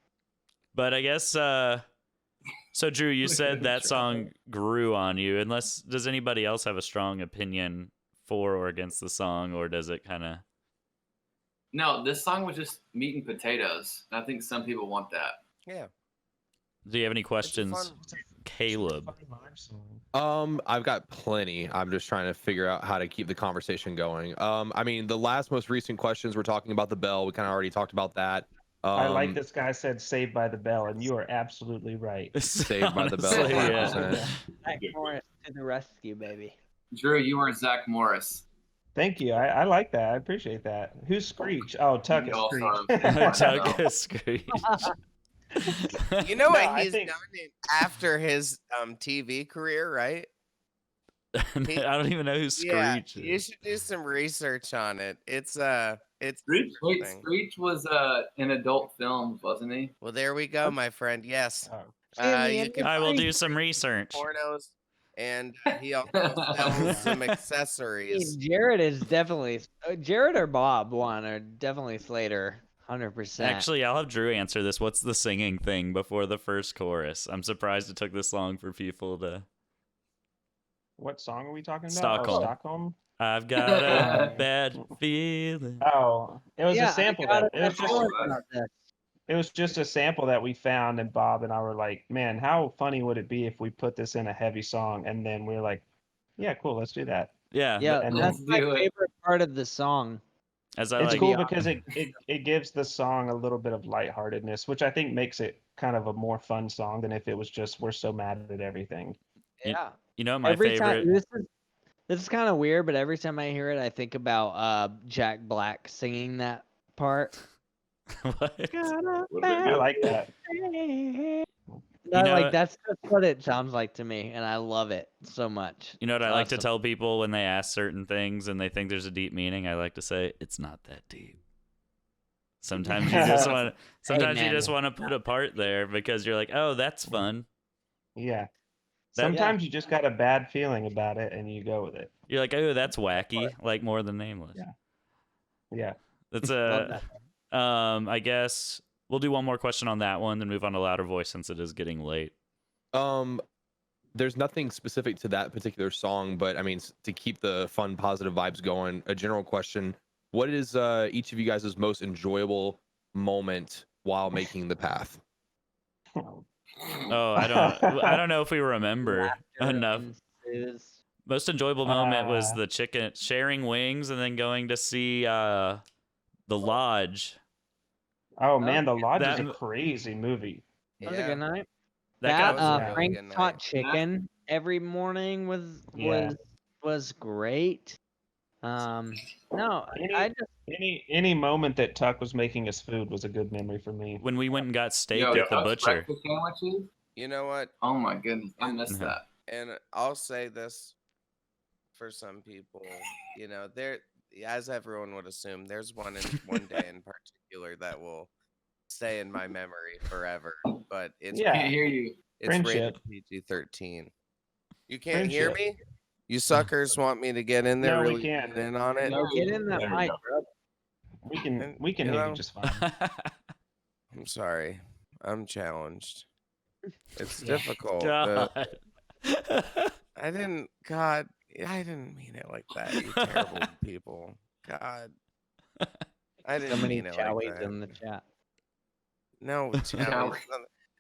A: But I guess so Drew, you
C: Look at
A: said
C: him
A: that
C: try.
A: song grew on you. Does anybody else have a strong opinion for or against the song, or does it kind of?
D: No, this song was just meat and potatoes. I think some people want that.
B: Yeah.
A: Do you have any
B: It's a
A: questions,
B: fun-
A: Caleb?
F: I've got plenty. I'm just trying to figure out how to keep the conversation going. I mean, the most recent questions we're talking about the bell. We kind of already talked about that.
I: I like this guy said "Saved by the Bell," and you are absolutely right.
F: Saved by the Bell,
A: Honestly, yeah.
F: 100%.
E: Zach Morris to the rescue, baby.
D: Drew, you were Zach Morris.
I: Thank you. I like that. I appreciate that. Who's Screech? Oh, Tuck is
D: You also
I: Screech.
D: have-
A: Tuck is Screech.
B: You know
I: No,
B: what
I: I
B: he's
I: think-
B: done after his TV career, right?
A: I don't even know who
B: Yeah,
A: Screech
B: you
A: is.
B: should do some research on it. It's
D: Screech, wait,
B: thing.
D: Screech was in adult films, wasn't he?
B: Well, there we go, my friend. Yes,
I: Oh.
B: you can
A: I will
B: find
A: do some research.
B: pornos, and he also sells some accessories.
E: Jared is definitely Jared or Bob one are definitely Slater, 100%.
A: Actually, I'll have Drew answer this. What's the singing thing before the first chorus? I'm surprised it took this long for people to.
I: What song are we talking about?
A: Stockholm.
I: Oh, Stockholm.
A: I've got a bad feeling.
I: Oh, it was
E: yeah,
I: a sample.
E: I got
I: It was
E: a
I: just
E: feeling about this.
I: it was just a sample that we found, and Bob and I were like, "Man, how funny would it be if we put this in a heavy song?" And then we were like, "Yeah, cool, let's do that."
A: Yeah,
E: Yeah,
I: and
E: that's
D: let's
E: my
D: do it.
E: favorite part of the song.
A: as I
I: It's
A: like.
I: cool because it gives the song a little bit of lightheartedness, which I think makes it kind of a more fun song than if it was just "We're so mad at everything."
A: You-
E: Yeah.
A: You know, my
E: Every
A: favorite.
E: time this is kind of weird, but every time I hear it, I think about Jack Black singing that part.
A: What?
I: I like that.
A: know-
E: That's just what it sounds like to me, and I love it so much.
A: You know what
E: It's
A: I like to
E: awesome.
A: tell people when they ask certain things and they think there's a deep meaning? I like to say it's not that deep. Sometimes you just want. Sometimes you
E: man.
A: just want to put a part there because you're like, oh, that's fun.
I: Yeah.
A: That-
I: Sometimes you just got a bad feeling about it, and you go with it.
A: You're like, oh, that's wacky, like more than nameless.
I: Yeah. Yeah.
A: That's
E: Love that.
A: I guess we'll do one more question on that one, then move on to louder voice since it is getting late.
F: There's nothing specific to that particular song, but I mean, to keep the fun, positive vibes going, a general question: what is each of you guys' most enjoyable moment while making the path?
A: Oh, I don't know if we remember
E: Laughter
A: enough.
E: ensues.
A: Most enjoyable moment was
I: Uh,
A: the chicken sharing wings and then going to see the lodge.
I: Oh man, The Lodge is
A: that-
I: a crazy movie.
E: That was a good night.
A: That
E: That
A: got
B: was a really
E: Frank's
B: good
E: hot
B: night.
E: chicken every morning
I: Yeah.
E: was great. No, I just
I: Any moment that Tuck was making us food was a good memory for me.
A: when we went and got steak
D: Yo,
A: at the
D: Tuck's
A: butcher.
D: breakfast sandwiches?
B: You know what?
D: Oh my goodness, I missed that.
B: And I'll say this for some people, you know, there, as everyone would assume, there's one day in particular that will stay in my memory forever. But it's
D: Can't hear you.
B: it's
I: Friendship.
B: rated PG-13. You can't hear
I: Friendship.
B: me? You suckers want me to get in there?
I: No, we
B: really
I: can't.
B: get in on it?
D: No,
E: Get in that
C: There we
E: mic,
C: go.
E: bro.
I: We can
B: You
I: hear
B: know?
I: you just fine.
B: I'm sorry. I'm challenged. It's
I: Yeah.
B: difficult.
A: God.
B: I didn't mean it like that, you terrible people. God. I
E: So
B: didn't
E: many
B: mean it like
E: chowies
B: that.
E: in the chat.
B: No, Chowie.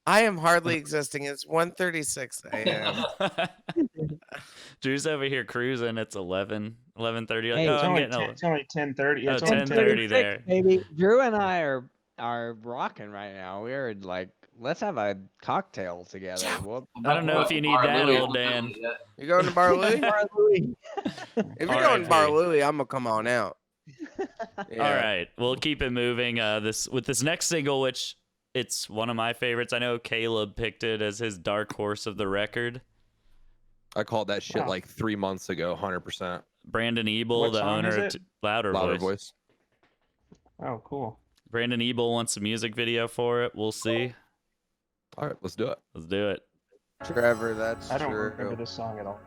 B: I am hardly existing. It's 1:36 a.m.
A: Drew's over here cruising. It's 11:30. Like,
E: Hey,
A: oh,
I: It's
A: I'm
I: only
A: getting a.
I: it's only 10:30. Yeah,
A: Oh,
I: it's only
A: 10:30 there.
E: Baby. Drew and I are rocking right now. We're like, let's have a cocktail together. Well,
A: I don't know if you need that, old Dan.
B: You going to Bar Louie?
E: Bar Louie.
B: If you're going to Bar
A: R.I.P.
B: Louie, I'm gonna come on out. Yeah.
A: All right, we'll keep it moving. This next single, which it's one of my favorites. I know Caleb picked it as his dark horse of the record.
F: I called that shit
I: Wow.
F: like 3 months ago, 100%.
A: Brandon Ebel,
I: What
A: the
I: song
A: owner
I: is
A: of
I: it?
A: Louder
F: Louder
A: Voice.
F: voice.
I: Oh, cool.
A: Brandon Ebel wants a music video for it. We'll see.
F: All right, let's do it.
A: Let's do it.
B: Trevor, that's
I: I don't
B: true.
I: remember this song at all.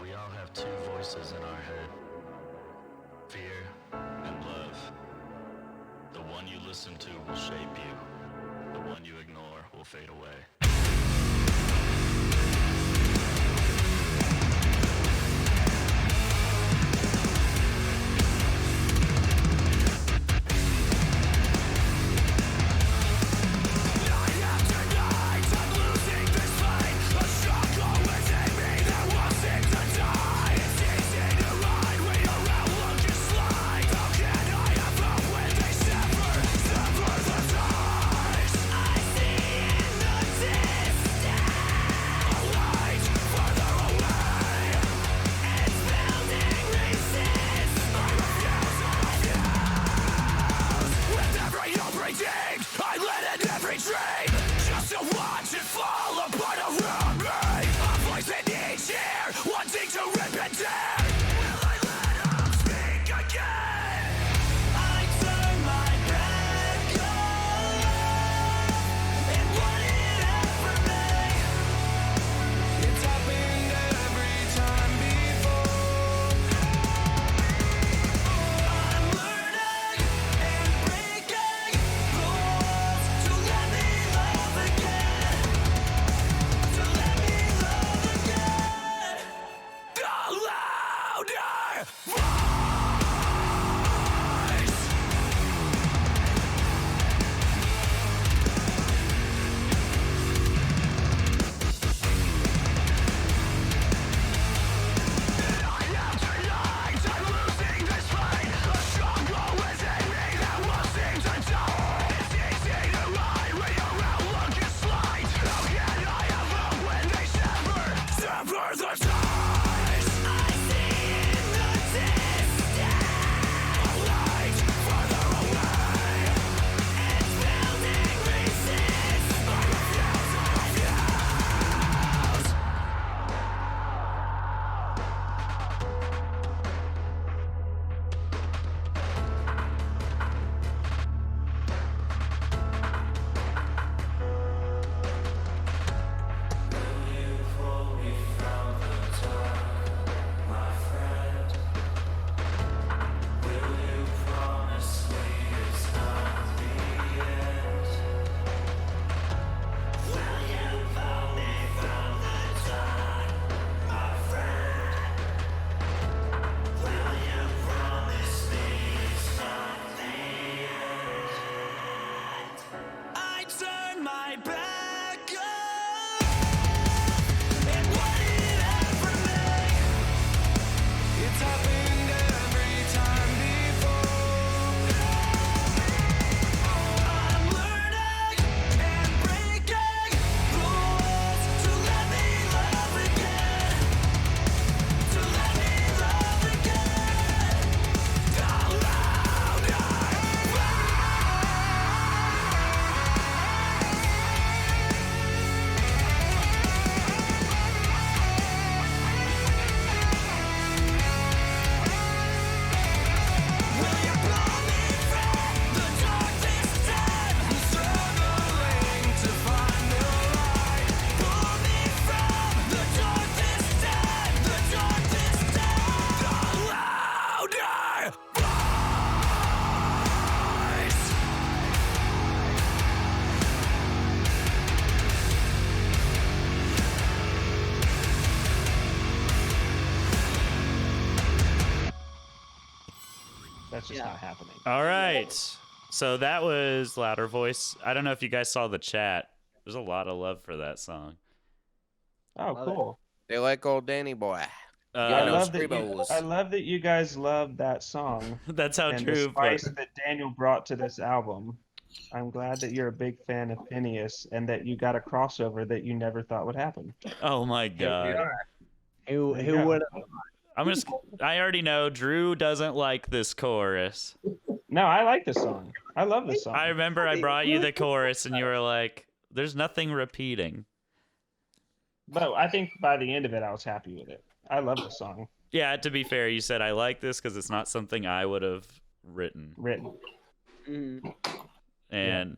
K: We all have two voices in our head, fear and love. The one you listen to will shape you. The one you ignore will fade away.
J: I see in the
I: It's just not happening.
A: All right. So that was Louder Voice. I don't know if you guys saw the chat. There's a lot of love for that song.
I: Oh,
E: Love it.
I: cool.
B: They like old Danny boy.
I: I
B: no
I: love that
B: scribbles.
I: I love that you guys love that song
A: That's how
I: and the
A: true.
I: spice
A: But
I: that Daniel brought to this album. I'm glad that you're a big fan of Phineas and that you got a crossover that you never thought would happen.
A: oh my
I: Here we
A: god.
I: are.
E: Who
I: There you go.
E: would
A: I already know Drew doesn't like this chorus.
I: No, I like this song. I love this song.
A: I remember I brought you the chorus and you were like, there's nothing repeating.
I: But I think by the end of it, I was happy with it. I love the song.
A: Yeah, to be fair, you said I like this because it's not something I would have written. And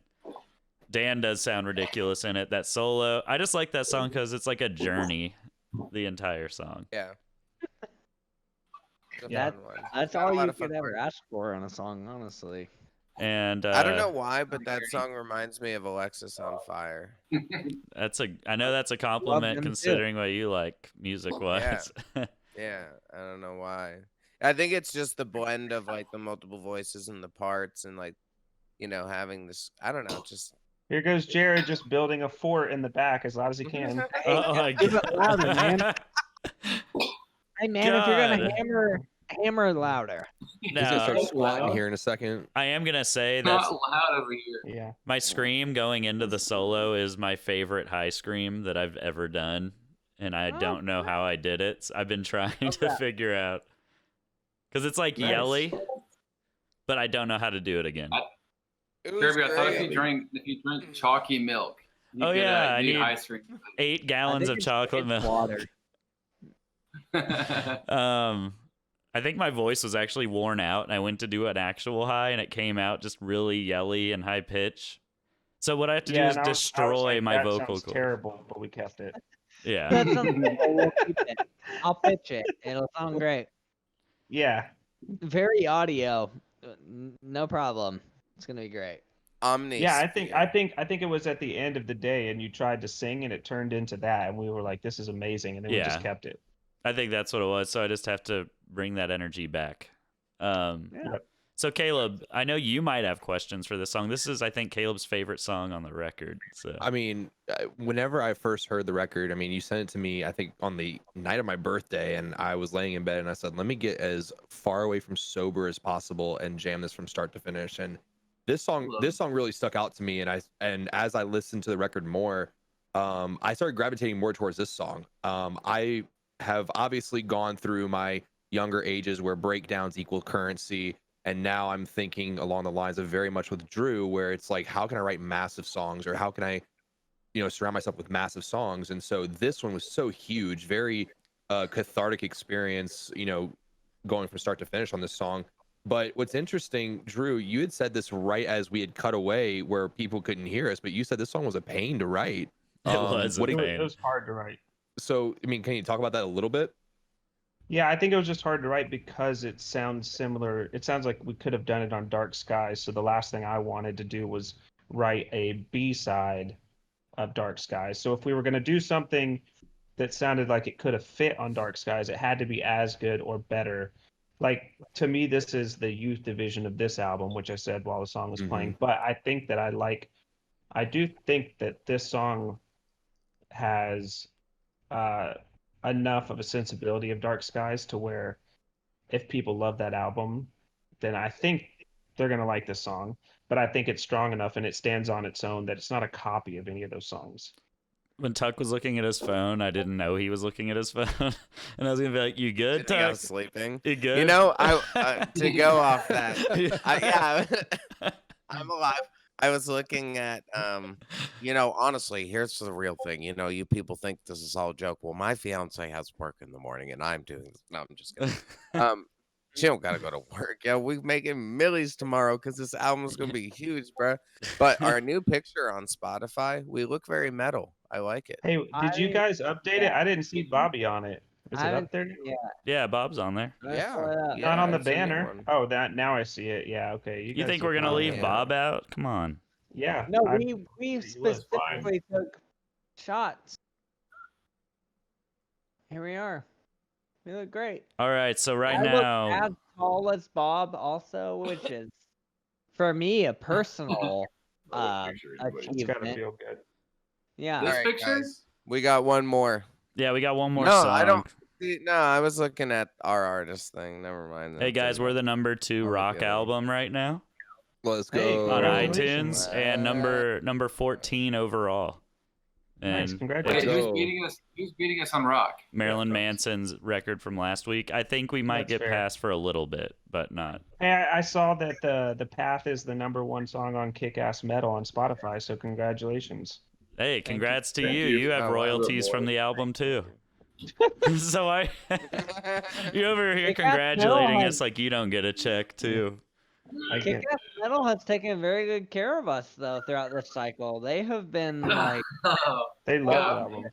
A: Dan does sound ridiculous in it. That solo, I just like that song because it's like a journey, the entire song.
B: Yeah. It's a
E: Yeah,
B: fun one.
E: That's
B: Got a
E: all
B: lot
E: you
B: of fun
E: could ever
B: parts.
E: ask for on a song, honestly.
A: And
B: I don't know why, but that song reminds me of Alexis on Fire.
A: I know that's a compliment
E: them too.
A: considering what you like music wise.
B: Yeah, I don't know why. I think it's just the blend of like the multiple voices and the parts and like, you know, having this. I don't know, just
I: Here goes Jared just building a fort in the back as loud as he can.
A: Oh my
E: Give it louder, man.
A: god.
E: Hey man, if you're gonna
A: God.
E: hammer louder.
F: He's gonna
A: Now,
F: start squatting here in a second.
A: I am gonna say
D: Not
A: that
D: loud over here.
I: Yeah.
A: my scream going into the solo is my favorite high scream that I've ever done, and I don't know how I did it. So I've been trying to figure out because it's like
I: Nice.
A: yelly, but I don't know how to do it again.
B: it was
D: Kirby, I thought
B: great.
D: if you drink chalky milk, you
A: Oh,
D: could,
A: yeah, I
D: need
A: need-
D: ice cream.
A: 8 gallons of chocolate milk.
E: Water.
A: I think my voice was actually worn out, and I went to do an actual high, and it came out just really yelly and high pitch. So what I have to do is
I: and I was
A: destroy
I: like,
A: my
I: that
A: vocal
I: sounds
A: cords.
I: terrible, but we kept it.
A: Yeah.
E: That's something we'll keep it. I'll pitch it. It'll sound great.
I: Yeah.
E: Very audio. No problem. It's gonna be great.
B: Omni.
I: Yeah, I think it was at the end of the day and you tried to sing and it turned into that and we were like, this is amazing, and then we
A: Yeah.
I: just kept it.
A: I think that's what it was. So I just have to bring that energy back.
I: Yeah.
A: So Caleb, I know you might have questions for this song. This is, I think, Caleb's favorite song on the record. So
F: I mean, whenever I first heard the record, I mean, you sent it to me, I think, on the night of my birthday, and I was laying in bed, and I said, let me get as far away from sober as possible and jam this from start to finish. And this song really stuck out to me, and as I listened to the record more, I started gravitating more towards this song. I have obviously gone through my younger ages where breakdowns equal currency. And now I'm thinking along the lines of very much with Drew, where it's like, how can I write massive songs, or how can I, surround myself with massive songs? And so this one was so huge, very cathartic experience, going from start to finish on this song. But what's interesting, Drew, you had said this right as we had cut away where people couldn't hear us, but you said this song was a pain to write.
A: It was a
F: what do you-
A: pain.
I: It was hard to write.
F: So, I mean, can you talk about that a little bit?
I: Yeah, I think it was just hard to write because it sounds similar. It sounds like we could have done it on Dark Skies. So the last thing I wanted to do was write a B-side of Dark Skies. So if we were going to do something that sounded like it could have fit on Dark Skies, it had to be as good or better. Like, to me, this is the youth division of this album, which I said while the song was playing. But I think that I do think that this song has enough of a sensibility of Dark Skies to where if people love that album, then I think they're going to like this song. But I think it's strong enough and it stands on its own that it's not a copy of any of those songs.
A: When Tuck was looking at his phone, I didn't know he was looking at his phone, and I was gonna be like, "You good,
B: I think I
A: Tuck?
B: was sleeping.
A: You good?"
B: I to go off that. I'm alive. I was looking at, honestly, here's the real thing. You people think this is all a joke. Well, my fiance has work in the morning, and I'm doing this. No, I'm just kidding. She don't gotta go to work. Yeah, we're making millies tomorrow because this album's gonna be huge, bro. But our new picture on Spotify, we look very metal. I like it.
I: Hey, did you guys update it? I didn't see Bobby on it. Is
E: I
I: it
E: haven't
I: up there?
E: Yeah.
A: Yeah, Bob's on there.
B: Yeah.
I: Not on the
B: it's a new
I: banner.
B: one.
I: Oh, that now I see it. Yeah, okay.
A: You
I: guys
A: think
I: look
A: we're gonna
I: fine.
A: leave
B: yeah.
A: Bob out? Come on.
I: Yeah.
E: No,
I: I-
E: we
C: was fine.
E: specifically took shots. Here we are. We look great.
A: All right. So right
E: I
A: now,
E: look as Tallest Bob also, which is for me a personal
C: Picture anybody.
I: It's gotta
E: achievement.
I: feel good.
E: Yeah.
D: This
B: All right,
D: picture?
B: guys, we got one more.
A: Yeah, we got one more
B: No,
A: song.
B: I don't. No, I was looking at our artist thing. Never mind.
A: Hey guys, we're the number 2
B: I'll look
A: rock
B: at it.
A: album right now
F: Let's
I: Hey,
F: go.
A: on
I: Congratulations.
A: iTunes and number 14 overall.
I: Nice,
A: And
D: Wait,
I: congratulations.
F: Let's
D: who's
F: go.
D: beating us? Who's beating us on rock?
A: Marilyn Manson's record from last week. I think we might
I: That's
A: get
I: fair.
A: past for a little bit, but not.
I: Hey, I saw that the Path is the #1 song on Kick-Ass Metal on Spotify, so congratulations.
A: Hey, congrats to
C: Thank
A: you.
C: you.
A: You have
B: Oh, wow.
A: royalties from the album too. So you over here
E: Kick-Ass
A: congratulating
E: Metal
A: us like you don't get a check too.
I: I get
E: Kick-Ass Metal has taken very good care of us though throughout this cycle. They have been like
I: they love
D: Yeah.
I: that album.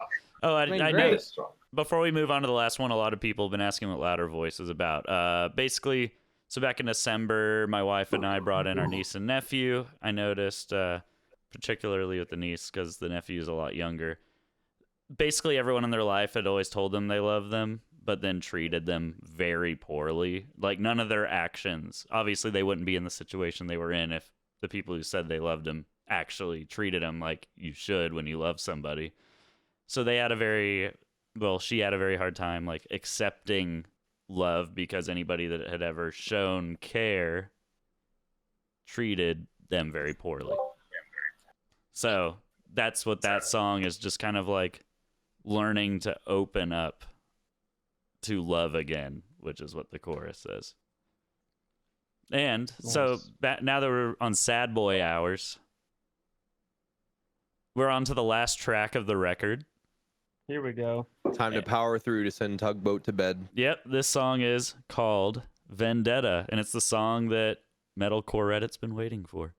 A: Oh, I
E: been
A: know.
E: great.
C: Strong.
A: Before we move on to the last one, a lot of people have been asking what Louder Voice is about. Basically, so back in December, my wife and I brought in our niece and nephew. I noticed, particularly with the niece, because the nephew is a lot younger. Basically, everyone in their life had always told them they loved them, but then treated them very poorly. Like, none of their actions. Obviously, they wouldn't be in the situation they were in if the people who said they loved them actually treated them like you should when you love somebody. So they had she had a very hard time like accepting love because anybody that had ever shown care treated them very poorly. So that's what that song is, just kind of like learning to open up to love again, which is what the chorus says. And so now that we're on Sad Boy Hours, we're on to the last track of the record.
I: Here we go.
F: Time to power through to send Tugboat to bed.
A: Yep, this song is called Vendetta, and it's the song that Metalcore Reddit's been waiting for.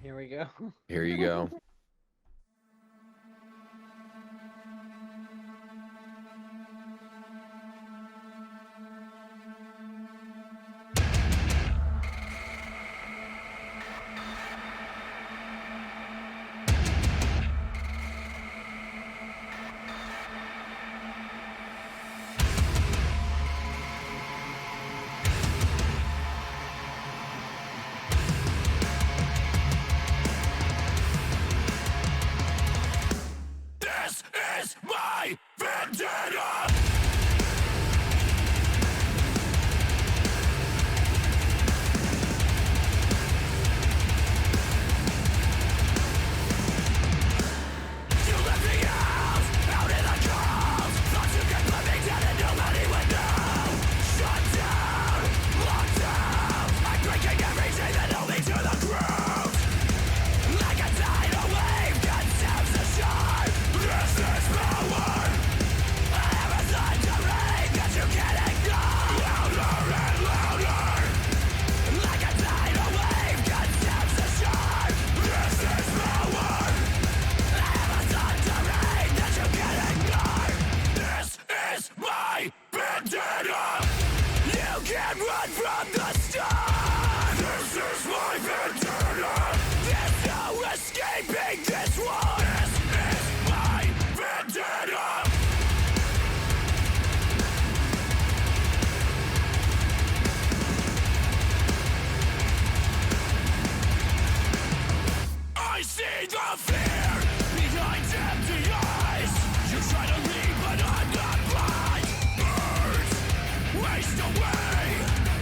E: here we go.
F: Here you go.
K: This is my vendetta! You left me out in the cold. Thought you could put me down and nobody would know. Shut down, locked down. I'm breaking every chain that held me to the groove. Like a tidal wave, consumes the shore. This is power. I have a thundering that you can't ignore. Louder and louder. Like a tidal wave, consumes the shore. This is power. I have a thundering that you can't ignore. This is my vendetta. You can't run from the storm. This is my vendetta. There's no escaping this one. This is my vendetta. I see the fear behind empty eyes. You try to leave, but I'm not blind. Birds waste away.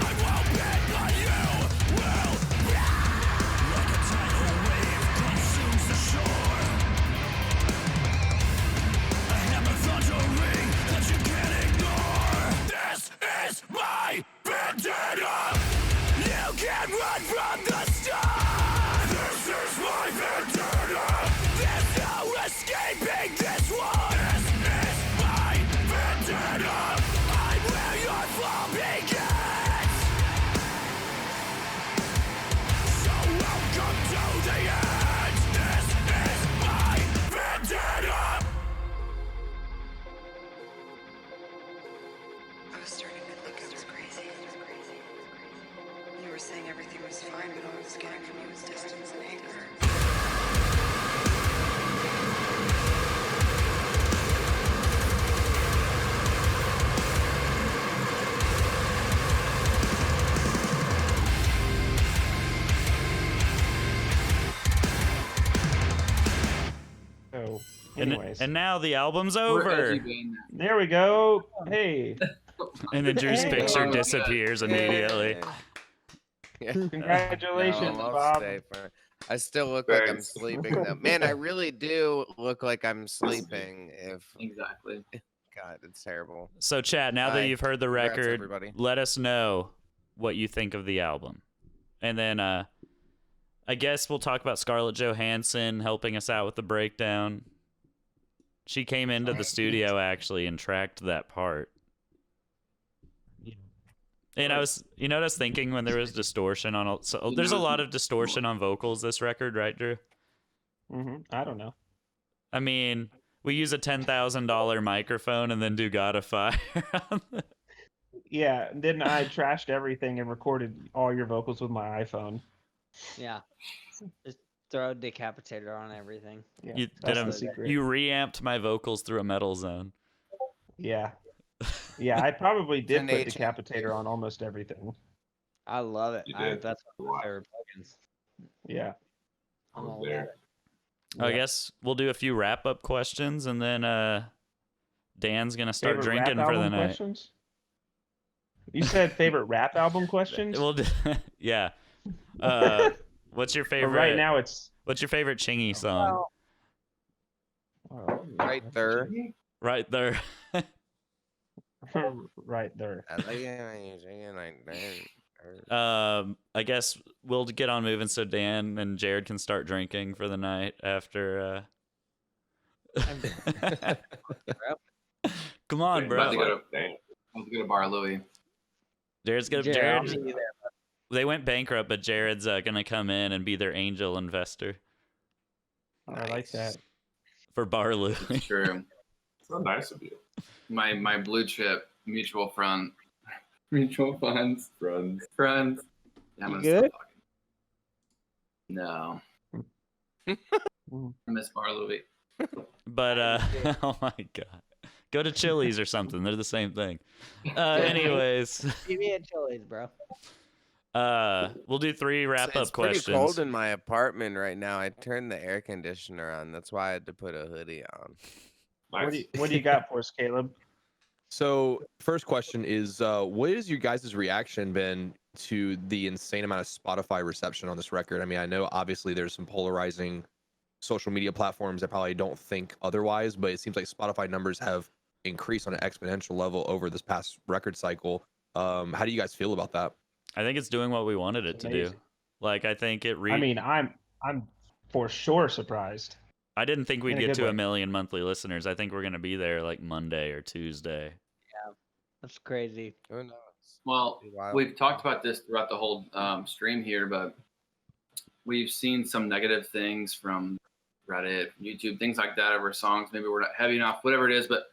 K: I won't bend, but you will. Like a tidal wave consumes the shore. A hammer thundering that you can't ignore. This is my vendetta. You can't run from the storm. This is my vendetta. There's no escaping this one. This is
I: Anyways,
A: And now the album's
D: We're
A: over.
D: edgy band now.
I: there we go. Hey,
A: And then Drew's
I: Hey.
A: picture
D: Hey.
A: disappears immediately.
B: Yeah.
I: congratulations,
B: No, I'll
I: Bob.
B: stay for- I still look like I'm
C: Thanks.
B: sleeping though. Man, I really do look like I'm sleeping. If
D: Exactly.
B: God, it's terrible.
A: So, chat, now that
B: Bye.
A: you've heard the
B: Congrats,
A: record,
B: everybody.
A: let us know what you think of the album. And then I guess we'll talk about Scarlett Johansson helping us out with the breakdown. She came into the studio actually and tracked that part. And I was, you know what I was thinking when there was distortion on, so there's a lot of distortion on vocals this record, right, Drew?
I: I don't know.
A: I mean, we use a $10,000 microphone and then do God of Fire.
I: Yeah, then I trashed everything and recorded all your vocals with my iPhone.
E: Yeah. Just throw a decapitator on everything.
I: Yeah,
A: You
I: that's
A: did
I: the
A: a,
I: secret.
A: you reamped my vocals through a metal zone.
I: Yeah. Yeah, I probably did
B: an
I: put
B: HM.
I: decapitator on almost everything.
E: I love it.
C: You
E: I,
C: did.
E: that's one of my favorite plugins.
I: Yeah.
C: I
E: I'm
C: was
E: all
C: there.
E: about it.
A: I
I: Yeah.
A: guess we'll do a few wrap-up questions, and then Dan's gonna start
I: Favorite rap
A: drinking for the
I: album
A: night.
I: questions? You said favorite rap album questions?
A: We'll do, yeah. What's your
I: But
A: favorite?
I: right now it's
A: What's your favorite Chingy song?
B: Right there.
A: Right there.
I: right there.
A: I guess we'll get on moving so Dan and Jared can start drinking for the night after. Come on,
C: Wait,
A: bro.
D: About to go to,
C: Dang.
D: about to go to Bar Louie.
A: Jared's gonna.
E: Jared, I'll
A: Jared,
E: see you there.
A: they went bankrupt, but Jared's gonna come in and be their angel investor
I: I like that.
A: for Bar Louie.
D: It's true.
C: So nice of you.
D: My blue chip mutual funds. Yeah, I'm gonna stop
E: good?
D: talking. No.
I: Mm.
D: I miss Bar Louie.
A: But oh my god, go to Chili's or something. They're the same thing. Anyways,
E: Give me a Chili's, bro.
A: we'll do 3 wrap-up
B: It's pretty
A: questions.
B: cold in my apartment right now. I turned the air conditioner on. That's why I had to put a hoodie on.
C: Nice.
I: What do you got for us, Caleb?
F: So, first question is, what has your guys' reaction been to the insane amount of Spotify reception on this record? I mean, I know obviously there's some polarizing social media platforms that probably don't think otherwise, but it seems like Spotify numbers have increased on an exponential level over this past record cycle. How do you guys feel about that?
A: I think it's doing what we wanted it
I: It's
A: to do.
I: amazing.
A: Like, I think it
I: I mean, I'm for sure surprised.
A: I didn't think we'd
I: in a
A: get
I: good
A: to
I: way.
A: 1 million monthly listeners. I think we're gonna be there like Monday or Tuesday.
E: That's crazy.
B: Who knows?
D: Well,
B: Be wild.
D: we've talked about this throughout the whole stream here, but we've seen some negative things from Reddit, YouTube, things like that over songs. Maybe we're not heavy enough, whatever it is. But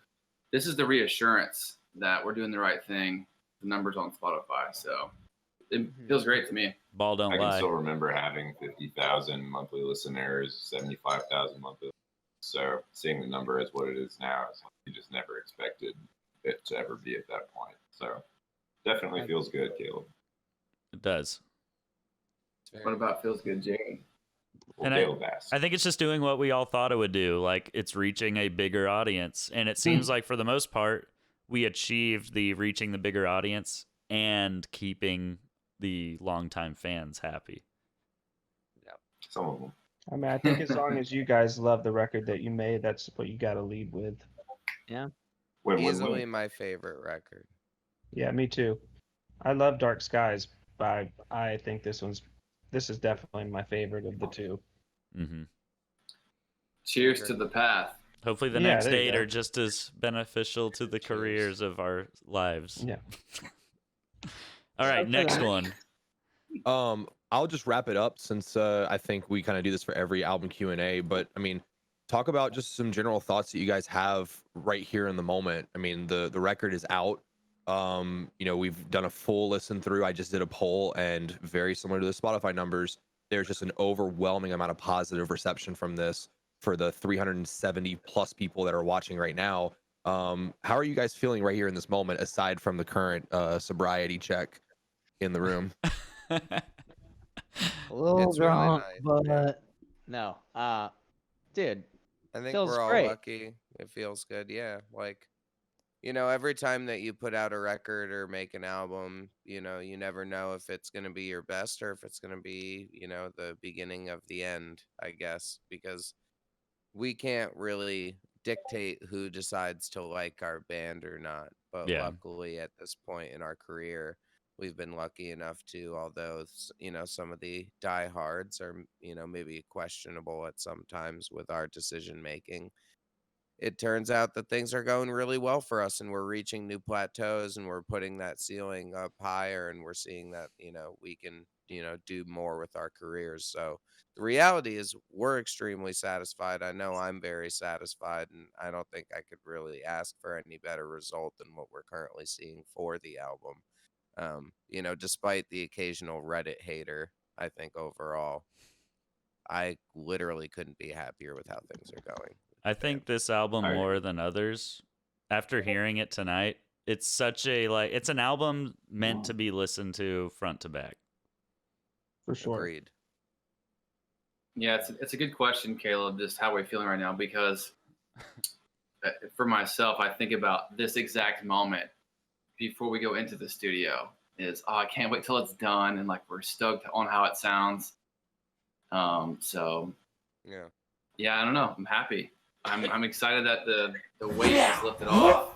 D: this is the reassurance that we're doing the right thing. The numbers on Spotify, so it feels great to me.
A: Ball don't
C: I can
A: lie.
C: still remember having 50,000 monthly listeners, 75,000 monthly. So seeing the number as what it is now, is you just never expected it to ever be at that point. So definitely feels good, Caleb.
A: It does.
D: What about feels good, Jerry?
C: Well,
A: And
C: Caleb asked.
A: I think it's just doing what we all thought it would do. Like, it's reaching a bigger audience. And it seems like, for the most part, we achieved the reaching the bigger audience and keeping the longtime fans happy.
C: Some of them.
I: I mean, I think as long as you guys love the record that you made, that's what you got to lead with.
B: Easily my favorite record.
I: Yeah, me too. I love Dark Skies, but I think this is definitely my favorite of the two.
A: Mm-hmm.
D: Cheers to the path.
A: Hopefully the
I: Yeah,
A: next
I: there you
A: 8
I: go.
A: are just as beneficial to the careers of our lives.
I: Yeah.
A: All right,
E: Hopefully
A: next
E: not.
A: one.
F: I'll just wrap it up since I think we kind of do this for every album Q&A. But I mean, talk about just some general thoughts that you guys have right here in the moment. I mean, the record is out. We've done a full listen through. I just did a poll, and very similar to the Spotify numbers, there's just an overwhelming amount of positive reception from this for the 370 plus people that are watching right now. How are you guys feeling right here in this moment, aside from the current sobriety check in the room?
E: A little
B: It's really
E: drunk,
B: nice,
E: but no. Dude,
B: I think
E: Feels
B: we're all
E: great.
B: lucky. It feels good. Yeah. Like, every time that you put out a record or make an album, you never know if it's going to be your best or if it's going to be, the beginning of the end, I guess, because we can't really dictate who decides to like our band or not. But
A: Yeah.
B: luckily, at this point in our career, we've been lucky enough to, although, some of the diehards are, maybe questionable at some times with our decision making, it turns out that things are going really well for us and we're reaching new plateaus and we're putting that ceiling up higher and we're seeing that, we can, do more with our careers. So the reality is we're extremely satisfied. I know I'm very satisfied and I don't think I could really ask for any better result than what we're currently seeing for the album. Despite the occasional Reddit hater, I think overall, I literally couldn't be happier with how things are going.
A: I think this album more than others, after hearing it tonight, it's such a it's an album meant to be listened to front to back.
I: For sure.
B: Agreed.
D: Yeah, it's a good question, Caleb, just how we're feeling right now, because for myself, I think about this exact moment before we go into the studio is, I can't wait till it's done. And we're stoked on how it sounds. So yeah, I don't know. I'm happy. I'm excited that the weight is lifted off.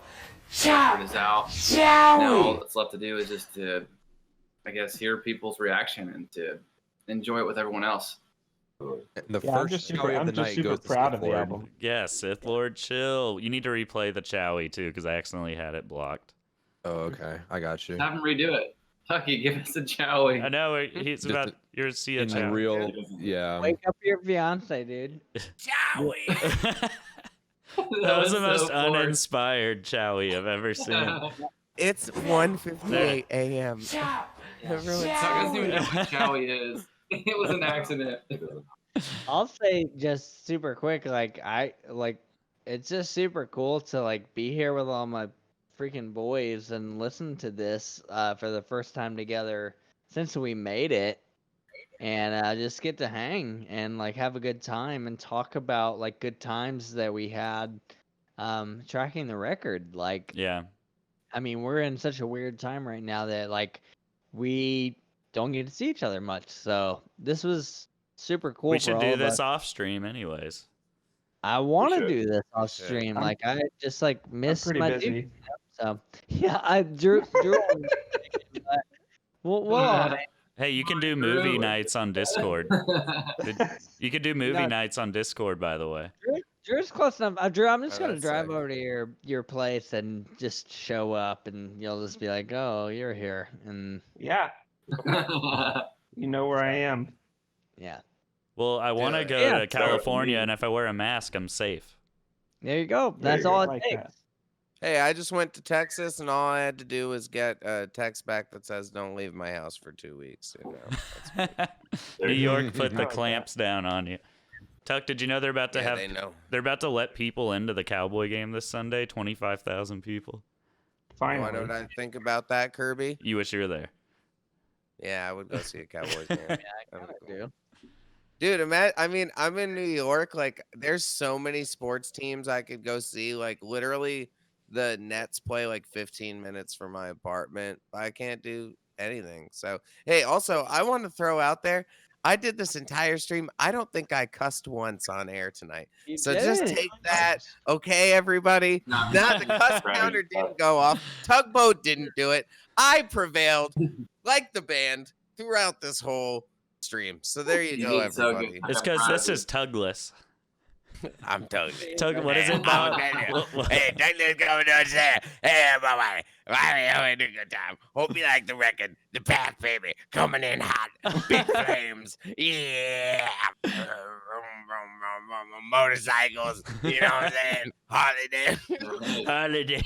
D: The record is out. Now all that's left to do is just to, I guess, hear people's reaction and to enjoy it with everyone else.
F: And the
I: Yeah, I'm
F: first
I: just super,
F: Chowie of
I: I'm
F: the
I: just
F: night
I: super
F: goes to
I: proud
F: Sith
I: of the
F: Lord.
I: album.
A: Yeah, Sith Lord, chill. You need to replay the Chowie too, because I accidentally had it blocked.
F: Oh, okay. I got you.
D: Have him redo it. Tucky, give us a Chowie.
A: I know he's
F: Just
A: about your see a
F: In
A: Chowie.
F: real, yeah.
E: Wake up your fiance, dude.
A: That was the most uninspired Chowie I've ever seen.
B: It's 1:58 a.m.
D: Everyone doesn't even know what Chowie is. It was an accident.
E: I'll say just super quick, it's just super cool to be here with all my freaking boys and listen to this for the first time together since we made it, and just get to hang and have a good time and talk about good times that we had tracking the record.
A: Yeah.
E: I mean, we're in such a weird time right now that we don't get to see each other much, so this was super cool.
A: We
E: for
A: should
E: all
A: do
E: of
A: this
E: us.
A: off stream anyways.
E: I want to
C: should.
E: do this off stream. I just miss
I: pretty
E: my
I: busy.
E: dude, so yeah, I Drew. well,
A: Hey, you can do movie nights on Discord. You could do movie nights on Discord, by the way.
E: Drew's close enough. Drew, I'm just
B: Oh,
E: gonna
B: that's
E: drive
B: sick.
E: over to your place and just show up, and you'll just be like, "Oh, you're here," and
I: Yeah, you know where I am.
E: yeah,
A: Well, I want to go
E: Yeah.
A: to California, and if I wear a mask, I'm safe.
E: there you go. That's
I: you
E: all
I: go.
E: it
I: Like
E: takes.
I: that.
B: Hey, I just went to Texas and all I had to do was get a text back that says don't leave my house for 2 weeks.
A: New York put the
I: Oh,
A: clamps down on you. Tuck, did you know they're about to
B: Yeah,
A: have?
B: they know.
A: They're about to let people into the Cowboy game this Sunday. 25,000 people.
B: Why
I: Finally.
B: don't I think about that, Kirby?
A: You wish you were there.
B: Yeah, I would go see a Cowboys game.
E: I kinda do.
B: Dude, I'm in New York. There's so many sports teams I could go see. Literally, the Nets play 15 minutes from my apartment. But I can't do anything. So, hey, also, I want to throw out there, I did this entire stream. I don't think I cussed once on air tonight.
E: You
B: So just
E: did.
B: take that, okay, everybody?
D: No.
B: Not the cuss counter didn't go off. Tugboat didn't do it. I prevailed, like the band, throughout this whole stream. So there you
D: You
B: go,
D: did so good.
B: everybody.
A: It's because this is Tugless.
B: I'm totally.
A: Tug, what is it?
B: Hey, Douglas coming downstairs. Hey, everybody. Why having a good time? Hope you like the record. The pack, baby. Coming in hot. Big flames. Yeah. Motorcycles. You know what I'm saying? Harley
A: Holiday.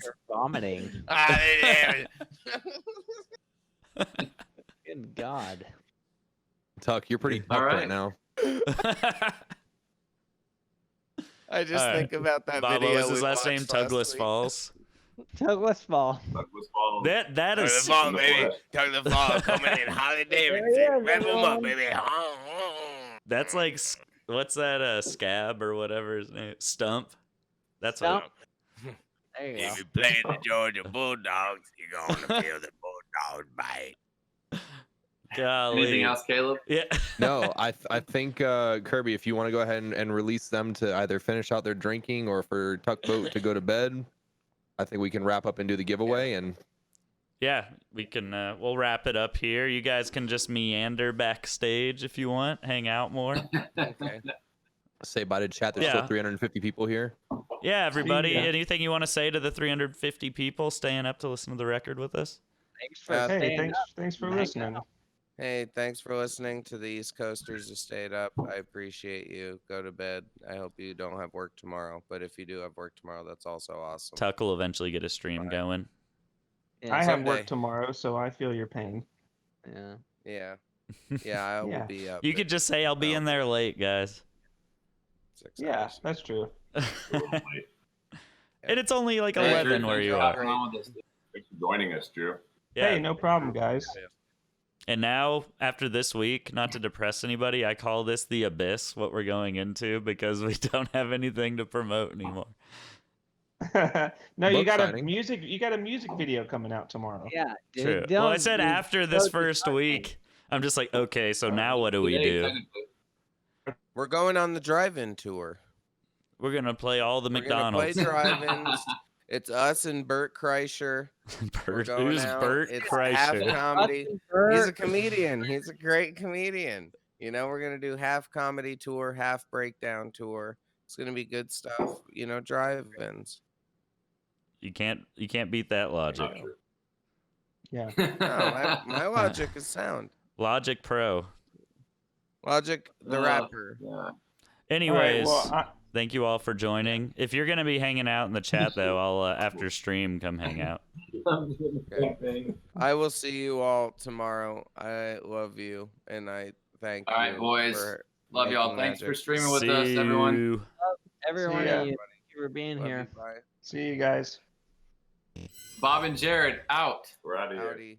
E: You're vomiting.
B: Davidson.
E: Good God.
F: Tuck, you're pretty
D: All
F: tough
D: right.
F: right now.
B: I just
A: All right.
B: think about that
A: Bob,
B: video.
A: what was his
B: we
A: last name?
B: watched last
A: Tugless
B: week.
A: Falls.
E: Douglas Fall.
A: That
B: Tug the
A: is
B: Fall, baby. Tug the Fall coming in. Harley Davidson. Rev 'em up, baby.
A: that's what's that? Scab or whatever his name? Stump. That's
E: Stump.
A: what.
E: There you go.
B: If you play the Georgia Bulldogs, you're gonna feel the Bulldogs bite.
A: Golly.
D: Anything else, Caleb?
A: Yeah.
F: No, I think Kirby, if you want to go ahead and release them to either finish out their drinking or for Tuckboat to go to bed, I think we can wrap up and do the giveaway. And
A: Yeah, we can. We'll wrap it up here. You guys can just meander backstage if you want, hang out more.
B: Okay.
F: say bye to chat. There's
A: Yeah.
F: still 350 people here.
A: Yeah, everybody.
I: ya.
A: Anything you want to say to the 350 people staying up to listen to the record with us?
E: Thanks for
B: Hey,
I: Hey,
E: staying
I: thanks for
E: Hang
I: listening.
B: Hey, thanks for listening to the East Coasters who stayed up. I appreciate you. Go to bed. I hope you don't have work tomorrow. But if you do have work tomorrow, that's also awesome.
A: Tuck will eventually get a stream
B: Alright.
A: going.
E: Yeah,
I: I have
B: someday.
I: work tomorrow, so I feel your pain.
E: yeah.
B: Yeah. Yeah, I will
I: Yeah.
B: be up.
A: You
B: at
A: could just say I'll be in there late, guys.
B: 6
I: Yeah,
B: hours.
I: that's true.
A: And it's only like
B: Hey,
A: 11
B: Drew,
A: where
B: thanks
A: you
B: for
A: are.
B: great.
C: Thanks for joining us, Drew.
A: Yeah.
I: Hey, no problem, guys.
A: And now, after this week, not to depress anybody, I call this the abyss, what we're going into, because we don't have anything to promote anymore.
I: No, you
F: Book
I: got
F: signing.
I: You got a music video coming out tomorrow.
E: Yeah, dude.
A: True. Well, I
E: don't-
A: said
E: dude,
A: after this
E: don't
A: first
E: discuss
A: week, I'm just like, okay, so now what do we
D: Today,
A: do?
D: technically.
B: We're going on the drive-in tour.
A: We're going to play all the
B: We're
A: McDonald's.
B: gonna play drive-ins. It's us and Bert Kreischer. We're
A: Bert,
B: going
A: who's
B: out.
A: Bert
B: It's half
A: Kreischer?
B: comedy.
E: Bert.
B: He's a comedian. He's a great comedian. You know, we're gonna do half comedy tour, half breakdown tour. It's gonna be good stuff. You know, drive-ins.
A: You can't beat that logic.
I: Yeah.
B: No, my logic is sound.
A: Logic Pro.
B: Logic, the rapper.
D: Yeah.
A: Anyways,
I: All right,
A: thank you all for joining. If you're gonna be hanging out in the chat though, I'll after stream come hang out.
B: I will see you all tomorrow. I love you, and I thank
D: All right,
B: you.
D: boys.
B: for
D: Love y'all.
B: making
D: Thanks for
B: magic.
D: streaming with
A: See
D: us, everyone.
A: you.
E: Everyone,
I: See ya.
E: thank you for being
B: Love
E: here.
B: you, bye.
I: See you guys.
D: Bob and Jared out.
C: We're out of here.
B: Howdy.